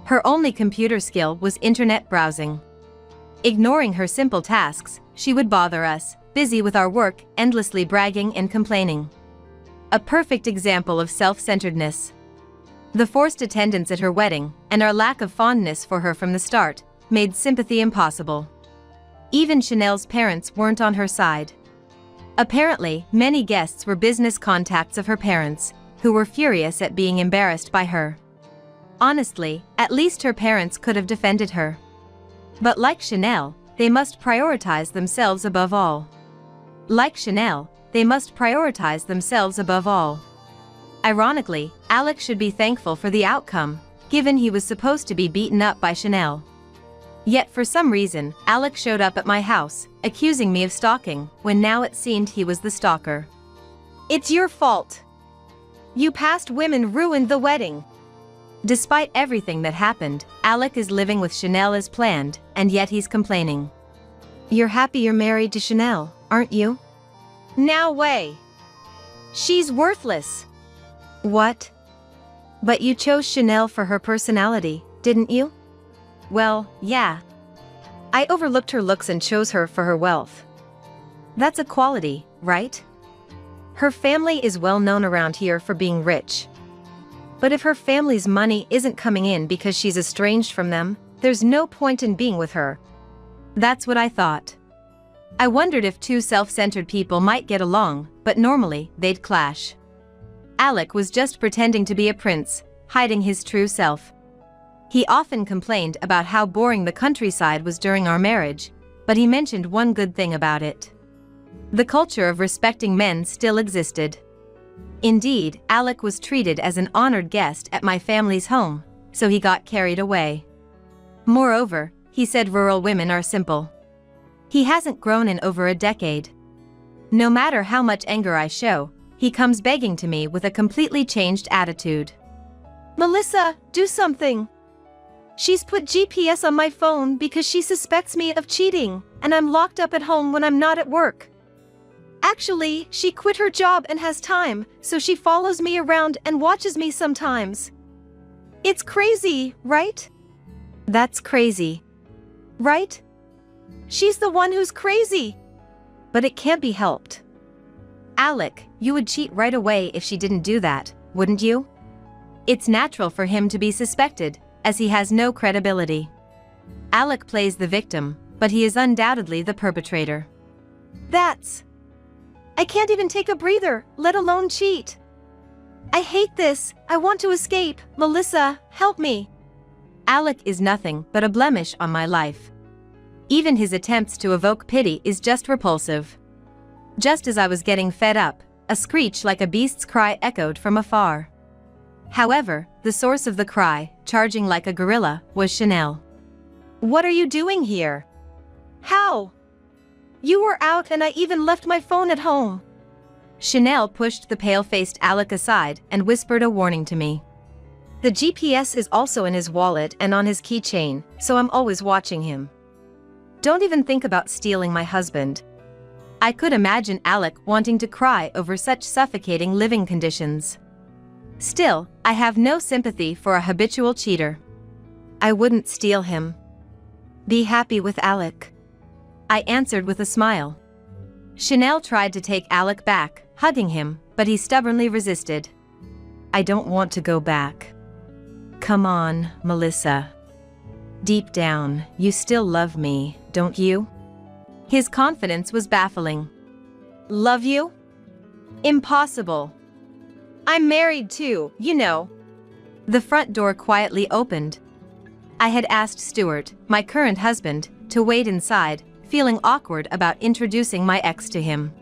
Speaker 2: Her only computer skill was internet browsing. Ignoring her simple tasks, she would bother us, busy with our work, endlessly bragging and complaining. A perfect example of self-centeredness. The forced attendance at her wedding, and our lack of fondness for her from the start, made sympathy impossible. Even Chanel's parents weren't on her side. Apparently, many guests were business contacts of her parents, who were furious at being embarrassed by her. Honestly, at least her parents could have defended her. But like Chanel, they must prioritize themselves above all. Like Chanel, they must prioritize themselves above all. Ironically, Alec should be thankful for the outcome, given he was supposed to be beaten up by Chanel. Yet for some reason, Alec showed up at my house, accusing me of stalking, when now it seemed he was the stalker.
Speaker 3: It's your fault. You past women ruined the wedding.
Speaker 2: Despite everything that happened, Alec is living with Chanel as planned, and yet he's complaining.
Speaker 3: You're happy you're married to Chanel, aren't you? No way. She's worthless. What? But you chose Chanel for her personality, didn't you?
Speaker 2: Well, yeah.
Speaker 3: I overlooked her looks and chose her for her wealth.
Speaker 2: That's a quality, right?
Speaker 3: Her family is well known around here for being rich. But if her family's money isn't coming in because she's estranged from them, there's no point in being with her.
Speaker 2: That's what I thought. I wondered if two self-centered people might get along, but normally, they'd clash. Alec was just pretending to be a prince, hiding his true self. He often complained about how boring the countryside was during our marriage, but he mentioned one good thing about it. The culture of respecting men still existed. Indeed, Alec was treated as an honored guest at my family's home, so he got carried away. Moreover, he said rural women are simple. He hasn't grown in over a decade. No matter how much anger I show, he comes begging to me with a completely changed attitude.
Speaker 3: Melissa, do something. She's put GPS on my phone because she suspects me of cheating, and I'm locked up at home when I'm not at work. Actually, she quit her job and has time, so she follows me around and watches me sometimes. It's crazy, right? That's crazy. Right? She's the one who's crazy. But it can't be helped.
Speaker 2: Alec, you would cheat right away if she didn't do that, wouldn't you? It's natural for him to be suspected, as he has no credibility. Alec plays the victim, but he is undoubtedly the perpetrator.
Speaker 3: I can't even take a breather, let alone cheat. I hate this. I want to escape. Melissa, help me.
Speaker 2: Alec is nothing but a blemish on my life. Even his attempts to evoke pity is just repulsive. Just as I was getting fed up, a screech like a beast's cry echoed from afar. However, the source of the cry, charging like a gorilla, was Chanel.
Speaker 3: What are you doing here? How? You were out and I even left my phone at home.
Speaker 2: Chanel pushed the pale-faced Alec aside and whispered a warning to me.
Speaker 3: The GPS is also in his wallet and on his keychain, so I'm always watching him. Don't even think about stealing my husband.
Speaker 2: I could imagine Alec wanting to cry over such suffocating living conditions. Still, I have no sympathy for a habitual cheater.
Speaker 3: I wouldn't steal him. Be happy with Alec.
Speaker 2: I answered with a smile. Chanel tried to take Alec back, hugging him, but he stubbornly resisted.
Speaker 3: I don't want to go back. Come on, Melissa. Deep down, you still love me, don't you?
Speaker 2: His confidence was baffling.
Speaker 3: Love you? Impossible. I'm married too, you know.
Speaker 2: The front door quietly opened. I had asked Stuart, my current husband, to wait inside, feeling awkward about introducing my ex to him.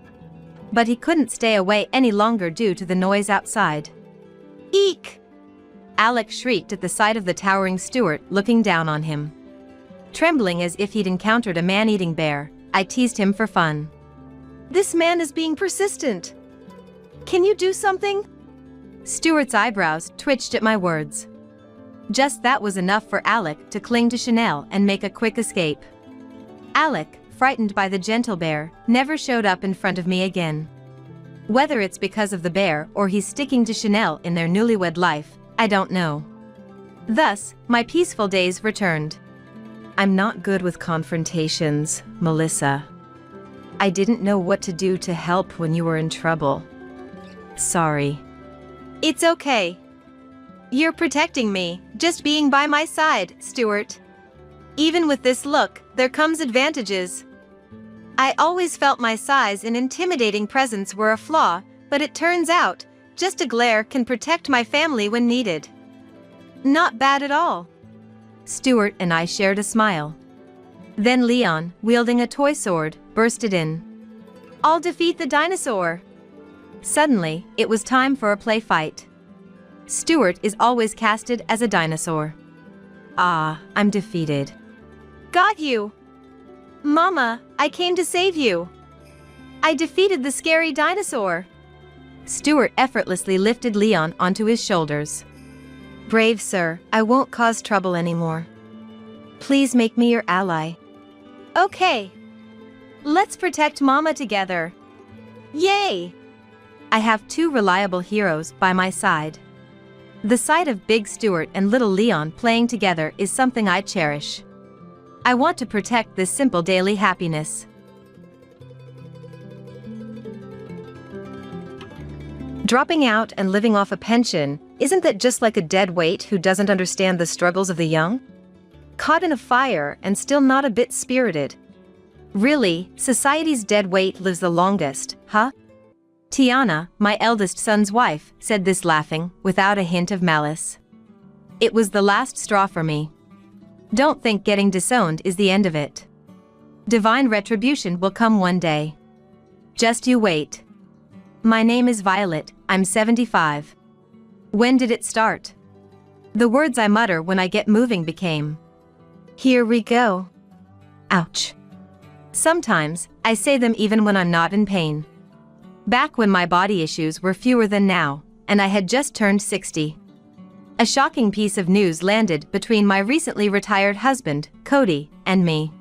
Speaker 2: But he couldn't stay away any longer due to the noise outside.
Speaker 3: Eek!
Speaker 2: Alec shrieked at the sight of the towering Stuart looking down on him. Trembling as if he'd encountered a man-eating bear, I teased him for fun.
Speaker 3: This man is being persistent. Can you do something?
Speaker 2: Stuart's eyebrows twitched at my words. Just that was enough for Alec to cling to Chanel and make a quick escape. Alec, frightened by the gentle bear, never showed up in front of me again. Whether it's because of the bear or he's sticking to Chanel in their newlywed life, I don't know. Thus, my peaceful days returned.
Speaker 3: I'm not good with confrontations, Melissa. I didn't know what to do to help when you were in trouble. Sorry. It's okay. You're protecting me, just being by my side, Stuart. Even with this look, there comes advantages. I always felt my size and intimidating presence were a flaw, but it turns out, just a glare can protect my family when needed. Not bad at all.
Speaker 2: Stuart and I shared a smile. Then Leon, wielding a toy sword, bursted in.
Speaker 3: I'll defeat the dinosaur.
Speaker 2: Suddenly, it was time for a play fight. Stuart is always casted as a dinosaur.
Speaker 3: Ah, I'm defeated. Got you! Mama, I came to save you. I defeated the scary dinosaur.
Speaker 2: Stuart effortlessly lifted Leon onto his shoulders.
Speaker 3: Brave sir, I won't cause trouble anymore. Please make me your ally. Okay. Let's protect Mama together. Yay!
Speaker 2: I have two reliable heroes by my side. The sight of Big Stuart and Little Leon playing together is something I cherish. I want to protect this simple daily happiness.
Speaker 3: Dropping out and living off a pension, isn't that just like a dead weight who doesn't understand the struggles of the young? Caught in a fire and still not a bit spirited. Really, society's dead weight lives the longest, huh?
Speaker 2: Tiana, my eldest son's wife, said this laughing, without a hint of malice. It was the last straw for me. Don't think getting disowned is the end of it. Divine retribution will come one day. Just you wait. My name is Violet, I'm 75. When did it start? The words I mutter when I get moving became.
Speaker 3: Here we go.
Speaker 2: Ouch. Sometimes, I say them even when I'm not in pain. Back when my body issues were fewer than now, and I had just turned 60. A shocking piece of news landed between my recently retired husband, Cody, and me.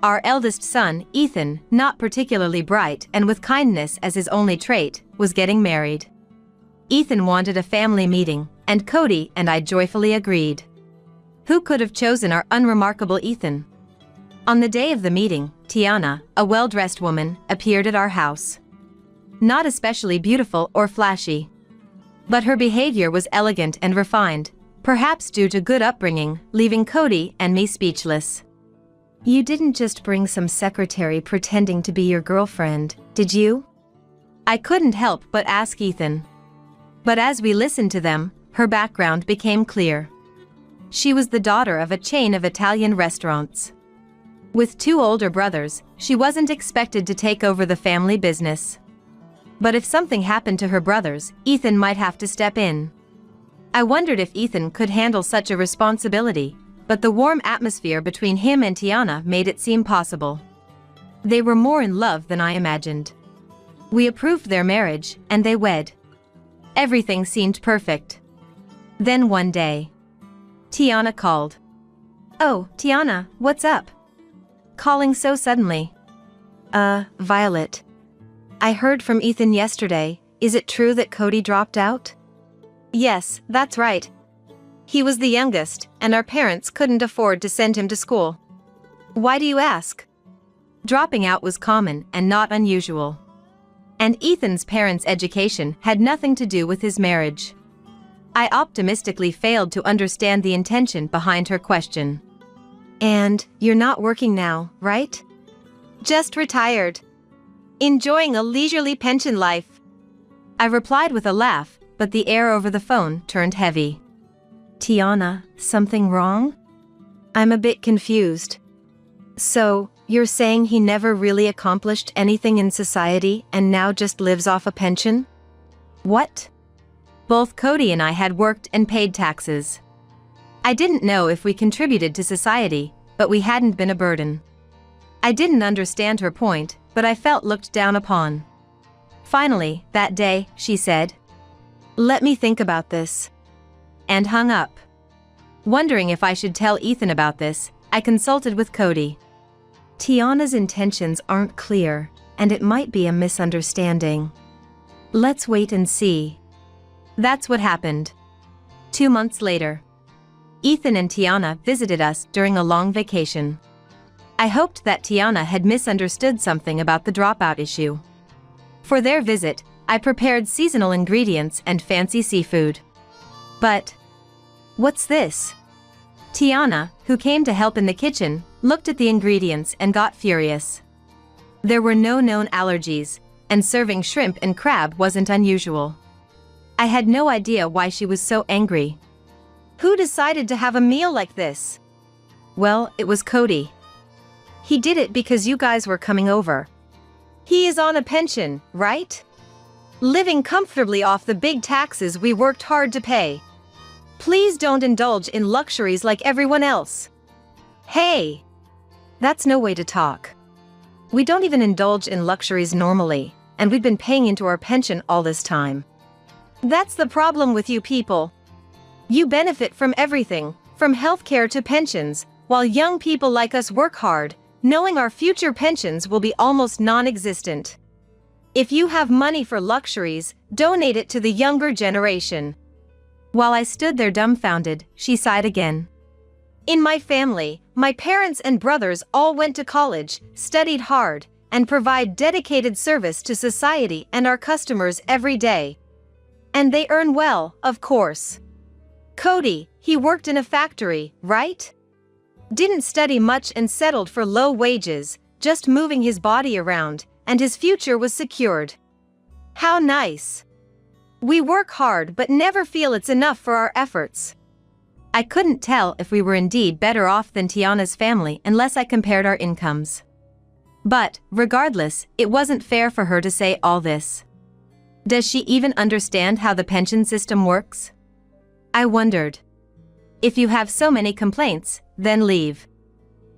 Speaker 2: Our eldest son, Ethan, not particularly bright and with kindness as his only trait, was getting married. Ethan wanted a family meeting, and Cody and I joyfully agreed. Who could have chosen our unremarkable Ethan? On the day of the meeting, Tiana, a well-dressed woman, appeared at our house. Not especially beautiful or flashy. But her behavior was elegant and refined, perhaps due to good upbringing, leaving Cody and me speechless. You didn't just bring some secretary pretending to be your girlfriend, did you? I couldn't help but ask Ethan. But as we listened to them, her background became clear. She was the daughter of a chain of Italian restaurants. With 2 older brothers, she wasn't expected to take over the family business. But if something happened to her brothers, Ethan might have to step in. I wondered if Ethan could handle such a responsibility, but the warm atmosphere between him and Tiana made it seem possible. They were more in love than I imagined. We approved their marriage, and they wed. Everything seemed perfect. Then one day, Tiana called. "Oh, Tiana, what's up? Calling so suddenly?"
Speaker 3: Violet. I heard from Ethan yesterday. Is it true that Cody dropped out?" "Yes, that's right. He was the youngest, and our parents couldn't afford to send him to school." "Why do you ask?"
Speaker 2: Dropping out was common and not unusual. And Ethan's parents' education had nothing to do with his marriage. I optimistically failed to understand the intention behind her question.
Speaker 3: "And you're not working now, right?" "Just retired. Enjoying a leisurely pension life."
Speaker 2: I replied with a laugh, but the air over the phone turned heavy.
Speaker 3: "Tiana, something wrong?" "I'm a bit confused. So, you're saying he never really accomplished anything in society and now just lives off a pension?"
Speaker 2: "What?" Both Cody and I had worked and paid taxes. I didn't know if we contributed to society, but we hadn't been a burden. I didn't understand her point, but I felt looked down upon. Finally, that day, she said,
Speaker 3: "Let me think about this,"
Speaker 2: and hung up. Wondering if I should tell Ethan about this, I consulted with Cody.
Speaker 3: "Tiana's intentions aren't clear, and it might be a misunderstanding. Let's wait and see."
Speaker 2: That's what happened. 2 months later, Ethan and Tiana visited us during a long vacation. I hoped that Tiana had misunderstood something about the dropout issue. For their visit, I prepared seasonal ingredients and fancy seafood. But, "What's this?" Tiana, who came to help in the kitchen, looked at the ingredients and got furious. There were no known allergies, and serving shrimp and crab wasn't unusual. I had no idea why she was so angry.
Speaker 3: "Who decided to have a meal like this?"
Speaker 2: Well, it was Cody.
Speaker 3: "He did it because you guys were coming over. He is on a pension, right? Living comfortably off the big taxes we worked hard to pay. Please don't indulge in luxuries like everyone else." "Hey! That's no way to talk. We don't even indulge in luxuries normally, and we've been paying into our pension all this time. That's the problem with you people. You benefit from everything, from healthcare to pensions, while young people like us work hard, knowing our future pensions will be almost non-existent. If you have money for luxuries, donate it to the younger generation."
Speaker 2: While I stood there dumbfounded, she sighed again.
Speaker 3: "In my family, my parents and brothers all went to college, studied hard, and provide dedicated service to society and our customers every day. And they earn well, of course. Cody, he worked in a factory, right? Didn't study much and settled for low wages, just moving his body around, and his future was secured. How nice. We work hard but never feel it's enough for our efforts."
Speaker 2: I couldn't tell if we were indeed better off than Tiana's family unless I compared our incomes. But, regardless, it wasn't fair for her to say all this. Does she even understand how the pension system works? I wondered. If you have so many complaints, then leave.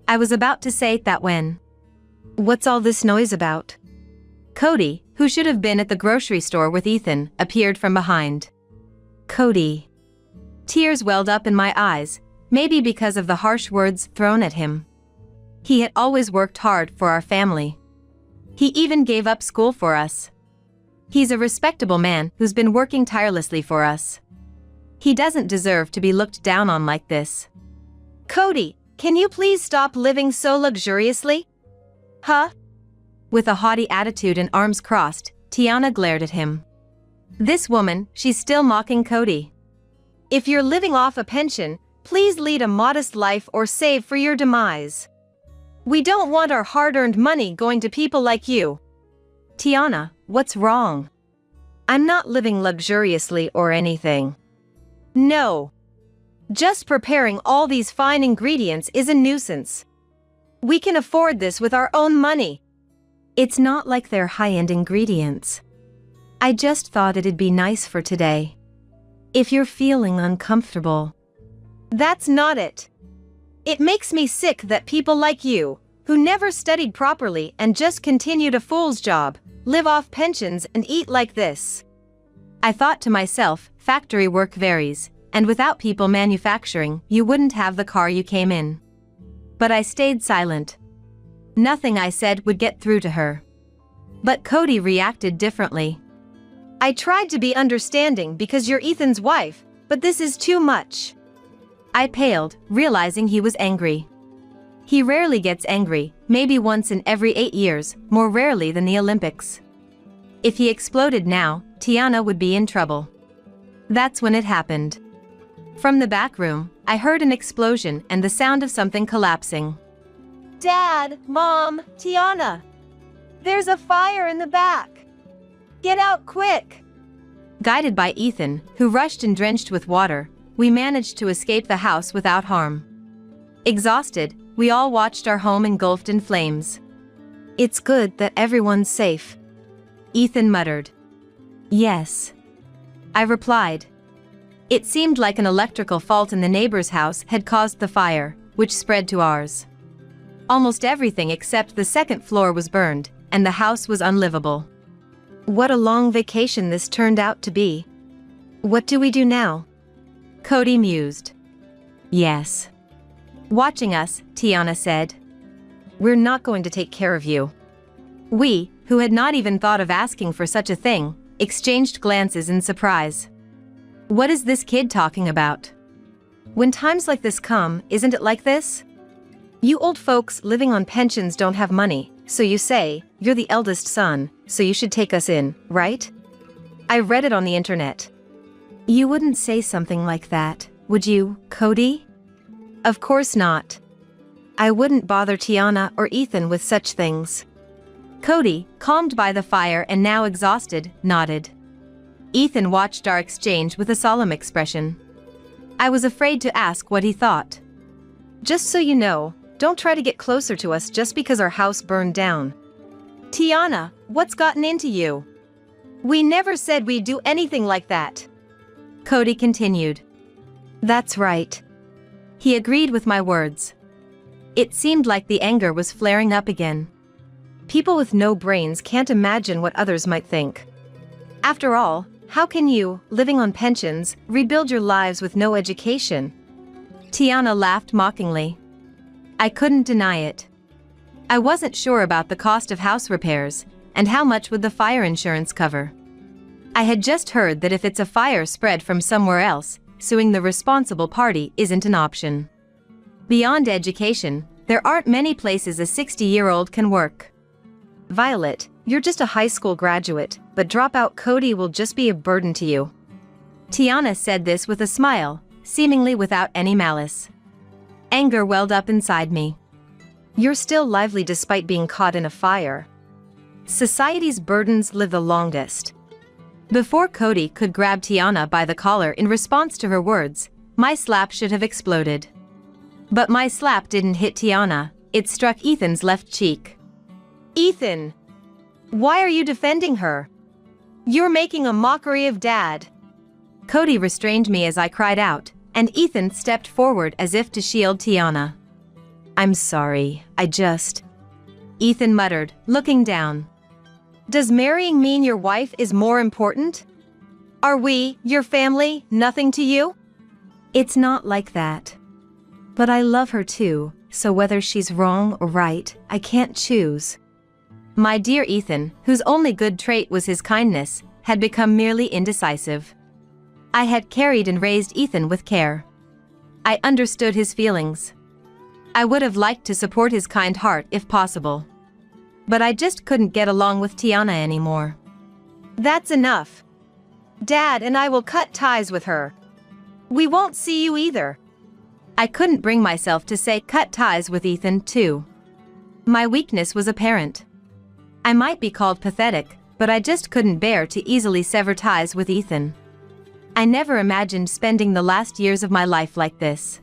Speaker 2: I was about to say that when.
Speaker 3: "What's all this noise about?"
Speaker 2: Cody, who should have been at the grocery store with Ethan, appeared from behind.
Speaker 3: "Cody."
Speaker 2: Tears welled up in my eyes, maybe because of the harsh words thrown at him. He had always worked hard for our family. He even gave up school for us. He's a respectable man who's been working tirelessly for us. He doesn't deserve to be looked down on like this.
Speaker 3: Cody, can you please stop living so luxuriously? Huh?
Speaker 2: With a haughty attitude and arms crossed, Tiana glared at him. This woman, she's still mocking Cody.
Speaker 3: If you're living off a pension, please lead a modest life or save for your demise. We don't want our hard-earned money going to people like you.
Speaker 2: Tiana, what's wrong?
Speaker 3: I'm not living luxuriously or anything. No. Just preparing all these fine ingredients is a nuisance. We can afford this with our own money.
Speaker 2: It's not like they're high-end ingredients. I just thought it'd be nice for today. If you're feeling uncomfortable.
Speaker 3: That's not it. It makes me sick that people like you, who never studied properly and just continued a fool's job, live off pensions and eat like this.
Speaker 2: I thought to myself, factory work varies, and without people manufacturing, you wouldn't have the car you came in. But I stayed silent. Nothing I said would get through to her. But Cody reacted differently.
Speaker 3: I tried to be understanding because you're Ethan's wife, but this is too much.
Speaker 2: I paled, realizing he was angry. He rarely gets angry, maybe once in every 8 years, more rarely than the Olympics. If he exploded now, Tiana would be in trouble. That's when it happened. From the back room, I heard an explosion and the sound of something collapsing.
Speaker 3: Dad, Mom, Tiana. There's a fire in the back. Get out quick.
Speaker 2: Guided by Ethan, who rushed and drenched with water, we managed to escape the house without harm. Exhausted, we all watched our home engulfed in flames.
Speaker 3: It's good that everyone's safe,
Speaker 2: Ethan muttered. Yes, I replied. It seemed like an electrical fault in the neighbor's house had caused the fire, which spread to ours. Almost everything except the second floor was burned, and the house was unlivable.
Speaker 3: What a long vacation this turned out to be. What do we do now?
Speaker 2: Cody mused. Yes. Watching us, Tiana said.
Speaker 3: We're not going to take care of you.
Speaker 2: We, who had not even thought of asking for such a thing, exchanged glances in surprise. What is this kid talking about?
Speaker 3: When times like this come, isn't it like this? You old folks living on pensions don't have money, so you say, you're the eldest son, so you should take us in, right? I read it on the internet.
Speaker 2: You wouldn't say something like that, would you, Cody?
Speaker 3: Of course not. I wouldn't bother Tiana or Ethan with such things.
Speaker 2: Cody, calmed by the fire and now exhausted, nodded. Ethan watched our exchange with a solemn expression. I was afraid to ask what he thought.
Speaker 3: Just so you know, don't try to get closer to us just because our house burned down. Tiana, what's gotten into you? We never said we'd do anything like that.
Speaker 2: Cody continued.
Speaker 3: That's right.
Speaker 2: He agreed with my words. It seemed like the anger was flaring up again.
Speaker 3: People with no brains can't imagine what others might think. After all, how can you, living on pensions, rebuild your lives with no education?
Speaker 2: Tiana laughed mockingly. I couldn't deny it. I wasn't sure about the cost of house repairs, and how much would the fire insurance cover. I had just heard that if it's a fire spread from somewhere else, suing the responsible party isn't an option. Beyond education, there aren't many places a 60-year-old can work.
Speaker 3: Violet, you're just a high school graduate, but dropout Cody will just be a burden to you.
Speaker 2: Tiana said this with a smile, seemingly without any malice. Anger welled up inside me.
Speaker 3: You're still lively despite being caught in a fire. Society's burdens live the longest.
Speaker 2: Before Cody could grab Tiana by the collar in response to her words, my slap should have exploded. But my slap didn't hit Tiana, it struck Ethan's left cheek.
Speaker 3: Ethan! Why are you defending her? You're making a mockery of Dad.
Speaker 2: Cody restrained me as I cried out, and Ethan stepped forward as if to shield Tiana.
Speaker 3: I'm sorry,
Speaker 2: Ethan muttered, looking down.
Speaker 3: Does marrying mean your wife is more important? Are we, your family, nothing to you?
Speaker 2: It's not like that. But I love her too,
Speaker 3: so whether she's wrong or right, I can't choose. My dear Ethan, whose only good trait was his kindness, had become merely indecisive. I had carried and raised Ethan with care. I understood his feelings. I would have liked to support his kind heart if possible. But I just couldn't get along with Tiana anymore. That's enough. Dad and I will cut ties with her. We won't see you either. I couldn't bring myself to say cut ties with Ethan too. My weakness was apparent. I might be called pathetic, but I just couldn't bear to easily sever ties with Ethan. I never imagined spending the last years of my life like this.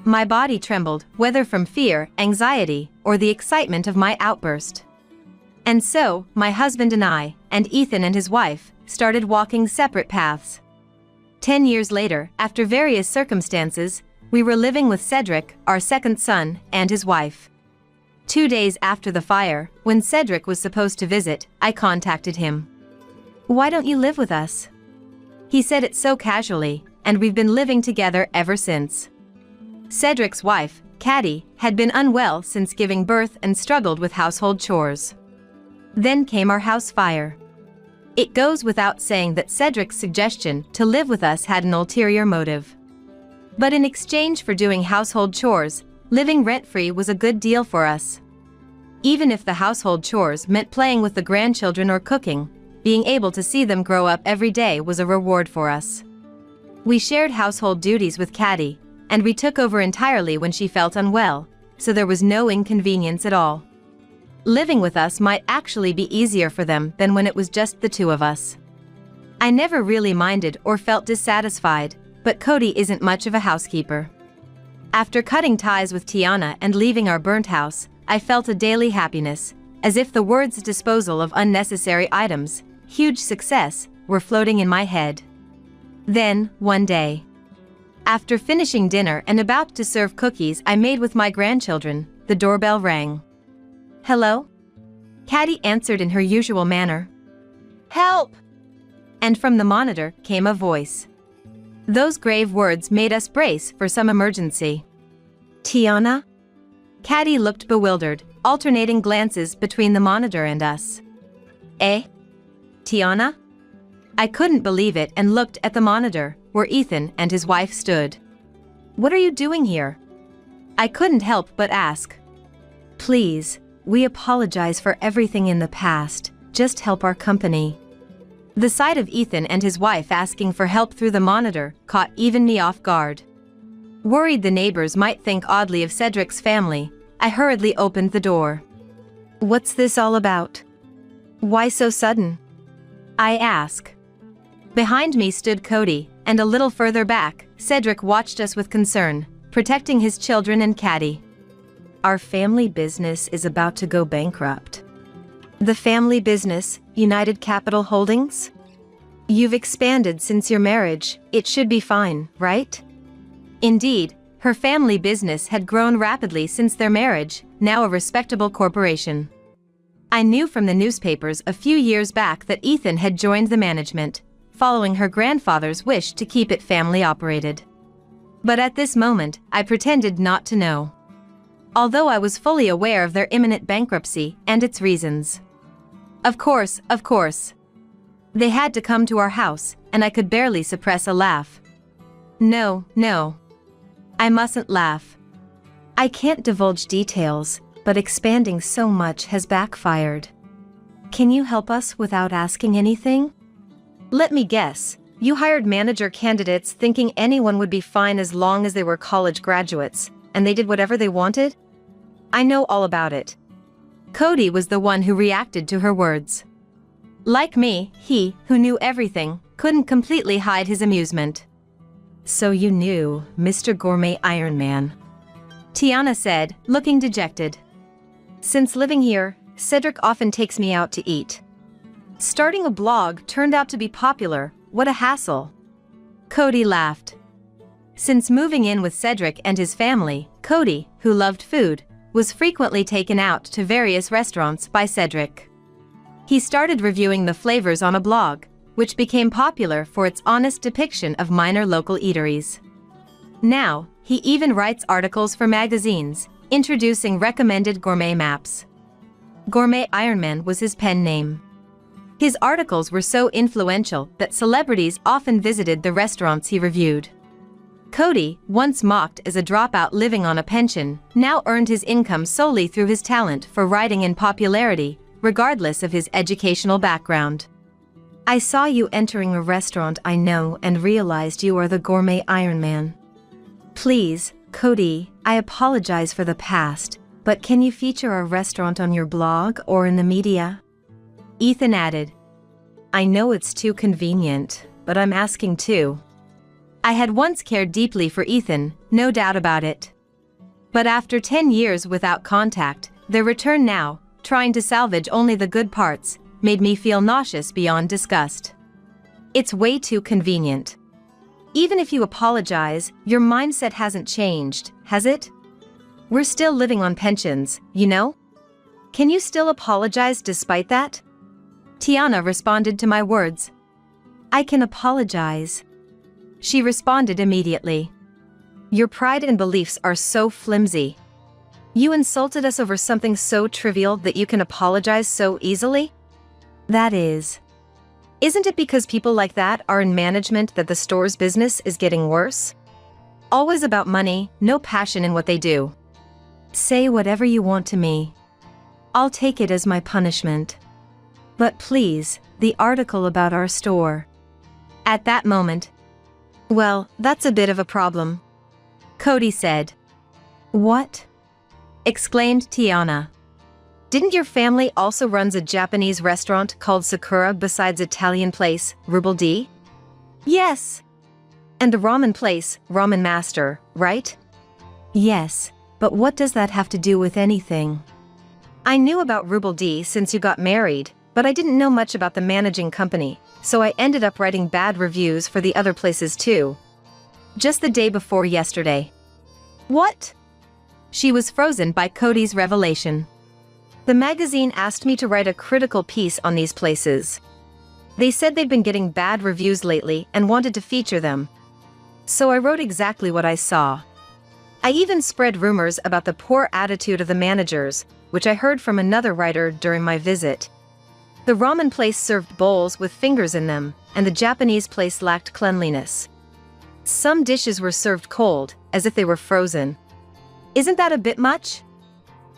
Speaker 3: My body trembled, whether from fear, anxiety, or the excitement of my outburst. And so, my husband and I, and Ethan and his wife, started walking separate paths. 10 years later, after various circumstances, we were living with Cedric, our second son, and his wife. 2 days after the fire, when Cedric was supposed to visit, I contacted him. "Why don't you live with us?" He said it so casually, and we've been living together ever since. Cedric's wife, Caddy, had been unwell since giving birth and struggled with household chores. Then came our house fire. It goes without saying that Cedric's suggestion to live with us had an ulterior motive. But in exchange for doing household chores, living rent-free was a good deal for us. Even if the household chores meant playing with the grandchildren or cooking, being able to see them grow up every day was a reward for us. We shared household duties with Caddy, and we took over entirely when she felt unwell, so there was no inconvenience at all. Living with us might actually be easier for them than when it was just the two of us. I never really minded or felt dissatisfied, but Cody isn't much of a housekeeper. After cutting ties with Tiana and leaving our burnt house, I felt a daily happiness, as if the words disposal of unnecessary items, huge success, were floating in my head. Then, one day, after finishing dinner and about to serve cookies I made with my grandchildren, the doorbell rang. "Hello?" Caddy answered in her usual manner. "Help!" And from the monitor came a voice. Those grave words made us brace for some emergency. "Tiana?" Caddy looked bewildered, alternating glances between the monitor and us. "Eh? Tiana?" I couldn't believe it and looked at the monitor, where Ethan and his wife stood. "What are you doing here?" I couldn't help but ask. "Please, we apologize for everything in the past, just help our company." The sight of Ethan and his wife asking for help through the monitor caught even me off guard. Worried the neighbors might think oddly of Cedric's family, I hurriedly opened the door. "What's this all about? Why so sudden?" I asked. Behind me stood Cody, and a little further back, Cedric watched us with concern, protecting his children and Caddy. "Our family business is about to go bankrupt." "The family business, United Capital Holdings? You've expanded since your marriage, it should be fine, right?" Indeed, her family business had grown rapidly since their marriage, now a respectable corporation. I knew from the newspapers a few years back that Ethan had joined the management, following her grandfather's wish to keep it family-operated. But at this moment, I pretended not to know. Although I was fully aware of their imminent bankruptcy and its reasons. Of course. They had to come to our house, and I could barely suppress a laugh. No. I mustn't laugh. I can't divulge details, but expanding so much has backfired. Can you help us without asking anything? Let me guess, you hired manager candidates thinking anyone would be fine as long as they were college graduates, and they did whatever they wanted? I know all about it. Cody was the one who reacted to her words. Like me, he, who knew everything, couldn't completely hide his amusement. "So you knew, Mr. Gourmet Iron Man," Tiana said, looking dejected. "Since living here, Cedric often takes me out to eat. Starting a blog turned out to be popular, what a hassle." Cody laughed. Since moving in with Cedric and his family, Cody, who loved food, was frequently taken out to various restaurants by Cedric. He started reviewing the flavors on a blog, which became popular for its honest depiction of minor local eateries. Now, he even writes articles for magazines,
Speaker 2: Introducing recommended gourmet maps. Gourmet Ironman was his pen name. His articles were so influential that celebrities often visited the restaurants he reviewed. Cody, once mocked as a dropout living on a pension, now earned his income solely through his talent for writing and popularity, regardless of his educational background. I saw you entering a restaurant I know and realized you are the Gourmet Ironman. Please, Cody, I apologize for the past, but can you feature our restaurant on your blog or in the media? Ethan added, I know it's too convenient, but I'm asking too. I had once cared deeply for Ethan, no doubt about it. But after 10 years without contact, their return now, trying to salvage only the good parts, made me feel nauseous beyond disgust. It's way too convenient. Even if you apologize, your mindset hasn't changed, has it? We're still living on pensions, you know? Can you still apologize despite that? Tiana responded to my words. I can apologize. She responded immediately. Your pride and beliefs are so flimsy. You insulted us over something so trivial that you can apologize so easily? That is. Isn't it because people like that are in management that the store's business is getting worse? Always about money, no passion in what they do. Say whatever you want to me. I'll take it as my punishment. But please, the article about our store. At that moment, well, that's a bit of a problem. Cody said. What? Exclaimed Tiana. Didn't your family also runs a Japanese restaurant called Sakura besides Italian place, Ruble D? Yes. And the ramen place, Ramen Master, right? Yes, but what does that have to do with anything? I knew about Ruble D since you got married, but I didn't know much about the managing company, so I ended up writing bad reviews for the other places too. Just the day before yesterday. What? She was frozen by Cody's revelation. The magazine asked me to write a critical piece on these places. They said they'd been getting bad reviews lately and wanted to feature them. So I wrote exactly what I saw. I even spread rumors about the poor attitude of the managers, which I heard from another writer during my visit. The ramen place served bowls with fingers in them, and the Japanese place lacked cleanliness. Some dishes were served cold, as if they were frozen. Isn't that a bit much?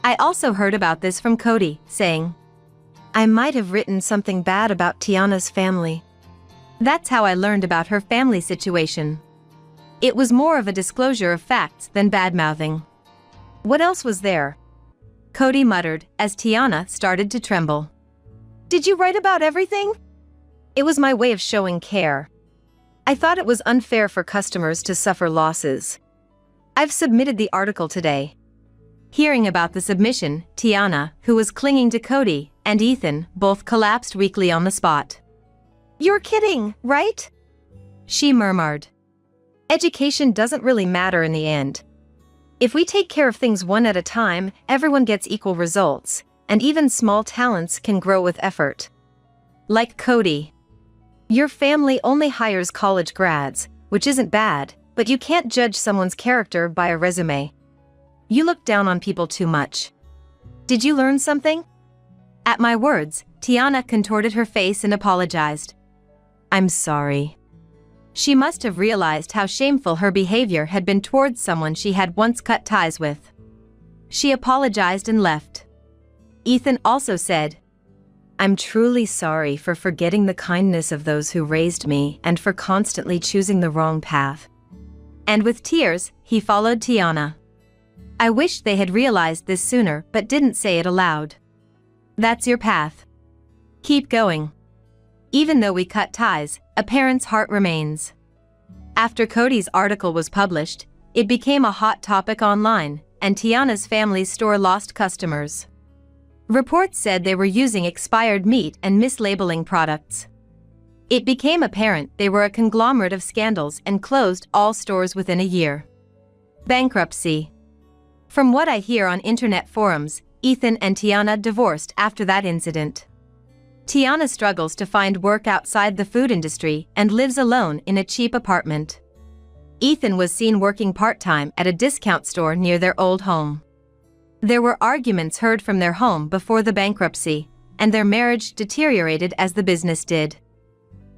Speaker 2: I also heard about this from Cody, saying, I might have written something bad about Tiana's family. That's how I learned about her family situation. It was more of a disclosure of facts than bad-mouthing. What else was there? Cody muttered as Tiana started to tremble. Did you write about everything? It was my way of showing care. I thought it was unfair for customers to suffer losses. I've submitted the article today. Hearing about the submission, Tiana, who was clinging to Cody, and Ethan both collapsed weakly on the spot. You're kidding, right? She murmured. Education doesn't really matter in the end. If we take care of things one at a time, everyone gets equal results, and even small talents can grow with effort. Like Cody. Your family only hires college grads, which isn't bad, but you can't judge someone's character by a resume. You look down on people too much. Did you learn something? At my words, Tiana contorted her face and apologized. I'm sorry. She must have realized how shameful her behavior had been towards someone she had once cut ties with. She apologized and left. Ethan also said, I'm truly sorry for forgetting the kindness of those who raised me and for constantly choosing the wrong path. And with tears, he followed Tiana. I wish they had realized this sooner but didn't say it aloud. That's your path. Keep going. Even though we cut ties, a parent's heart remains. After Cody's article was published, it became a hot topic online, and Tiana's family's store lost customers. Reports said they were using expired meat and mislabeling products. It became apparent they were a conglomerate of scandals and closed all stores within a year. Bankruptcy. From what I hear on internet forums, Ethan and Tiana divorced after that incident. Tiana struggles to find work outside the food industry and lives alone in a cheap apartment. Ethan was seen working part-time at a discount store near their old home. There were arguments heard from their home before the bankruptcy, and their marriage deteriorated as the business did.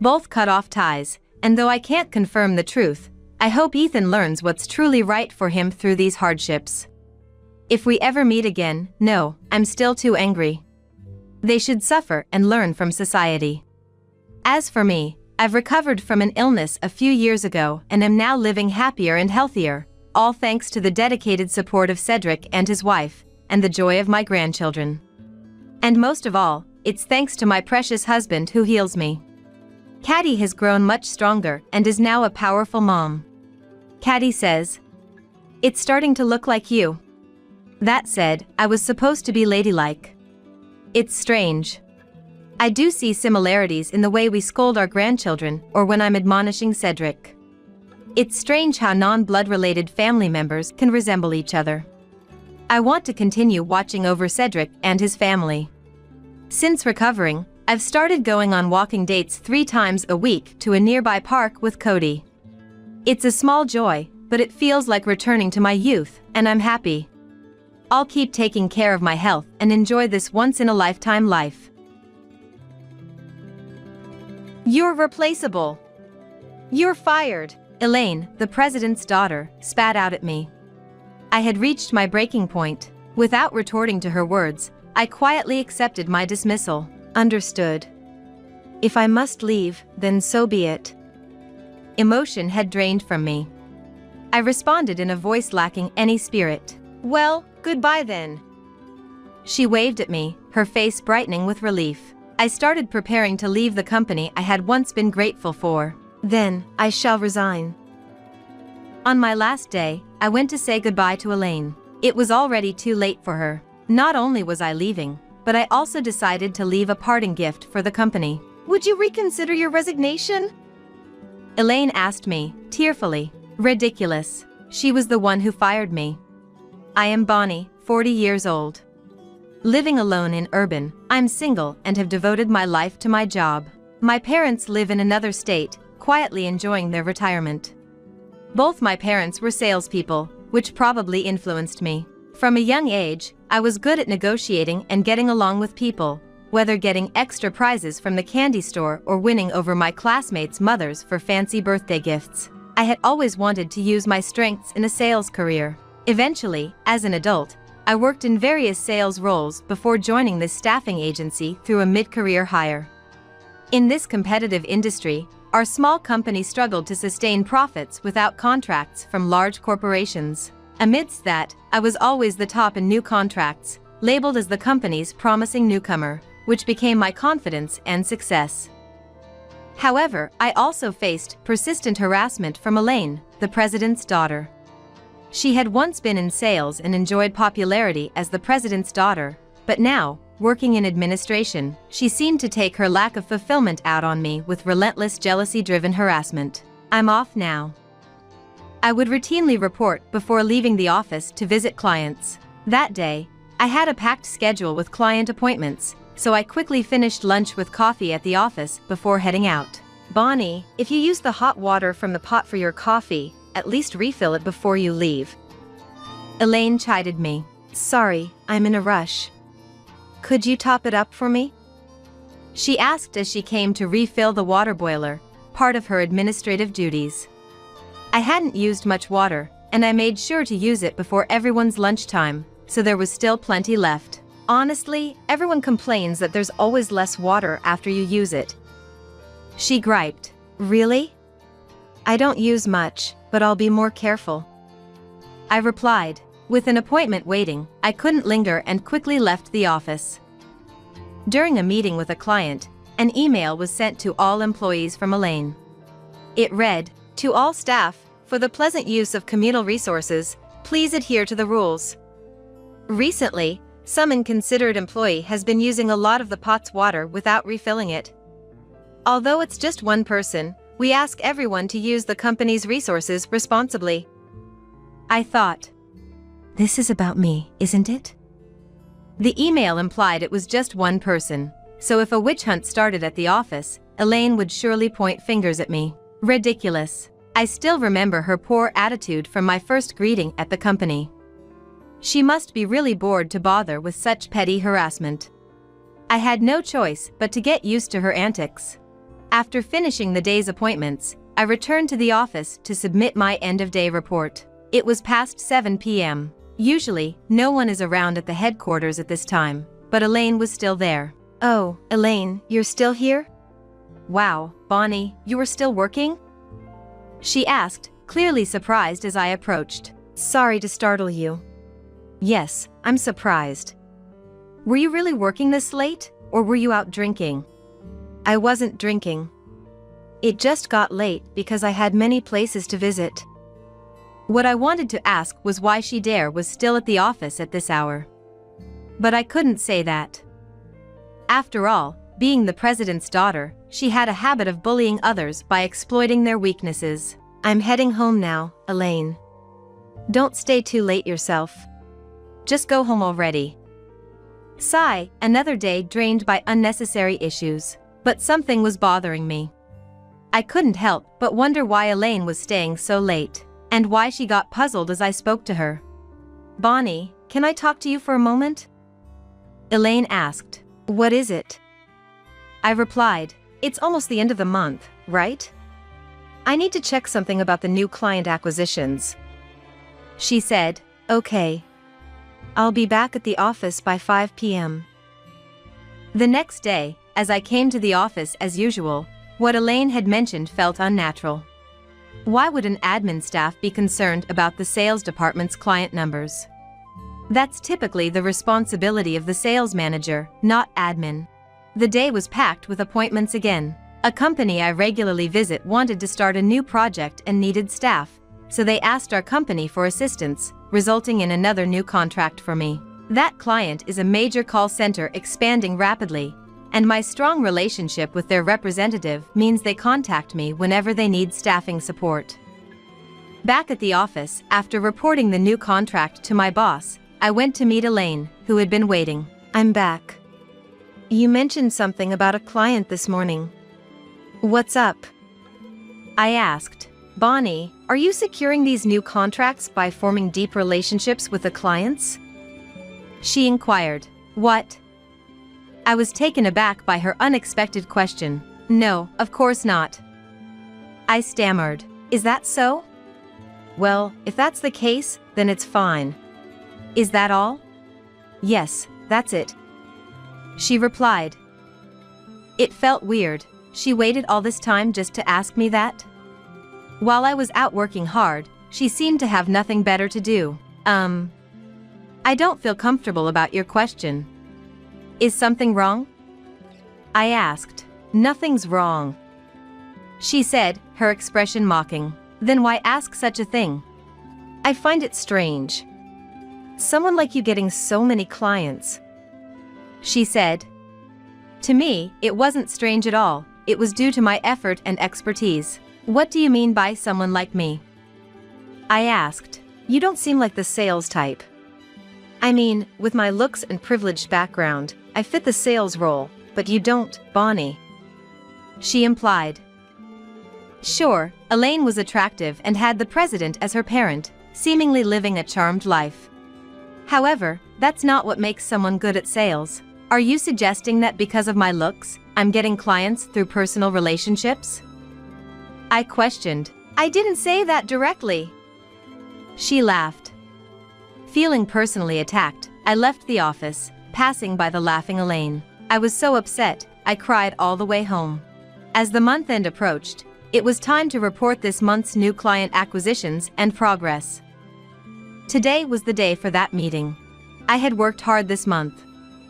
Speaker 2: Both cut off ties, and though I can't confirm the truth, I hope Ethan learns what's truly right for him through these hardships. If we ever meet again, no, I'm still too angry. They should suffer and learn from society. As for me, I've recovered from an illness a few years ago and am now living happier and healthier, all thanks to the dedicated support of Cedric and his wife, and the joy of my grandchildren. And most of all, it's thanks to my precious husband who heals me. Caddy has grown much stronger and is now a powerful mom. Caddy says, "It's starting to look like you." That said, I was supposed to be ladylike. It's strange. I do see similarities in the way we scold our grandchildren or when I'm admonishing Cedric. It's strange how non-blood-related family members can resemble each other. I want to continue watching over Cedric and his family. Since recovering, I've started going on walking dates 3 times a week to a nearby park with Cody. It's a small joy, but it feels like returning to my youth, and I'm happy. I'll keep taking care of my health and enjoy this once-in-a-lifetime life.
Speaker 3: You're replaceable. You're fired.
Speaker 2: Elaine, the president's daughter, spat out at me. I had reached my breaking point. Without retorting to her words, I quietly accepted my dismissal.
Speaker 3: Understood. If I must leave, then so be it.
Speaker 2: Emotion had drained from me. I responded in a voice lacking any spirit.
Speaker 3: Well, goodbye then.
Speaker 2: She waved at me, her face brightening with relief. I started preparing to leave the company I had once been grateful for.
Speaker 3: Then, I shall resign.
Speaker 2: On my last day, I went to say goodbye to Elaine. It was already too late for her. Not only was I leaving, but I also decided to leave a parting gift for the company.
Speaker 3: Would you reconsider your resignation?
Speaker 2: Elaine asked me, tearfully. Ridiculous. She was the one who fired me. I am Bonnie, 40 years old. Living alone in urban, I'm single and have devoted my life to my job. My parents live in another state, quietly enjoying their retirement. Both my parents were salespeople, which probably influenced me. From a young age, I was good at negotiating and getting along with people, whether getting extra prizes from the candy store or winning over my classmates' mothers for fancy birthday gifts. I had always wanted to use my strengths in a sales career. Eventually, as an adult, I worked in various sales roles before joining this staffing agency through a mid-career hire. In this competitive industry, our small company struggled to sustain profits without contracts from large corporations. Amidst that, I was always the top in new contracts, labeled as the company's promising newcomer, which became my confidence and success. However, I also faced persistent harassment from Elaine, the president's daughter. She had once been in sales and enjoyed popularity as the president's daughter, but now, working in administration, she seemed to take her lack of fulfillment out on me with relentless jealousy-driven harassment. I'm off now. I would routinely report before leaving the office to visit clients. That day, I had a packed schedule with client appointments, so I quickly finished lunch with coffee at the office before heading out.
Speaker 3: Bonnie, if you use the hot water from the pot for your coffee, at least refill it before you leave.
Speaker 2: Elaine chided me.
Speaker 3: Sorry, I'm in a rush. Could you top it up for me?
Speaker 2: She asked as she came to refill the water boiler, part of her administrative duties. I hadn't used much water, and I made sure to use it before everyone's lunchtime, so there was still plenty left.
Speaker 3: Honestly, everyone complains that there's always less water after you use it.
Speaker 2: She griped.
Speaker 3: Really? I don't use much, but I'll be more careful.
Speaker 2: I replied. With an appointment waiting, I couldn't linger and quickly left the office. During a meeting with a client, an email was sent to all employees from Elaine. It read,
Speaker 3: "To all staff, for the pleasant use of communal resources, please adhere to the rules. Recently, some inconsiderate employee has been using a lot of the pot's water without refilling it. Although it's just one person, we ask everyone to use the company's resources responsibly."
Speaker 2: I thought, this is about me, isn't it? The email implied it was just one person, so if a witch hunt started at the office, Elaine would surely point fingers at me. Ridiculous. I still remember her poor attitude from my first greeting at the company. She must be really bored to bother with such petty harassment. I had no choice but to get used to her antics. After finishing the day's appointments, I returned to the office to submit my end-of-day report. It was past 7 p.m. Usually, no one is around at the headquarters at this time, but Elaine was still there.
Speaker 3: Oh, Elaine, you're still here?
Speaker 2: Wow, Bonnie, you were still working? She asked, clearly surprised as I approached.
Speaker 3: Sorry to startle you.
Speaker 2: Yes, I'm surprised. Were you really working this late, or were you out drinking?
Speaker 3: I wasn't drinking. It just got late because I had many places to visit.
Speaker 2: What I wanted to ask was why she was still at the office at this hour. But I couldn't say that. After all, being the president's daughter, she had a habit of bullying others by exploiting their weaknesses.
Speaker 3: I'm heading home now, Elaine. Don't stay too late yourself.
Speaker 2: Just go home already. Sigh, another day drained by unnecessary issues. But something was bothering me. I couldn't help but wonder why Elaine was staying so late, and why she got puzzled as I spoke to her.
Speaker 3: Bonnie, can I talk to you for a moment?
Speaker 2: Elaine asked.
Speaker 3: What is it?
Speaker 2: I replied.
Speaker 3: It's almost the end of the month, right? I need to check something about the new client acquisitions.
Speaker 2: She said,
Speaker 3: Okay. I'll be back at the office by 5 p.m.
Speaker 2: The next day, as I came to the office as usual, what Elaine had mentioned felt unnatural. Why would an admin staff be concerned about the sales department's client numbers? That's typically the responsibility of the sales manager, not admin. The day was packed with appointments again. A company I regularly visit wanted to start a new project and needed staff, so they asked our company for assistance, resulting in another new contract for me. That client is a major call center expanding rapidly, and my strong relationship with their representative means they contact me whenever they need staffing support. Back at the office, after reporting the new contract to my boss, I went to meet Elaine, who had been waiting.
Speaker 3: I'm back. You mentioned something about a client this morning. What's up?
Speaker 2: I asked.
Speaker 3: Bonnie, are you securing these new contracts by forming deep relationships with the clients?
Speaker 2: She inquired. What? I was taken aback by her unexpected question. No, of course not. I stammered.
Speaker 3: Is that so? Well, if that's the case, then it's fine.
Speaker 2: Is that all?
Speaker 3: Yes, that's it.
Speaker 2: She replied. It felt weird. She waited all this time just to ask me that? While I was out working hard, she seemed to have nothing better to do. I don't feel comfortable about your question. Is something wrong? I asked.
Speaker 3: Nothing's wrong.
Speaker 2: She said, her expression mocking. Then why ask such a thing?
Speaker 3: I find it strange. Someone like you getting so many clients.
Speaker 2: She said. To me, it wasn't strange at all. It was due to my effort and expertise. What do you mean by someone like me? I asked.
Speaker 3: You don't seem like the sales type. I mean, with my looks and privileged background, I fit the sales role, but you don't, Bonnie.
Speaker 2: She implied. Sure, Elaine was attractive and had the president as her parent, seemingly living a charmed life. However, that's not what makes someone good at sales. Are you suggesting that because of my looks, I'm getting clients through personal relationships? I questioned.
Speaker 3: I didn't say that directly.
Speaker 2: She laughed. Feeling personally attacked, I left the office, passing by the laughing Elaine. I was so upset, I cried all the way home. As the month end approached, it was time to report this month's new client acquisitions and progress. Today was the day for that meeting. I had worked hard this month.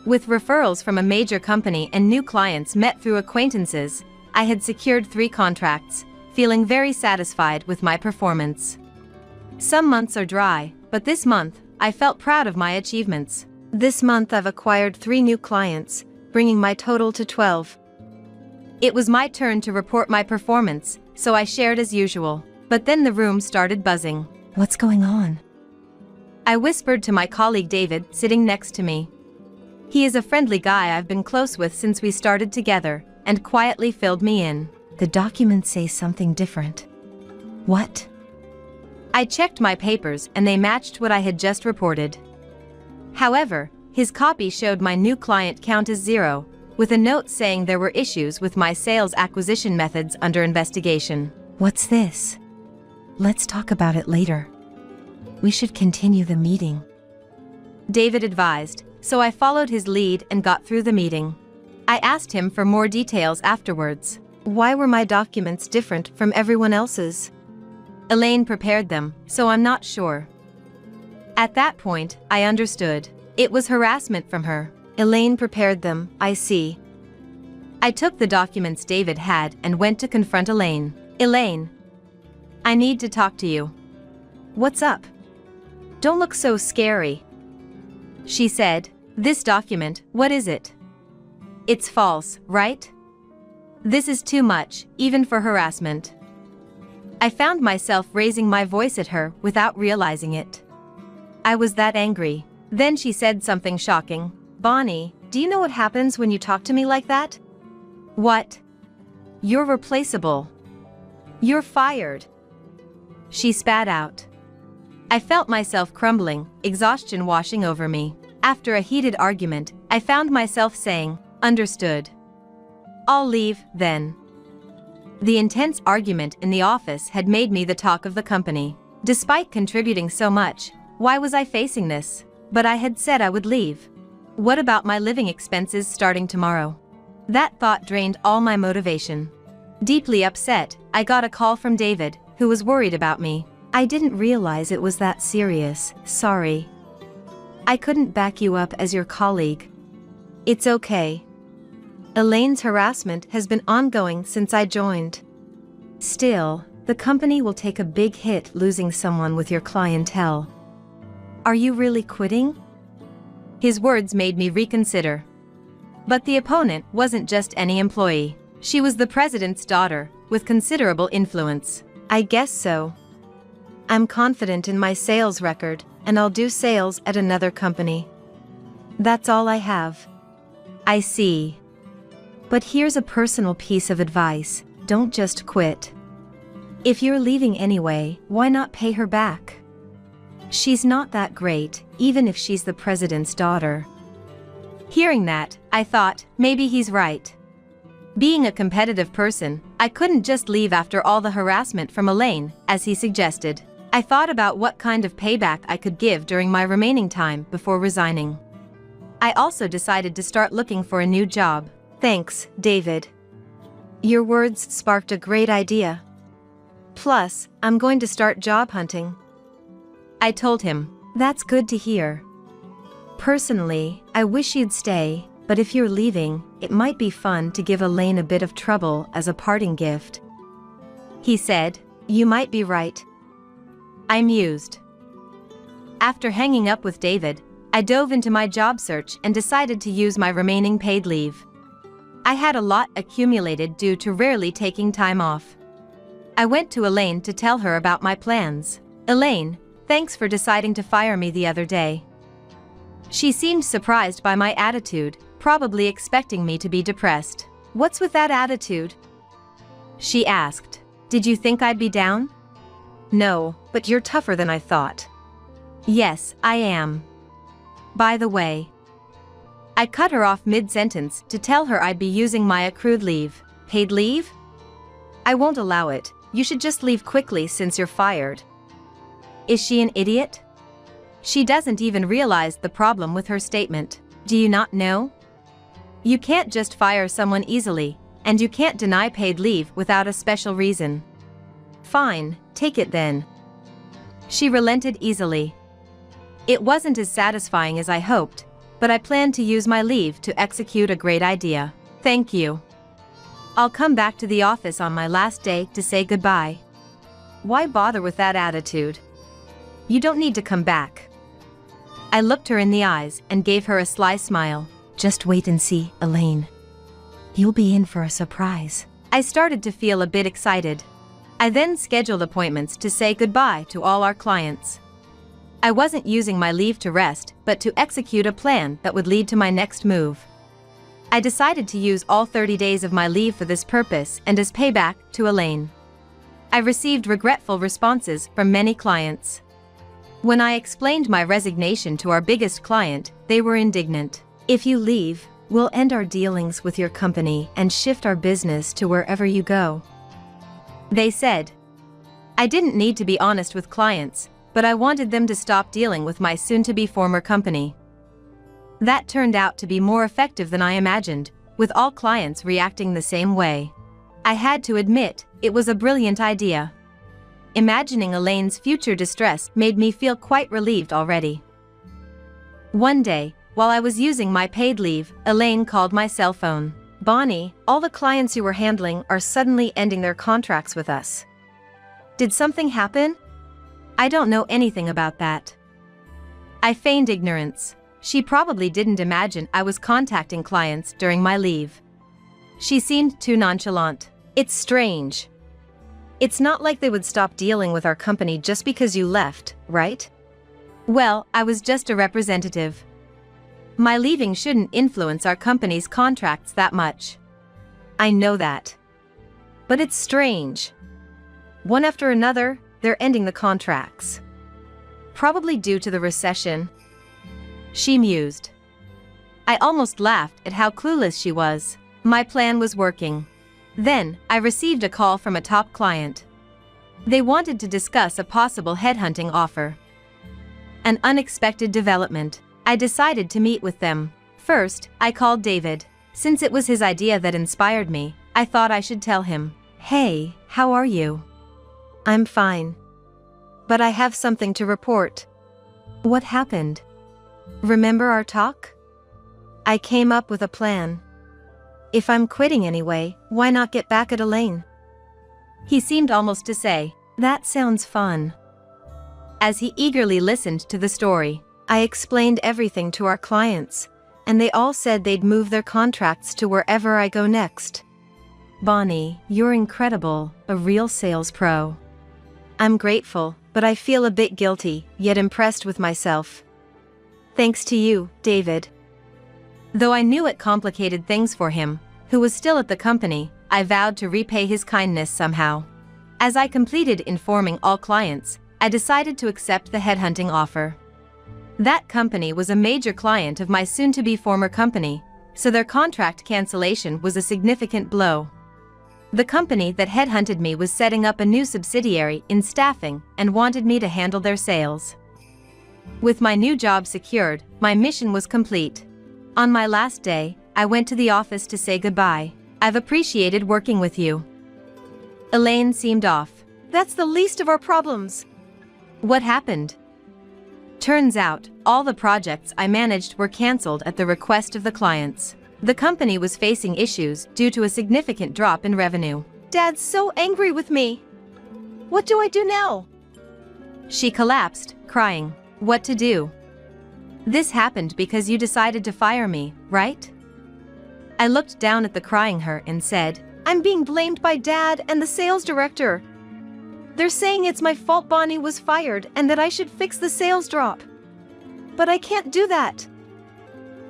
Speaker 2: With referrals from a major company and new clients met through acquaintances, I had secured 3 contracts, feeling very satisfied with my performance. Some months are dry, but this month, I felt proud of my achievements.
Speaker 3: This month I've acquired 3 new clients, bringing my total to 12.
Speaker 2: It was my turn to report my performance, so I shared as usual. But then the room started buzzing.
Speaker 3: What's going on?
Speaker 2: I whispered to my colleague David, sitting next to me. He is a friendly guy I've been close with since we started together, and quietly filled me in.
Speaker 3: The documents say something different. What?
Speaker 2: I checked my papers and they matched what I had just reported.
Speaker 3: However, his copy showed my new client count as 0, with a note saying there were issues with my sales acquisition methods under investigation.
Speaker 2: What's this? Let's talk about it later. We should continue the meeting,
Speaker 3: David advised, so I followed his lead and got through the meeting. I asked him for more details afterwards. Why were my documents different from everyone else's? Elaine prepared them, so I'm not sure. At that point, I understood. It was harassment from her. Elaine prepared them, I see. I took the documents David had and went to confront Elaine. Elaine, I need to talk to you. What's up? Don't look so scary. She said, this document, what is it? It's false, right? This is too much, even for harassment. I found myself raising my voice at her without realizing it. I was that angry. Then she said something shocking. Bonnie, do you know what happens when you talk to me like that? What? You're replaceable. You're fired. She spat out. I felt myself crumbling, exhaustion washing over me. After a heated argument, I found myself saying, understood. I'll leave, then. The intense argument in the office had made me the talk of the company. Despite contributing so much, why was I facing this? But I had said I would leave. What about my living expenses starting tomorrow? That thought drained all my motivation. Deeply upset, I got a call from David, who was worried about me. I didn't realize it was that serious, sorry. I couldn't back you up as your colleague. It's okay. Elaine's harassment has been ongoing since I joined. Still, the company will take a big hit losing someone with your clientele. Are you really quitting? His words made me reconsider. But the opponent wasn't just any employee. She was the president's daughter, with considerable influence. I guess so. I'm confident in my sales record, and I'll do sales at another company. That's all I have. I see. But here's a personal piece of advice, don't just quit. If you're leaving anyway, why not pay her back? She's not that great, even if she's the president's daughter. Hearing that, I thought, maybe he's right. Being a competitive person, I couldn't just leave after all the harassment from Elaine, as he suggested. I thought about what kind of payback I could give during my remaining time before resigning. I also decided to start looking for a new job. Thanks, David. Your words sparked a great idea. Plus, I'm going to start job hunting. I told him, that's good to hear. Personally, I wish you'd stay, but if you're leaving, it might be fun to give Elaine a bit of trouble as a parting gift. He said, you might be right. I mused. After hanging up with David, I dove into my job search and decided to use my remaining paid leave. I had a lot accumulated due to rarely taking time off. I went to Elaine to tell her about my plans. Elaine, thanks for deciding to fire me the other day. She seemed surprised by my attitude, probably expecting me to be depressed. What's with that attitude? She asked. Did you think I'd be down? No, but you're tougher than I thought. Yes, I am. By the way. I cut her off mid-sentence to tell her I'd be using my accrued leave. Paid leave? I won't allow it. You should just leave quickly since you're fired. Is she an idiot? She doesn't even realize the problem with her statement. Do you not know? You can't just fire someone easily, and you can't deny paid leave without a special reason. Fine, take it then. She relented easily. It wasn't as satisfying as I hoped, but I planned to use my leave to execute a great idea. Thank you. I'll come back to the office on my last day to say goodbye. Why bother with that attitude? You don't need to come back. I looked her in the eyes and gave her a sly smile. Just wait and see, Elaine. You'll be in for a surprise. I started to feel a bit excited. I then scheduled appointments to say goodbye to all our clients. I wasn't using my leave to rest, but to execute a plan that would lead to my next move. I decided to use all 30 days of my leave for this purpose and as payback to Elaine. I received regretful responses from many clients.
Speaker 2: When I explained my resignation to our biggest client, they were indignant.
Speaker 3: If you leave, we'll end our dealings with your company and shift our business to wherever you go.
Speaker 2: They said. I didn't need to be honest with clients, but I wanted them to stop dealing with my soon-to-be former company. That turned out to be more effective than I imagined, with all clients reacting the same way. I had to admit, it was a brilliant idea. Imagining Elaine's future distress made me feel quite relieved already. One day, while I was using my paid leave, Elaine called my cell phone.
Speaker 3: Bonnie, all the clients you were handling are suddenly ending their contracts with us. Did something happen?
Speaker 2: I don't know anything about that. I feigned ignorance. She probably didn't imagine I was contacting clients during my leave. She seemed too nonchalant.
Speaker 3: It's strange. It's not like they would stop dealing with our company just because you left, right?
Speaker 2: Well, I was just a representative. My leaving shouldn't influence our company's contracts that much.
Speaker 3: I know that. But it's strange. One after another, they're ending the contracts. Probably due to the recession.
Speaker 2: She mused. I almost laughed at how clueless she was. My plan was working. Then, I received a call from a top client. They wanted to discuss a possible headhunting offer. An unexpected development. I decided to meet with them. First, I called David. Since it was his idea that inspired me, I thought I should tell him.
Speaker 3: Hey, how are you? I'm fine. But I have something to report.
Speaker 2: What happened?
Speaker 3: Remember our talk? I came up with a plan. If I'm quitting anyway, why not get back at Elaine?
Speaker 2: He seemed almost to say, that sounds fun. As he eagerly listened to the story,
Speaker 3: I explained everything to our clients, and they all said they'd move their contracts to wherever I go next.
Speaker 2: Bonnie, you're incredible, a real sales pro.
Speaker 3: I'm grateful, but I feel a bit guilty, yet impressed with myself. Thanks to you, David.
Speaker 2: Though I knew it complicated things for him, who was still at the company, I vowed to repay his kindness somehow. As I completed informing all clients, I decided to accept the headhunting offer. That company was a major client of my soon-to-be former company, so their contract cancellation was a significant blow. The company that headhunted me was setting up a new subsidiary in staffing and wanted me to handle their sales. With my new job secured, my mission was complete. On my last day, I went to the office to say goodbye. I've appreciated working with you. Elaine seemed off.
Speaker 3: That's the least of our problems.
Speaker 2: What happened? Turns out, all the projects I managed were cancelled at the request of the clients. The company was facing issues due to a significant drop in revenue.
Speaker 3: Dad's so angry with me. What do I do now?
Speaker 2: She collapsed, crying. What to do? This happened because you decided to fire me, right? I looked down at the crying her and said,
Speaker 3: I'm being blamed by Dad and the sales director. They're saying it's my fault Bonnie was fired and that I should fix the sales drop. But I can't do that.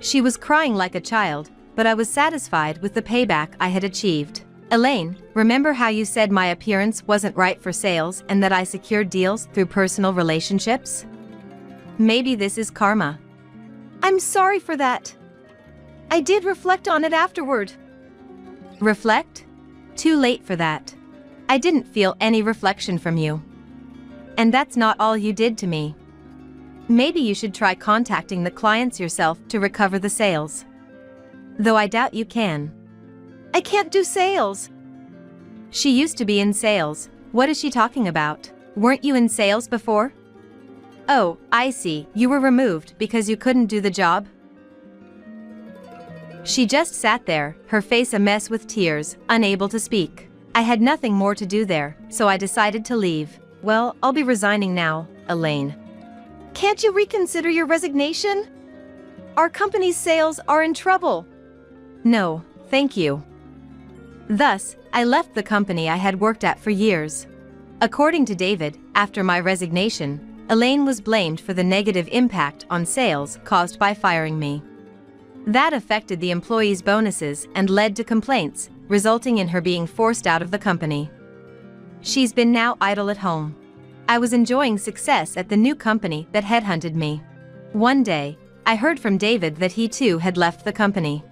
Speaker 2: She was crying like a child, but I was satisfied with the payback I had achieved. Elaine, remember how you said my appearance wasn't right for sales and that I secured deals through personal relationships? Maybe this is karma.
Speaker 3: I'm sorry for that. I did reflect on it afterward.
Speaker 2: Reflect? Too late for that. I didn't feel any reflection from you. And that's not all you did to me. Maybe you should try contacting the clients yourself to recover the sales. Though I doubt you can.
Speaker 3: I can't do sales.
Speaker 2: She used to be in sales. What is she talking about? Weren't you in sales before? Oh, I see, you were removed because you couldn't do the job? She just sat there, her face a mess with tears, unable to speak. I had nothing more to do there, so I decided to leave.
Speaker 3: Well, I'll be resigning now, Elaine. Can't you reconsider your resignation? Our company's sales are in trouble.
Speaker 2: No, thank you. Thus, I left the company I had worked at for years. According to David, after my resignation, Elaine was blamed for the negative impact on sales caused by firing me. That affected the employees' bonuses and led to complaints, resulting in her being forced out of the company. She's been now idle at home. I was enjoying success at the new company that headhunted me. One day, I heard from David that he too had left the company.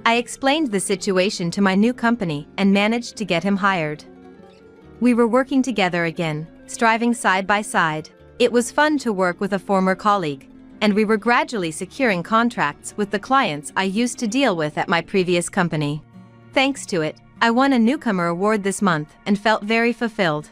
Speaker 2: I explained the situation to my new company and managed to get him hired. We were working together again, striving side by side. It was fun to work with a former colleague, and we were gradually securing contracts with the clients I used to deal with at my previous company. Thanks to it, I won a newcomer award this month and felt very fulfilled.